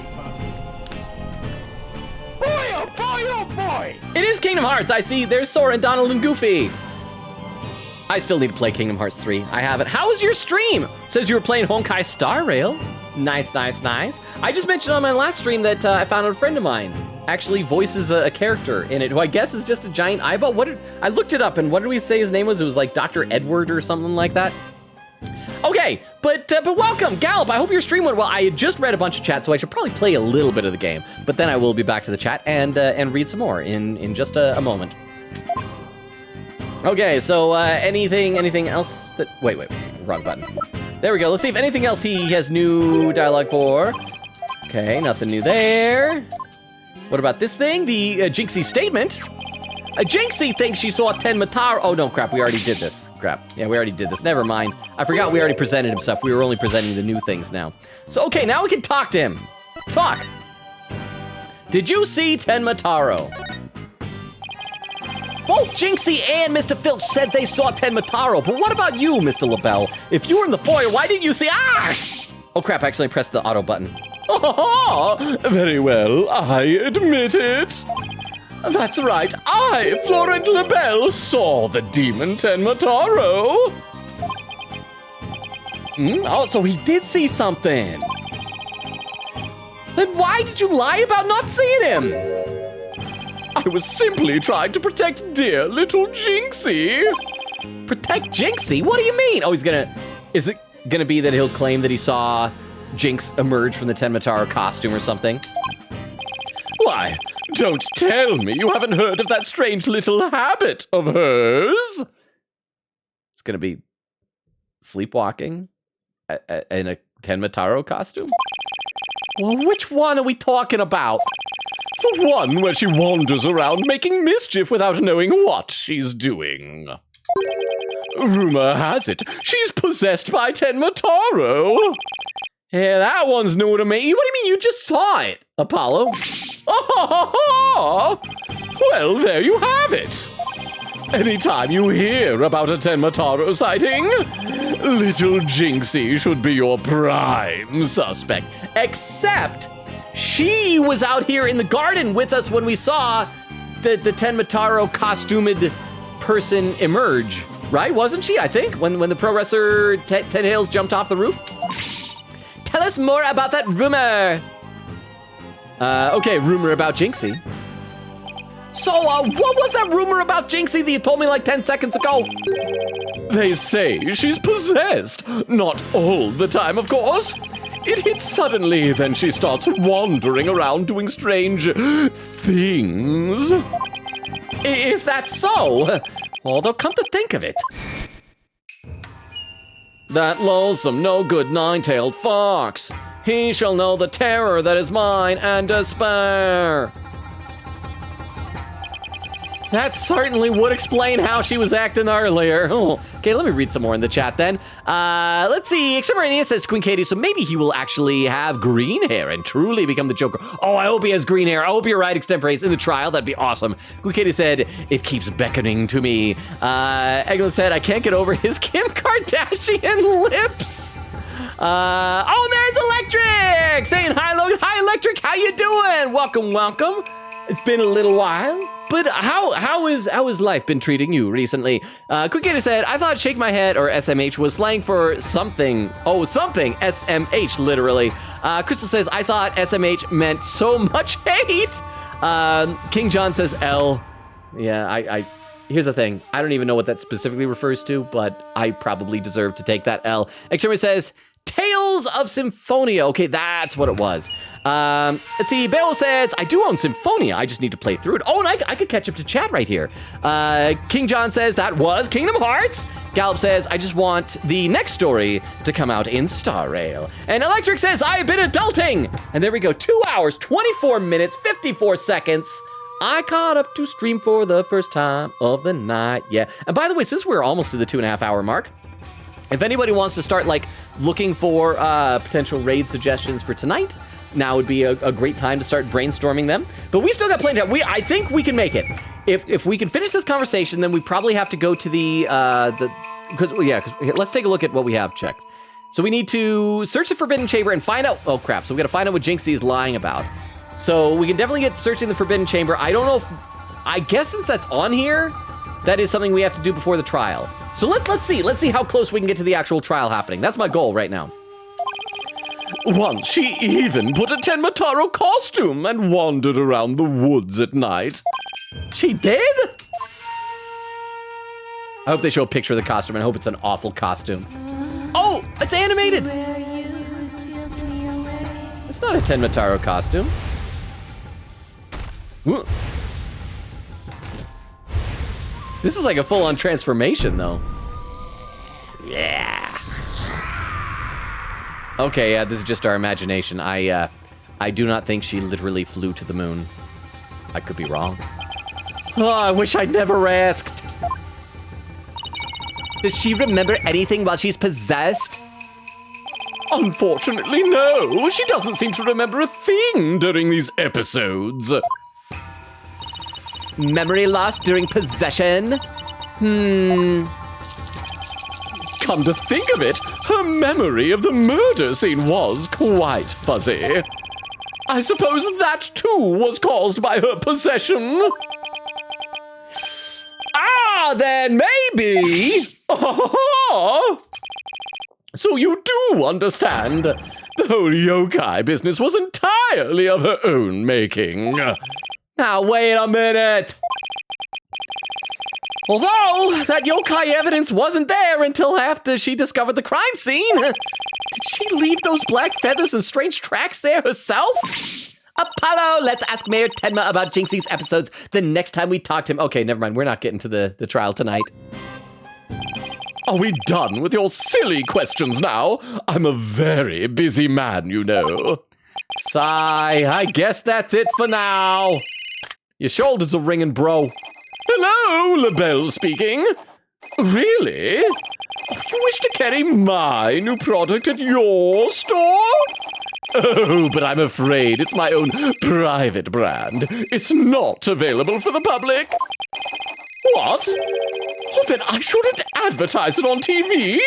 boy, oh boy, oh boy! It is Kingdom Hearts. I see. There's Sora and Donald and Goofy. I still need to play Kingdom Hearts 3. I haven't. How was your stream? Says you were playing Honkai Star Rail. Nice, nice, nice. I just mentioned on my last stream that I found out a friend of mine actually voices a character in it who I guess is just a giant eyeball. I looked it up, and what did we say his name was? It was like Dr. Edward or something like that. Okay, but welcome, Gallop. I hope your stream went well. I had just read a bunch of chat, so I should probably play a little bit of the game, but then I will be back to the chat and read some more in just a moment. Okay, so anything else that... Wait, wrong button. There we go. Let's see if anything else he has new dialogue for. Okay, nothing new there. What about this thing? The Jinxie statement. Jinxie thinks she saw Tenma Taro. Oh, no, crap. We already did this. Crap. Yeah, we already did this. Never mind. I forgot we already presented him stuff. We were only presenting the new things now. So, okay, now we can talk to him. Talk. Did you see Tenma Taro? Both Jinxie and Mr. Filch said they saw Tenma Taro, but what about you, Mr. LaBelle? If you were in the foyer, why didn't you see... Ah! Oh, crap. I accidentally pressed the auto button. Very well. I admit it. That's right, I, Florent LaBelle, saw the demon Tenma Taro. Oh, so he did see something. Then why did you lie about not seeing him? I was simply trying to protect dear little Jinxie. Protect Jinxie? What do you mean? Oh, is it gonna be that he'll claim that he saw Jinx emerge from the Tenma Taro costume or something? Why? Don't tell me you haven't heard of that strange little habit of hers. It's gonna be sleepwalking in a Tenma Taro costume? Well, which one are we talking about? The one where she wanders around making mischief without knowing what she's doing. Rumor has it, she's possessed by Tenma Taro. Yeah, that one's new to me. What do you mean you just saw it, Apollo? Oh, well, there you have it. Anytime you hear about a Tenma Taro sighting, little Jinxie should be your prime suspect. Except she was out here in the garden with us when we saw the Tenma Taro costumed person emerge, right? Wasn't she, I think, when the pro wrestler Ted Hales jumped off the roof? Tell us more about that rumor. Okay, rumor about Jinxie. So, what was that rumor about Jinxie that you told me like 10 seconds ago? They say she's possessed. Not all the time, of course. It hits suddenly, then she starts wandering around doing strange things. Is that so? Although, come to think of it. That loathsome, no good, nine-tailed fox. He shall know the terror that is mine and despair. That certainly would explain how she was acting earlier. Oh, okay, let me read some more in the chat then. Let's see. Extemporaneous says to Queen Katie, so maybe he will actually have green hair and truly become the Joker. Oh, I hope he has green hair. I hope you're right, Extemporaneous, in the trial. That'd be awesome. Queen Katie said, it keeps beckoning to me. Eglin said, I can't get over his Kim Kardashian lips. Oh, there's Electric saying, hi, Logan. Hi, Electric. How you doing? Welcome, welcome. It's been a little while. But how is life been treating you recently? Quick Gator said, I thought shake my head or SMH was slang for something. Oh, something, SMH, literally. Crystal says, I thought SMH meant so much hate. King John says L. Yeah, here's the thing. I don't even know what that specifically refers to, but I probably deserve to take that L. Extremity says, Tales of Symphonia. Okay, that's what it was. Let's see, Bale says, I do own Symphonia, I just need to play through it. Oh, and I could catch up to chat right here. King John says, that was Kingdom Hearts. Gallop says, I just want the next story to come out in Star Rail. And Electric says, I've been adulting. And there we go, 2 hours, 24 minutes, 54 seconds. I caught up to stream for the first time of the night, yeah. And by the way, since we're almost to the 2.5 hour mark, if anybody wants to start like looking for potential raid suggestions for tonight, now would be a great time to start brainstorming them. But we still got plenty of time. I think we can make it. If we can finish this conversation, then we probably have to go to because let's take a look at what we have checked. So we need to search the Forbidden Chamber and find out, oh crap, so we gotta find out what Jinxie is lying about. So we can definitely get searching the Forbidden Chamber. I don't know if, I guess since that's on here, that is something we have to do before the trial. So let's see how close we can get to the actual trial happening. That's my goal right now. Once she even put a Tenma Taro costume and wandered around the woods at night. She did? I hope they show a picture of the costume and I hope it's an awful costume. Oh, it's animated. It's not a Tenma Taro costume. This is like a full-on transformation, though. Yeah. Okay, yeah, this is just our imagination. I do not think she literally flew to the moon. I could be wrong. Oh, I wish I'd never asked. Does she remember anything while she's possessed? Unfortunately, no. She doesn't seem to remember a thing during these episodes. Memory loss during possession? Come to think of it, her memory of the murder scene was quite fuzzy. I suppose that too was caused by her possession. Ah, then maybe. So you do understand, the whole yokai business was entirely of her own making. Now, wait a minute. Although, that yokai evidence wasn't there until after she discovered the crime scene. Did she leave those black feathers and strange tracks there herself? Apollo, let's ask Mayor Tenma about Jinxie's episodes the next time we talk to him. Okay, never mind. We're not getting to the trial tonight. Are we done with your silly questions now? I'm a very busy man, you know. Sigh, I guess that's it for now. Your shoulders are ringing, bro. Hello, LaBelle speaking. Really? You wish to carry my new product at your store? Oh, but I'm afraid it's my own private brand. It's not available for the public. What? Oh, then I shouldn't advertise it on TV?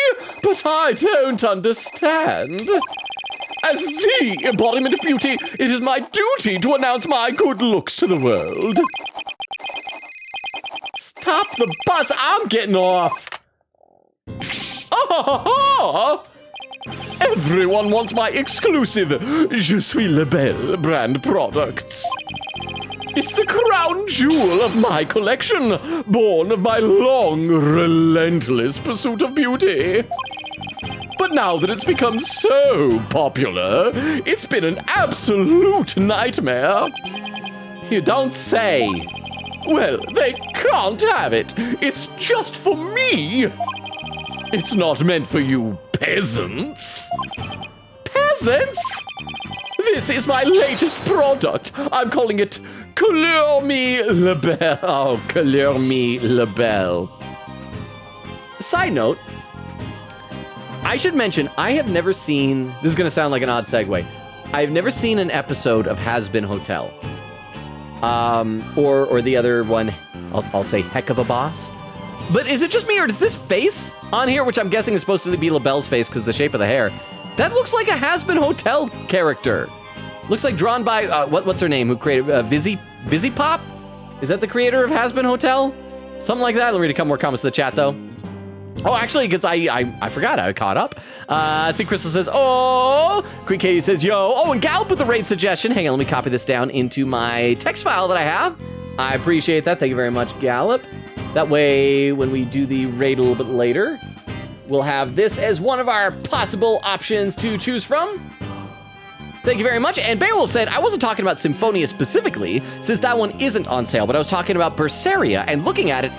But I don't understand. As the embodiment of beauty, it is my duty to announce my good looks to the world. Stop the bus, I'm getting off. Oh, everyone wants my exclusive Je suis la belle brand products. It's the crown jewel of my collection, born of my long, relentless pursuit of beauty. But now that it's become so popular, it's been an absolute nightmare. You don't say. Well, they can't have it. It's just for me. It's not meant for you peasants. Peasants? This is my latest product. I'm calling it Couleur Me La Belle. Oh, Couleur Me La Belle. Side note, I should mention, I have never seen, this is going to sound like an odd segue, I've never seen an episode of Has Been Hotel. Or the other one, I'll say Heck of a Boss. But is it just me, or does this face on here, which I'm guessing is supposed to be LaBelle's face because of the shape of the hair, that looks like a Has Been Hotel character. Looks like drawn by, what's her name, who created, Vizzy Pop? Is that the creator of Has Been Hotel? Something like that. Let me read a couple more comments to the chat, though. Oh, actually, because I forgot, I caught up. See, Crystal says, oh, Queen Katie says, yo. Oh, and Gallup with the raid suggestion. Hang on, let me copy this down into my text file that I have. I appreciate that. Thank you very much, Gallup. That way, when we do the raid a little bit later, we'll have this as one of our possible options to choose from. Thank you very much. And Beowulf said, I wasn't talking about Symphonia specifically, since that one isn't on sale, but I was talking about Berseria, and looking at it,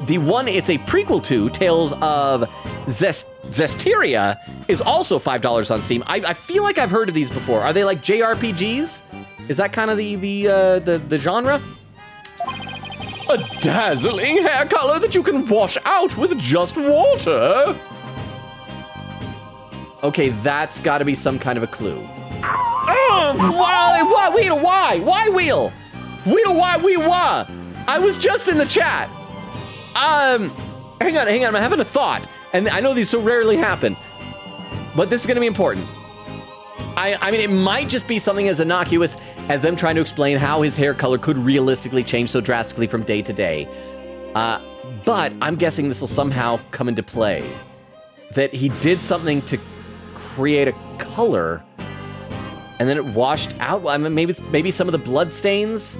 the one it's a prequel to, Tales of Zestiria, is also $5 on Steam. I feel like I've heard of these before. Are they like JRPGs? Is that kind of the genre? A dazzling hair color that you can wash out with just water. Okay, that's got to be some kind of a clue. Why, Wheel? Why, Wheel? Wheel, why? I was just in the chat. Hang on, I'm having a thought. And I know these so rarely happen, but this is going to be important. I mean, it might just be something as innocuous as them trying to explain how his hair color could realistically change so drastically from day to day. But I'm guessing this will somehow come into play. That he did something to create a color, and then it washed out. I mean, maybe some of the blood stains.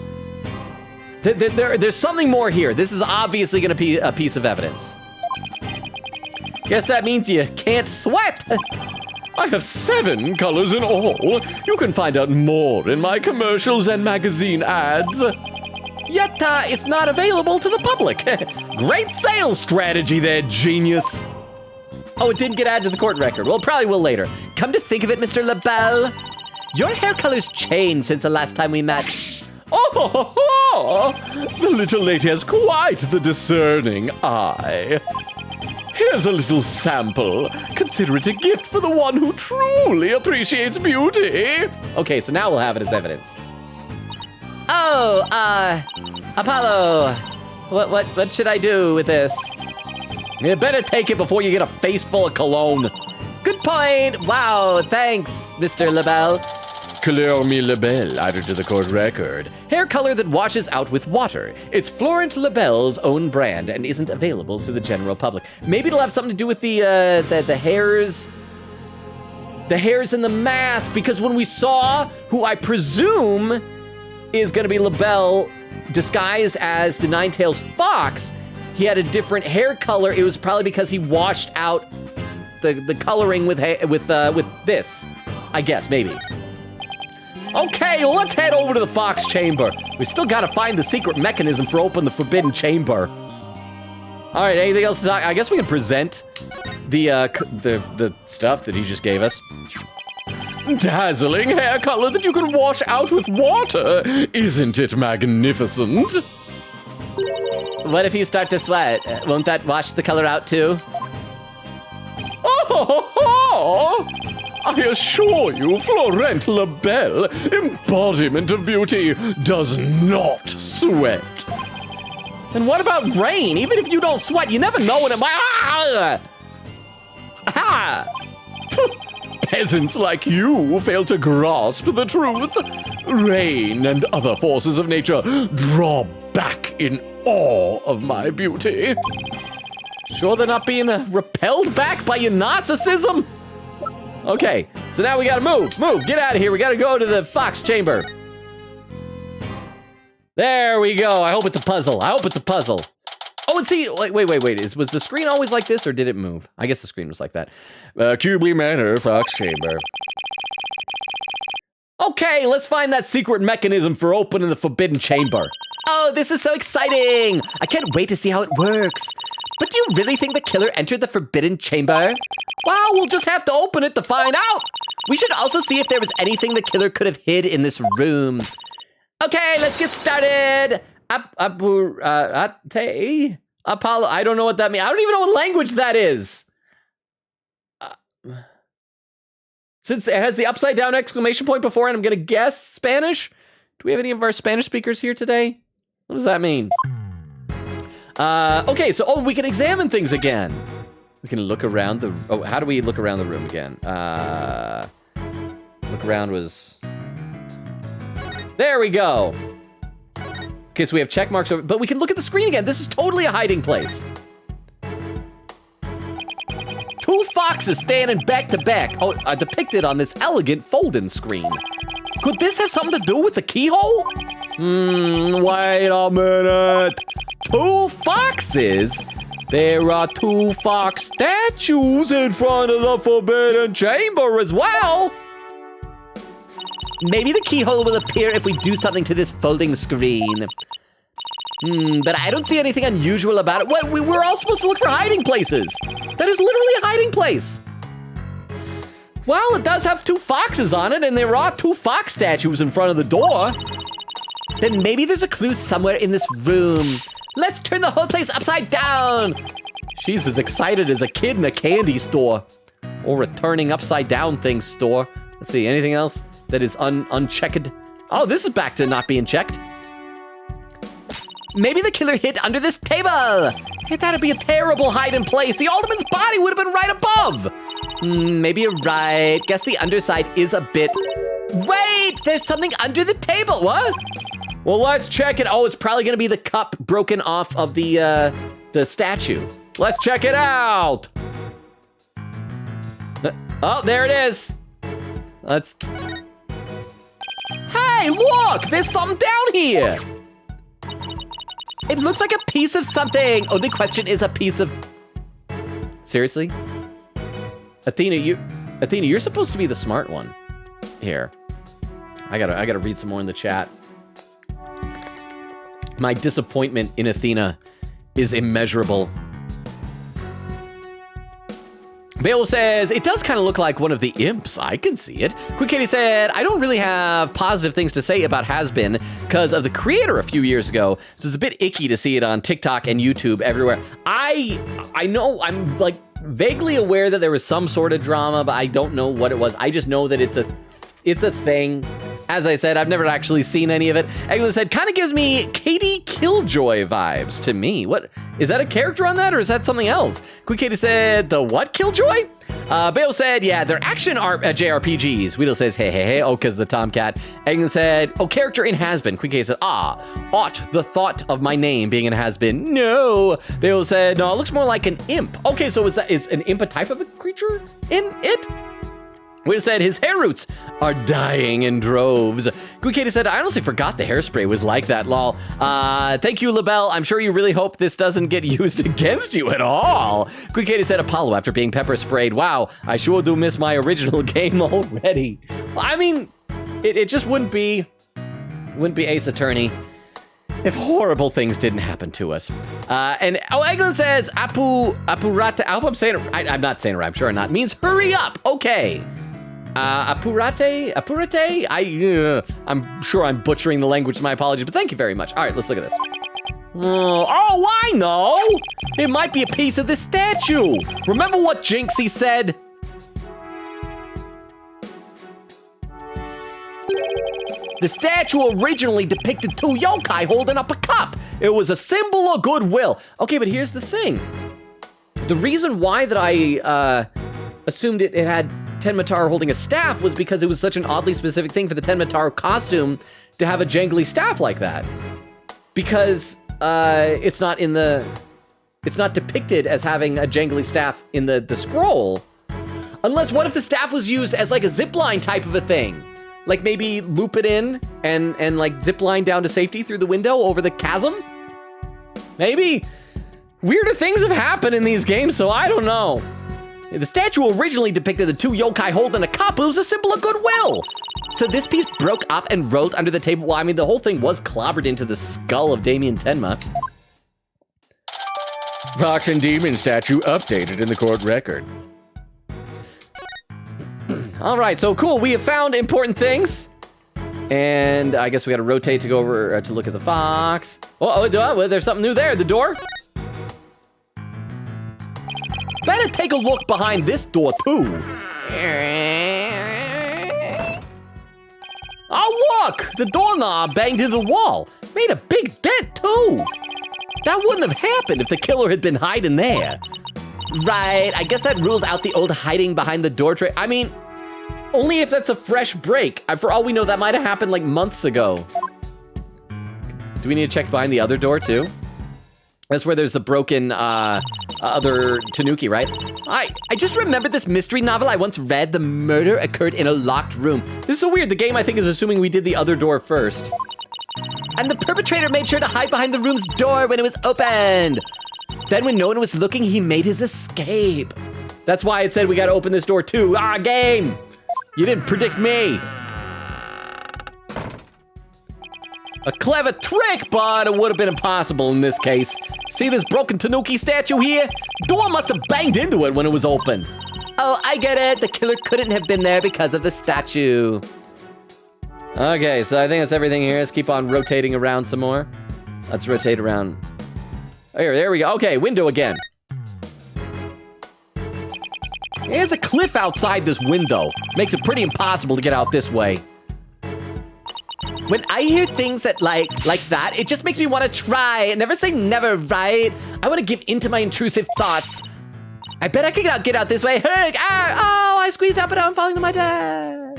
There's something more here. This is obviously going to be a piece of evidence. Guess that means you can't sweat. I have 7 colors in all. You can find out more in my commercials and magazine ads. Yet, it's not available to the public. Great sales strategy there, genius. Oh, it didn't get added to the court record. Well, it probably will later. Come to think of it, Mr. LaBelle, your hair color's changed since the last time we met. Oh, the little lady has quite the discerning eye. Here's a little sample. Consider it a gift for the one who truly appreciates beauty. Okay, so now we'll have it as evidence. Oh, Apollo, what should I do with this? You better take it before you get a face full of cologne. Good point. Wow, thanks, Mr. LaBelle. Couleur me LaBelle added to the court record. Hair color that washes out with water. It's Florent LaBelle's own brand and isn't available to the general public. Maybe it'll have something to do with the hairs. The hairs in the mask, because when we saw who I presume is going to be LaBelle disguised as the Ninetales fox, he had a different hair color. It was probably because he washed out the coloring with this. I guess, maybe. Okay, well, let's head over to the Fox Chamber. We still gotta find the secret mechanism for opening the Forbidden Chamber. All right, anything else to talk? I guess we can present the stuff that he just gave us. Dazzling hair color that you can wash out with water. Isn't it magnificent? What if you start to sweat? Won't that wash the color out too? Oh! I assure you, Florent LaBelle, embodiment of beauty, does not sweat. And what about rain? Even if you don't sweat, you never know when it might... Peasants like you fail to grasp the truth. Rain and other forces of nature draw back in awe of my beauty. Sure they're not being repelled back by your narcissism? Okay, so now we gotta move, get out of here. We gotta go to the Fox Chamber. There we go. I hope it's a puzzle. Oh, and see, wait. Was the screen always like this, or did it move? I guess the screen was like that. Cubely Manor, Fox Chamber. Okay, let's find that secret mechanism for opening the Forbidden Chamber. Oh, this is so exciting. I can't wait to see how it works. But do you really think the killer entered the Forbidden Chamber? Well, we'll just have to open it to find out. We should also see if there was anything the killer could have hid in this room. Okay, let's get started. Apollo, I don't know what that means. I don't even know what language that is. Since it has the upside down exclamation point before it, I'm gonna guess Spanish. Do we have any of our Spanish speakers here today? What does that mean? Okay, so, we can examine things again. We can look around how do we look around the room again? Look around was... There we go. Okay, so we have check marks over, but we can look at the screen again. This is totally a hiding place. 2 foxes standing back to back, depicted on this elegant fold-in screen. Could this have something to do with the keyhole? Wait a minute. 2 foxes? There are 2 fox statues in front of the Forbidden Chamber as well. Maybe the keyhole will appear if we do something to this folding screen. But I don't see anything unusual about it. What? We're all supposed to look for hiding places. That is literally a hiding place. Well, it does have 2 foxes on it, and there are 2 fox statues in front of the door. Then maybe there's a clue somewhere in this room. Let's turn the whole place upside down. She's as excited as a kid in a candy store. Or a turning upside down thing store. Let's see, anything else that is unchecked? Oh, this is back to not being checked. Maybe the killer hid under this table. Hey, that'd be a terrible hiding place. The alderman's body would have been right above. Maybe you're right. Guess the underside is a bit... Wait, there's something under the table. What? Well, let's check it. Oh, it's probably gonna be the cup broken off of the statue. Let's check it out. Oh, there it is. Let's... Hey, look, there's something down here. It looks like a piece of something. Oh, the question is a piece of... Seriously? Athena, you're supposed to be the smart one. Here. I gotta read some more in the chat. My disappointment in Athena is immeasurable. Bale says, it does kind of look like one of the imps. I can see it. Quick Kitty said, I don't really have positive things to say about Has-Been because of the creator a few years ago, so it's a bit icky to see it on TikTok and YouTube everywhere. I know, I'm like vaguely aware that there was some sort of drama, but I don't know what it was. I just know that it's a thing. As I said, I've never actually seen any of it. Eglin said, kind of gives me Katie Killjoy vibes to me. What, is that a character on that or is that something else? Quick Katie said, the what Killjoy? Bale said, yeah, they're action JRPGs. Weedle says, hey, oh, cause the Tomcat. Eglin said, oh, character in Has-Been. Quick Katie said, ought the thought of my name being in Has-Been. No. Bale said, no, it looks more like an imp. Okay, so is an imp a type of a creature in it? We said his hair roots are dying in droves. Guikata said, I honestly forgot the hairspray was like that, lol. Thank you, LaBelle. I'm sure you really hope this doesn't get used against you at all. Guikata said, Apollo after being pepper sprayed. Wow, I sure do miss my original game already. I mean, it just wouldn't be Ace Attorney if horrible things didn't happen to us. Eglin says, Apurate, I hope I'm saying it, I'm not saying it right, I'm sure I'm not, means hurry up, okay. Apurate, I'm sure I'm butchering the language, my apologies, but thank you very much. All right, let's look at this. Oh, I know! It might be a piece of the statue. Remember what Jinxie said? The statue originally depicted 2 yokai holding up a cup. It was a symbol of goodwill. Okay, but here's the thing. The reason why that I assumed it had Tenma Taro holding a staff was because it was such an oddly specific thing for the Tenma Taro costume to have a jangly staff like that. Because it's not depicted as having a jangly staff in the scroll. Unless, what if the staff was used as like a zipline type of a thing? Like maybe loop it in and like zip line down to safety through the window over the chasm? Maybe. Weirder things have happened in these games, so I don't know. The statue originally depicted the 2 yokai holding a cup. It was a symbol of goodwill. So this piece broke off and rolled under the table. Well, I mean, the whole thing was clobbered into the skull of Damian Tenma. Fox and Demon statue updated in the court record. All right, so cool. We have found important things. And I guess we got to rotate to go over to look at the fox. Oh, there's something new there. The door. Better take a look behind this door, too. Oh, look! The doorknob banged into the wall. Made a big dent, too. That wouldn't have happened if the killer had been hiding there. Right, I guess that rules out the old hiding behind the door tray. I mean, only if that's a fresh break. For all we know, that might have happened like months ago. Do we need to check behind the other door, too? That's where there's the broken other Tanuki, right? I just remembered this mystery novel I once read. The murder occurred in a locked room. This is so weird. The game, I think, is assuming we did the other door first. And the perpetrator made sure to hide behind the room's door when it was opened. Then when no one was looking, he made his escape. That's why it said we gotta open this door too. Game! You didn't predict me. A clever trick, but it would have been impossible in this case. See this broken Tanuki statue here? Door must have banged into it when it was opened. Oh, I get it. The killer couldn't have been there because of the statue. Okay, so I think that's everything here. Let's keep on rotating around some more. Let's rotate around. There we go. Okay, window again. There's a cliff outside this window. Makes it pretty impossible to get out this way. When I hear things that like that, it just makes me want to try. Never say never, right? I want to give into my intrusive thoughts. I bet I can get out this way. Hey, oh, I squeezed out, but I'm falling to my death.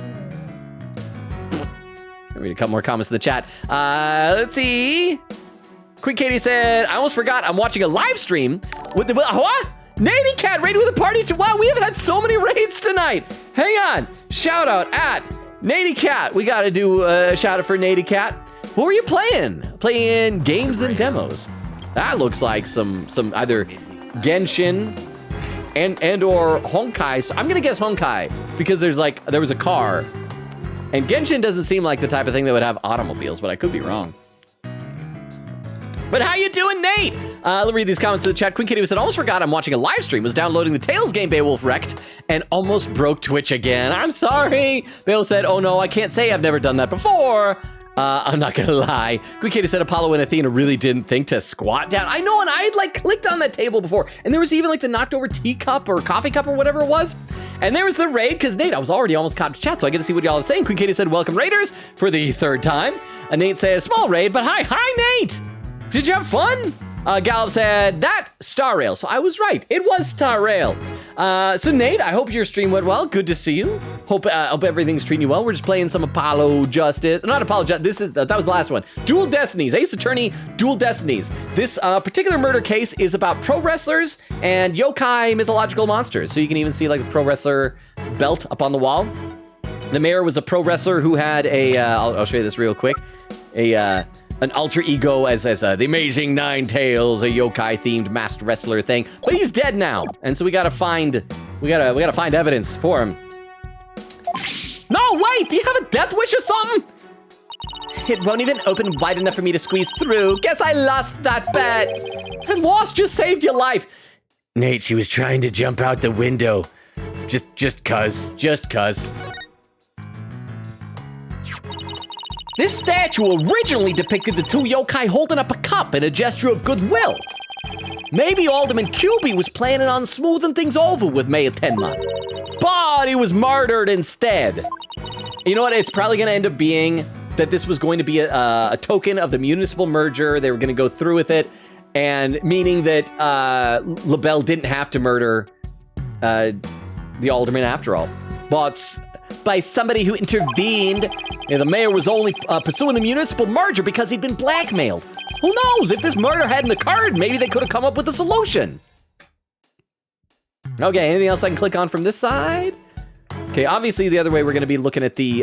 Read a couple more comments in the chat. Let's see. Queen Katie said, I almost forgot I'm watching a live stream with the, what? Nady Cat raided with a party too. Wow, we have had so many raids tonight. Hang on. Shout out at Nady Cat. We got to do a shout out for Nady Cat. What were you playing? Playing games and demos. That looks like some either Genshin and or Honkai. So I'm gonna guess Honkai because there was a car, and Genshin doesn't seem like the type of thing that would have automobiles, but I could be wrong. But how you doing, Nate? Let me read these comments in the chat. Queen Kitty said, almost forgot I'm watching a live stream. Was downloading the Tales game Beowulf wrecked and almost broke Twitch again. I'm sorry. Beowulf said, oh no, I can't say I've never done that before. I'm not gonna lie. Queen Kitty said Apollo and Athena really didn't think to squat down. I know, and I had clicked on that table before, and there was even the knocked over teacup or coffee cup or whatever it was. And there was the raid, because Nate, I was already almost caught to chat, so I get to see what y'all are saying. Queen Kitty said, welcome raiders for the third time. And Nate says, small raid, but hi Nate. Did you have fun? Gallop said, that Star Rail. So I was right. It was Star Rail. So Nate, I hope your stream went well. Good to see you. Hope everything's treating you well. We're just playing some Apollo Justice. Not Apollo Justice. That was the last one. Dual Destinies. Ace Attorney, Dual Destinies. This particular murder case is about pro wrestlers and yokai mythological monsters. So you can even see the pro wrestler belt up on the wall. The mayor was a pro wrestler who had a, I'll show you this real quick. An alter ego as the Amazing Nine Tails, a yokai themed masked wrestler thing, but he's dead now, and so we gotta find evidence for him. No, wait, do you have a death wish or something? It won't even open wide enough for me to squeeze through. Guess I lost that bet. And lost just saved your life. Nate, she was trying to jump out the window, just cuz. This statue originally depicted the two yokai holding up a cup in a gesture of goodwill. Maybe Alderman QB was planning on smoothing things over with Mayor Tenma, but he was murdered instead. You know what? It's probably going to end up being that this was going to be a token of the municipal merger. They were going to go through with it, and meaning that LaBelle didn't have to murder the alderman after all. But by somebody who intervened, the mayor was only pursuing the municipal merger because he'd been blackmailed. Who knows? If this murder hadn't occurred, maybe they could have come up with a solution. Okay, anything else I can click on from this side? Okay, obviously the other way we're going to be looking at the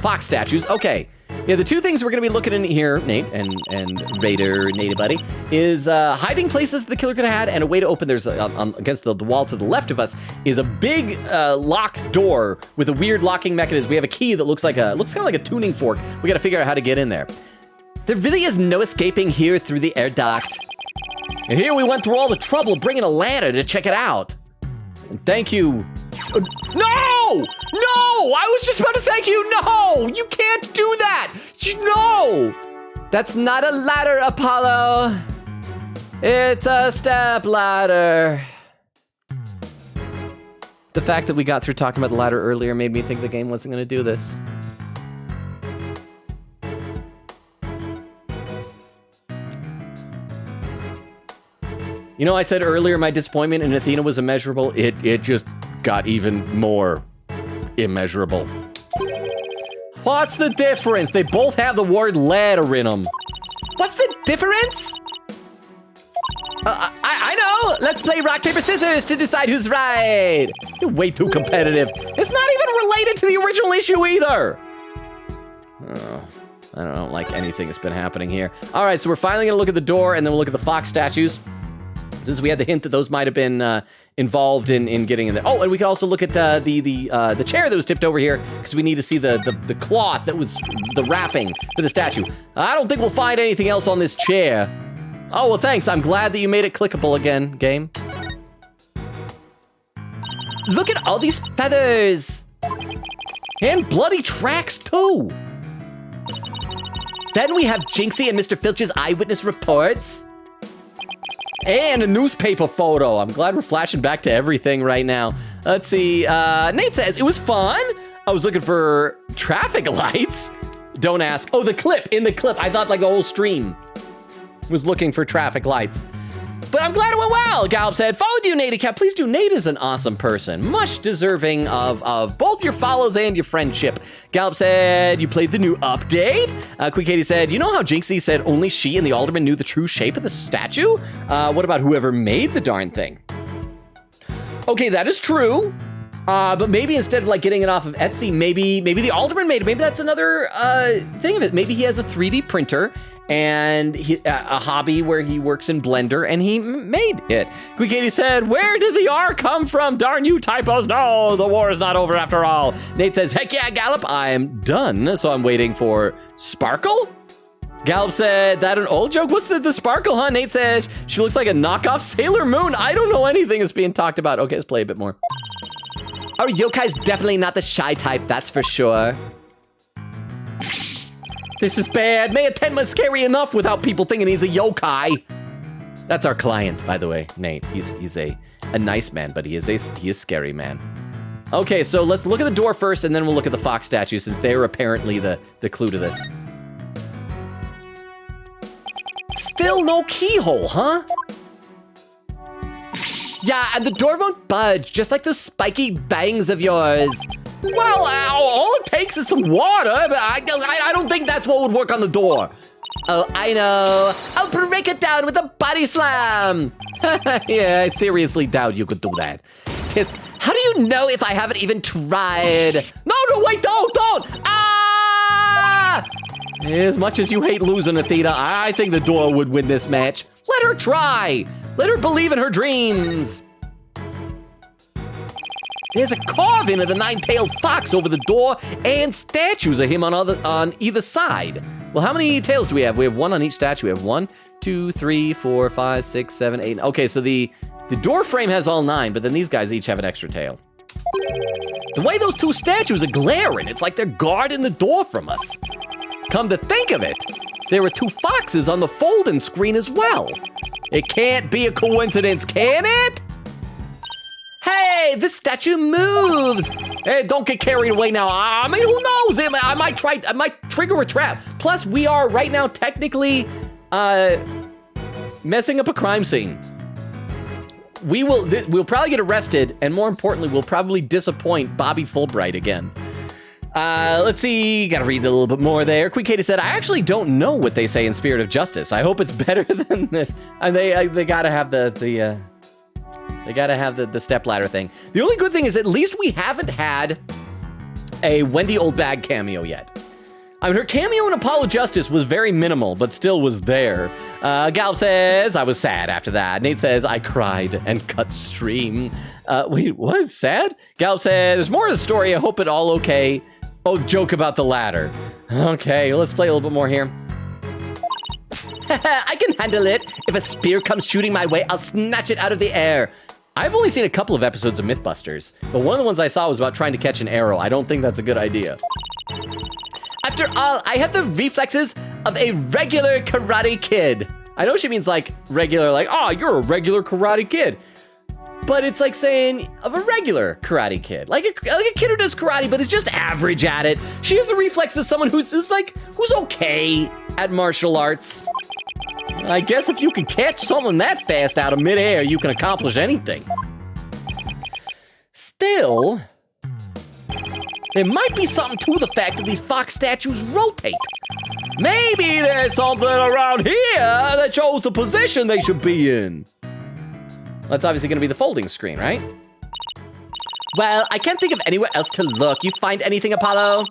fox statues. Okay, yeah, the two things we're going to be looking in here, Nate and Raider Nate buddy, is hiding places the killer could have had and a way to open. There's against the wall to the left of us is a big locked door with a weird locking mechanism. We have a key that looks kind of like a tuning fork. We got to figure out how to get in there. There really is no escaping here through the air duct. And here we went through all the trouble bringing a ladder to check it out. And thank you. No! I was just about to thank you. No! You can't do that! No! That's not a ladder, Apollo. It's a step ladder. The fact that we got through talking about the ladder earlier made me think the game wasn't going to do this. You know, I said earlier my disappointment in Athena was immeasurable. It just got even more immeasurable. What's the difference? They both have the word ladder in them. What's the difference? I know. Let's play rock, paper, scissors to decide who's right. You're way too competitive. It's not even related to the original issue either. Oh, I don't like anything that's been happening here. All right, so we're finally gonna look at the door and then we'll look at the fox statues. Since we had the hint that those might have been involved in getting in there. Oh, and we can also look at the chair that was tipped over here because we need to see the cloth that was the wrapping for the statue. I don't think we'll find anything else on this chair. Oh, well, thanks. I'm glad that you made it clickable again, game. Look at all these feathers. And bloody tracks, too. Then we have Jinxie and Mr. Filch's eyewitness reports. And a newspaper photo. I'm glad we're flashing back to everything right now. Let's see. Nate says, it was fun. I was looking for traffic lights. Don't ask. Oh, the clip. In the clip. I thought like the whole stream was looking for traffic lights. But I'm glad it went well. Gallop said, followed you, Nate Cat. Please do. Nate is an awesome person. Much deserving of both your follows and your friendship. Gallop said, you played the new update. Quick Katie said, you know how Jinxie said only she and the alderman knew the true shape of the statue? What about whoever made the darn thing? Okay, that is true. But maybe instead of like getting it off of Etsy, maybe the alderman made it. Maybe that's another thing of it. Maybe he has a 3D printer and a hobby where he works in Blender and he made it. Quick Katie said, where did the R come from? Darn you typos. No, the war is not over after all. Nate says, heck yeah, Gallop, I am done. So I'm waiting for Sparkle? Gallop said, that an old joke? What's the Sparkle, huh? Nate says, she looks like a knockoff Sailor Moon. I don't know anything that's being talked about. Okay, let's play a bit more. Our yokai's definitely not the shy type, that's for sure. This is bad. Mayor Tenma's scary enough without people thinking he's a yokai. That's our client, by the way, Nate. He's a nice man, but he is scary man. Okay, so let's look at the door first, and then we'll look at the fox statue, since they are apparently the clue to this. Still no keyhole, huh? Yeah, and the door won't budge, just like those spiky bangs of yours. Well, all it takes is some water, but I don't think that's what would work on the door. Oh, I know. I'll break it down with a body slam. Yeah, I seriously doubt you could do that. Tisk, how do you know if I haven't even tried? No, wait, don't. Ah! As much as you hate losing, Athena, I think the door would win this match. Let her try. Let her believe in her dreams. There's a carving of the nine-tailed fox over the door and statues of him on either side. Well, how many tails do we have? We have one on each statue. We have 1, 2, 3, 4, 5, 6, 7, 8. Okay, so the door frame has all 9, but then these guys each have an extra tail. The way those two statues are glaring, it's like they're guarding the door from us. Come to think of it, there were 2 foxes on the folding screen as well. It can't be a coincidence, can it? Hey, this statue moves. Hey, don't get carried away now. I mean, who knows? I might trigger a trap. Plus, we are right now technically messing up a crime scene. We'll probably get arrested, and more importantly, we'll probably disappoint Bobby Fulbright again. Let's see, gotta read a little bit more there. Quick Katie said, I actually don't know what they say in Spirit of Justice. I hope it's better than this. And they gotta have the stepladder thing. The only good thing is at least we haven't had a Wendy Oldbag cameo yet. I mean, her cameo in Apollo Justice was very minimal, but still was there. Gallop says, I was sad after that. Nate says, I cried and cut stream. Wait, what? Sad? Gallop says, there's more to the story. I hope it all okay. Oh, joke about the ladder. Okay, let's play a little bit more here. I can handle it. If a spear comes shooting my way, I'll snatch it out of the air. I've only seen a couple of episodes of Mythbusters, but one of the ones I saw was about trying to catch an arrow. I don't think that's a good idea. After all, I have the reflexes of a regular karate kid. I know she means like regular, like, oh, you're a regular karate kid. But it's like saying of a regular karate kid. Like a kid who does karate, but is just average at it. She has the reflexes of someone who's okay at martial arts. I guess if you can catch someone that fast out of midair, you can accomplish anything. Still, there might be something to the fact that these fox statues rotate. Maybe there's something around here that shows the position they should be in. That's obviously going to be the folding screen, right? Well, I can't think of anywhere else to look. You find anything, Apollo?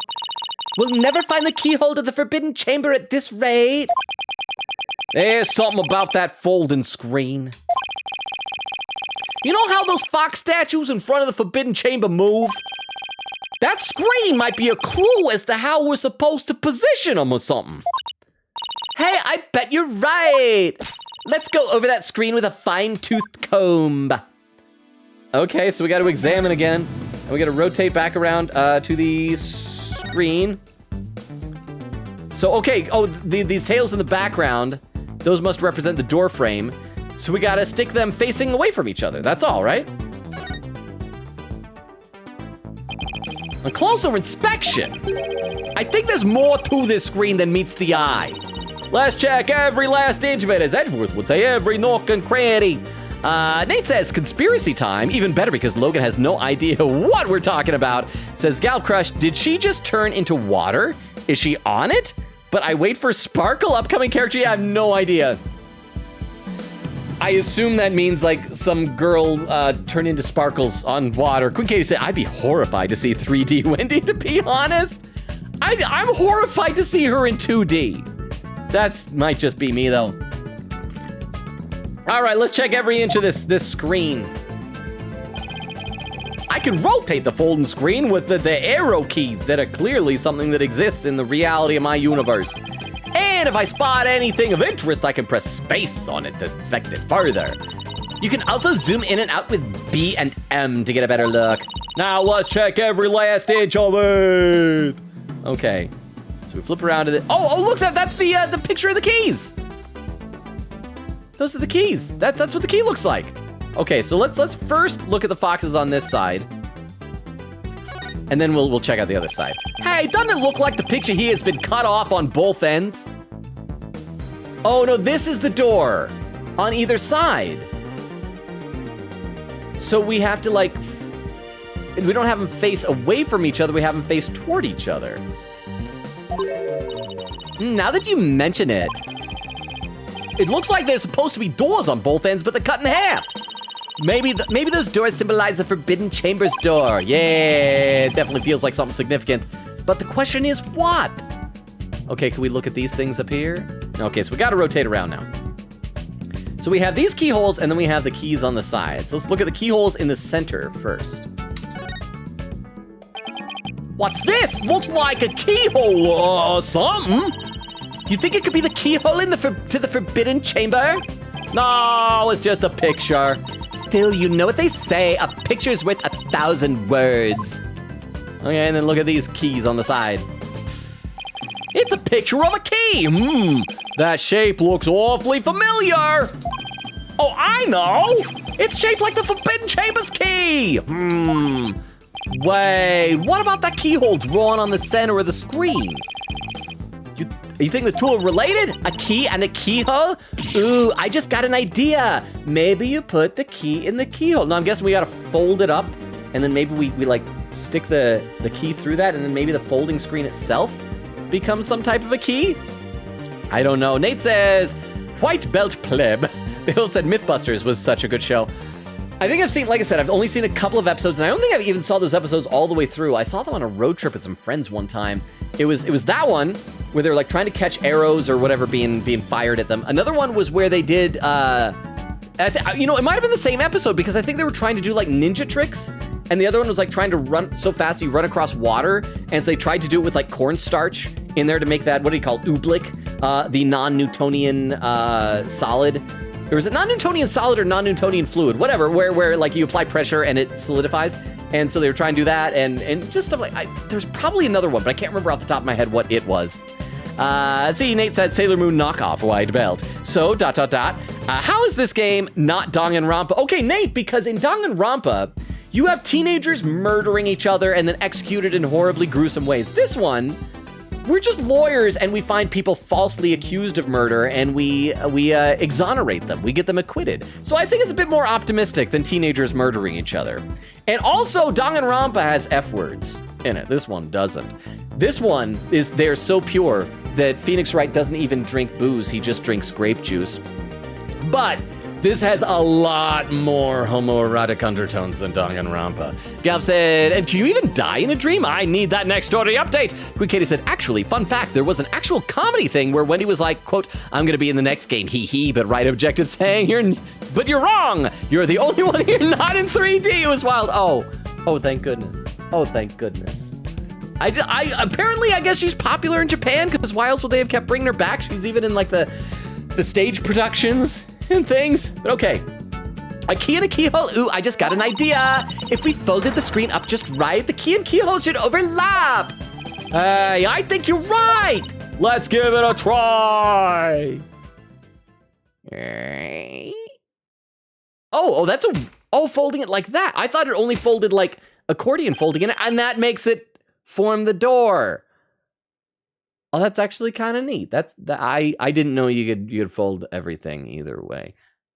We'll never find the keyhole to the forbidden chamber at this rate. There's something about that folding screen. You know how those fox statues in front of the Forbidden Chamber move? That screen might be a clue as to how we're supposed to position them or something. Hey, I bet you're right. Let's go over that screen with a fine-toothed comb. Okay, so we got to examine again. And we got to rotate back around to the screen. So, okay, these tails in the background, those must represent the door frame. So we got to stick them facing away from each other. That's all, right? A closer inspection. I think there's more to this screen than meets the eye. Let's check every last inch of it, as Edgeworth would say, every nook and cranny. Nate says, conspiracy time, even better because Logan has no idea what we're talking about. Says, Gal Crush, did she just turn into water? Is she on it? But I wait for Sparkle, upcoming character, I have no idea. I assume that means like some girl turned into sparkles on water. Queen Katie said, I'd be horrified to see 3D Wendy, to be honest. I'm horrified to see her in 2D. That might just be me though. All right, let's check every inch of this screen. I can rotate the folding screen with the arrow keys that are clearly something that exists in the reality of my universe. And if I spot anything of interest, I can press space on it to inspect it further. You can also zoom in and out with B and M to get a better look. Now let's check every last inch of it. Okay, so we flip around to the, oh look, that's the picture of the keys. Those are the keys. That's what the key looks like. Okay, so let's first look at the foxes on this side. And then we'll check out the other side. Hey, doesn't it look like the picture here has been cut off on both ends? Oh no, this is the door on either side. So we have to like, we don't have them face away from each other, we have them face toward each other. Now that you mention it, it looks like there's supposed to be doors on both ends, but they're cut in half. Maybe those doors symbolize the Forbidden Chamber's door. Yeah, it definitely feels like something significant. But the question is what? Okay, can we look at these things up here? Okay, so we gotta rotate around now. So we have these keyholes and then we have the keys on the sides. Let's look at the keyholes in the center first. What's this? Looks like a keyhole or something. You think it could be the keyhole in to the Forbidden Chamber? No, it's just a picture. Still, you know what they say, a picture's worth 1,000 words. Okay, and then look at these keys on the side. It's a picture of a key. That shape looks awfully familiar. Oh, I know. It's shaped like the Forbidden Chamber's key. Wait, what about that keyhole drawn on the center of the screen? You think the two are related? A key and a keyhole? Ooh, I just got an idea. Maybe you put the key in the keyhole. No, I'm guessing we gotta fold it up, and then maybe we like stick the key through that, and then maybe the folding screen itself becomes some type of a key? I don't know. Nate says, White Belt Pleb. Bill said Mythbusters was such a good show. I think I've seen, like I said, I've only seen a couple of episodes, and I don't think I even saw those episodes all the way through. I saw them on a road trip with some friends one time. It was that one where they were like trying to catch arrows or whatever being fired at them. Another one was where they did, it might have been the same episode because I think they were trying to do like ninja tricks. And the other one was like trying to run so fast you run across water. And so they tried to do it with like cornstarch in there to make that, what do you call it, oobleck, the non-Newtonian solid. Or is it non-Newtonian solid or non-Newtonian fluid? Whatever, where like you apply pressure and it solidifies. And so they were trying to do that and just stuff like, there's probably another one, but I can't remember off the top of my head what it was. See, Nate said Sailor Moon knockoff White Belt. So, ... how is this game not Danganronpa? Okay, Nate, because in Danganronpa, you have teenagers murdering each other and then executed in horribly gruesome ways. This one, we're just lawyers and we find people falsely accused of murder and we exonerate them. We get them acquitted. So I think it's a bit more optimistic than teenagers murdering each other. And also, Danganronpa has F words in it. This one doesn't. This one they're so pure that Phoenix Wright doesn't even drink booze. He just drinks grape juice. But This has a lot more homoerotic undertones than Danganronpa. Galp said, and can you even die in a dream? I need that next story update. Quick Katie said, actually, fun fact, there was an actual comedy thing where Wendy was like, quote, I'm gonna be in the next game, hee hee, but Wright objected saying, but you're wrong. You're the only one here not in 3D. It was wild. Oh, thank goodness. Oh, thank goodness. Apparently, I guess she's popular in Japan because why else would they have kept bringing her back? She's even in like the stage productions and things, but okay. A key and a keyhole. Ooh, I just got an idea. If we folded the screen up just right, the key and keyhole should overlap. Hey, I think you're right. Let's give it a try. That's folding it like that. I thought it only folded like accordion folding in it, and that makes it form the door. Oh, that's actually kind of neat. I didn't know you could fold everything either way.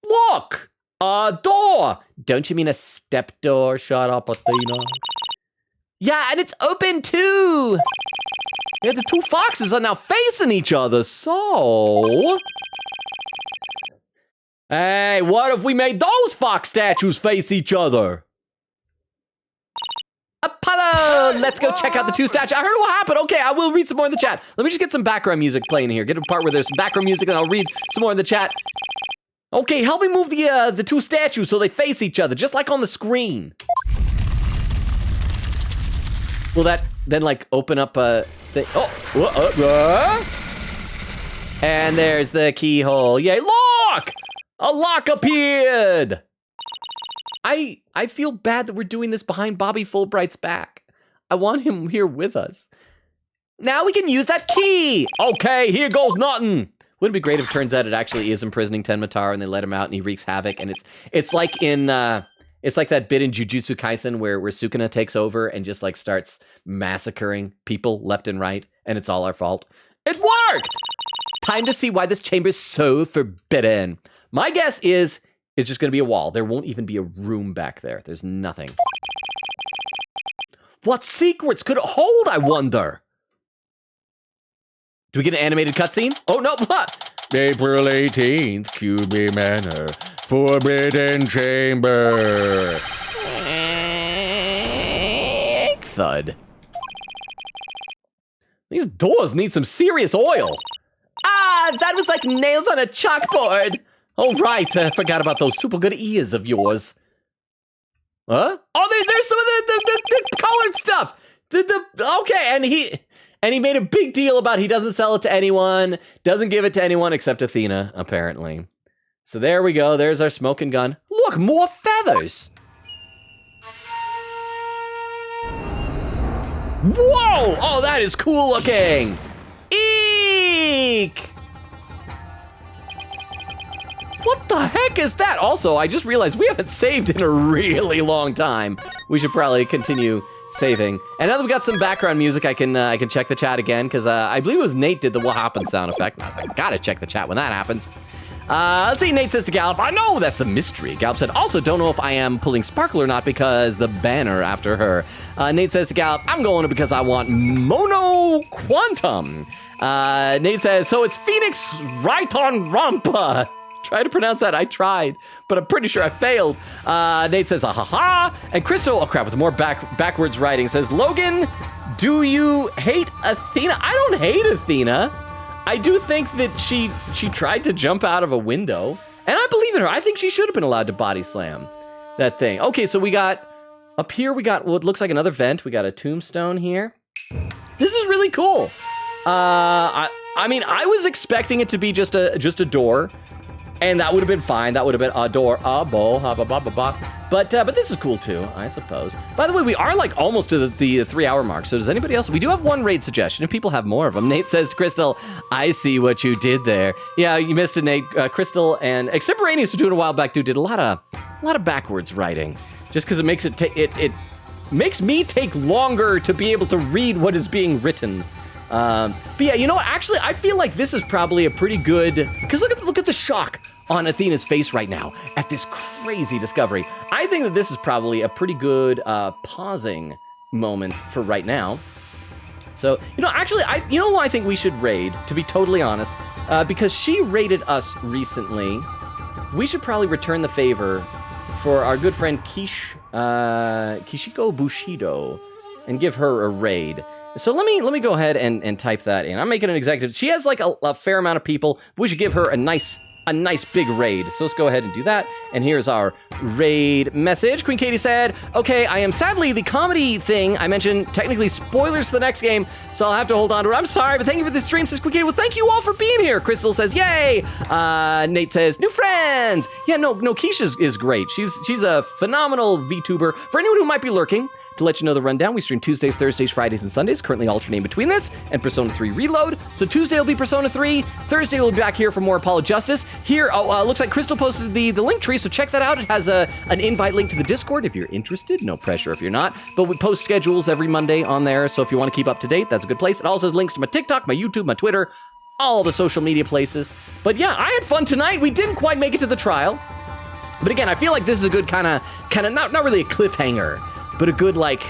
Look, a door. Don't you mean a step door? Shut up, Athena. Yeah, and it's open too. Yeah, the two foxes are now facing each other. So, hey, what if we made those fox statues face each other? Apollo! Let's go check out the two statues. I heard what happened. Okay, I will read some more in the chat. Let me just get some background music playing here. Get a part where there's some background music, and I'll read some more in the chat. Okay, help me move the two statues so they face each other, just like on the screen. Will that then like open up a thing? And there's the keyhole. Yay! Look! A lock appeared. I feel bad that we're doing this behind Bobby Fulbright's back. I want him here with us. Now we can use that key. Okay, here goes nothing. Wouldn't it be great if it turns out it actually is imprisoning Tenma and they let him out and he wreaks havoc, and it's like in it's like that bit in Jujutsu Kaisen where Sukuna takes over and just like starts massacring people left and right, and it's all our fault. It worked! Time to see why this chamber is so forbidden. My guess is it's just gonna be a wall. There won't even be a room back there. There's nothing. What secrets could it hold, I wonder? Do we get an animated cutscene? Oh, no, what? April 18th, QB Manor, Forbidden Chamber. Thud. These doors need some serious oil. Ah, that was like nails on a chalkboard. Oh, right, I forgot about those super good ears of yours. Huh? Oh, there's some of the colored stuff. Okay, and he made a big deal about he doesn't sell it to anyone, doesn't give it to anyone except Athena, apparently. So there we go. There's our smoking gun. Look, more feathers. Whoa! Oh, that is cool looking. Eek! What the heck is that? Also, I just realized we haven't saved in a really long time. We should probably continue saving. And now that we got some background music, I can check the chat again, because I believe it was Nate did the what happened sound effect. I was like, gotta check the chat when that happens. Let's see, Nate says to Gallup, I know that's the mystery. Gallup said, also don't know if I am pulling Sparkle or not because the banner after her. Nate says to Gallup, I'm going because I want Mono Quantum. Nate says, so it's Phoenix right on Rampa. Try to pronounce that. I tried, but I'm pretty sure I failed. Nate says, ha. And Crystal, oh crap, with more backwards writing, says, Logan, do you hate Athena? I don't hate Athena. I do think that she tried to jump out of a window, and I believe in her. I think she should have been allowed to body slam that thing. Okay, so we got, up here we got what looks like another vent. We got a tombstone here. This is really cool. I mean, I was expecting it to be just a door, and that would have been fine. That would have been a door, a bowl, but this is cool too, I suppose. By the way, we are like almost to the 3 hour mark. So does anybody else? We do have one raid suggestion. If people have more of them, Nate says, Crystal, I see what you did there. Yeah, you missed it, Nate. Crystal and Extemporaneous was doing a while back, dude. Did a lot of backwards writing, just because it makes it makes me take longer to be able to read what is being written. But yeah, you know what? Actually, I feel like this is probably a pretty good, because look at the shock on Athena's face right now at this crazy discovery. I think that this is probably a pretty good pausing moment for right now. So, you know, actually, you know who I think we should raid, to be totally honest, because she raided us recently we should probably return the favor for our good friend Kishiko Bushido and give her a raid. So let me go ahead and type that in. I'm making an executive. She has like a fair amount of people. We should give her a nice big raid. So let's go ahead and do that. And here's our raid message. Queen Katie said, okay, I am sadly the comedy thing I mentioned, technically spoilers for the next game, so I'll have to hold on to it. I'm sorry, but thank you for the stream, says Queen Katie. Well, thank you all for being here. Crystal says, yay. Nate says, new friends. Yeah, no, Keisha is great. She's a phenomenal VTuber. For anyone who might be lurking, to let you know the rundown, we stream Tuesdays, Thursdays, Fridays, and Sundays, currently alternating between this and Persona 3 Reload. So Tuesday will be Persona 3, Thursday we'll be back here for more Apollo Justice. Here, looks like Crystal posted the link tree, so check that out. It has an invite link to the Discord if you're interested. No pressure if you're not, but we post schedules every Monday on there, so if you want to keep up to date, that's a good place. It also has links to my TikTok, my YouTube, my Twitter, all the social media places. But yeah, I had fun tonight. We didn't quite make it to the trial, but again, I feel like this is a good kind of not really a cliffhanger, but a good like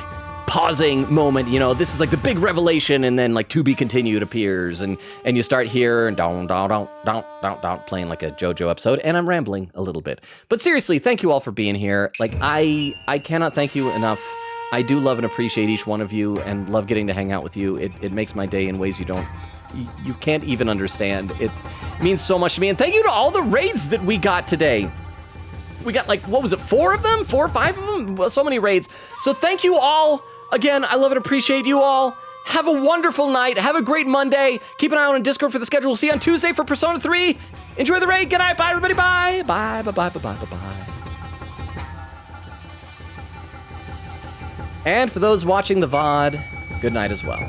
pausing moment. You know, this is like the big revelation, and then like to be continued appears, and you start here and down playing like a JoJo episode. And I'm rambling a little bit, but seriously, thank you all for being here. Like I cannot thank you enough. I do love and appreciate each one of you, and love getting to hang out with you. It makes my day in ways you can't even understand. It means so much to me, and thank you to all the raids that we got today. We got like, what was it, 4 of them? 4 or 5 of them? Well, so many raids. So thank you all. Again, I love and appreciate you all. Have a wonderful night. Have a great Monday. Keep an eye on Discord for the schedule. We'll see you on Tuesday for Persona 3. Enjoy the raid. Good night. Bye, everybody. Bye. Bye, bye, bye, bye, bye, bye, bye. And for those watching the VOD, good night as well.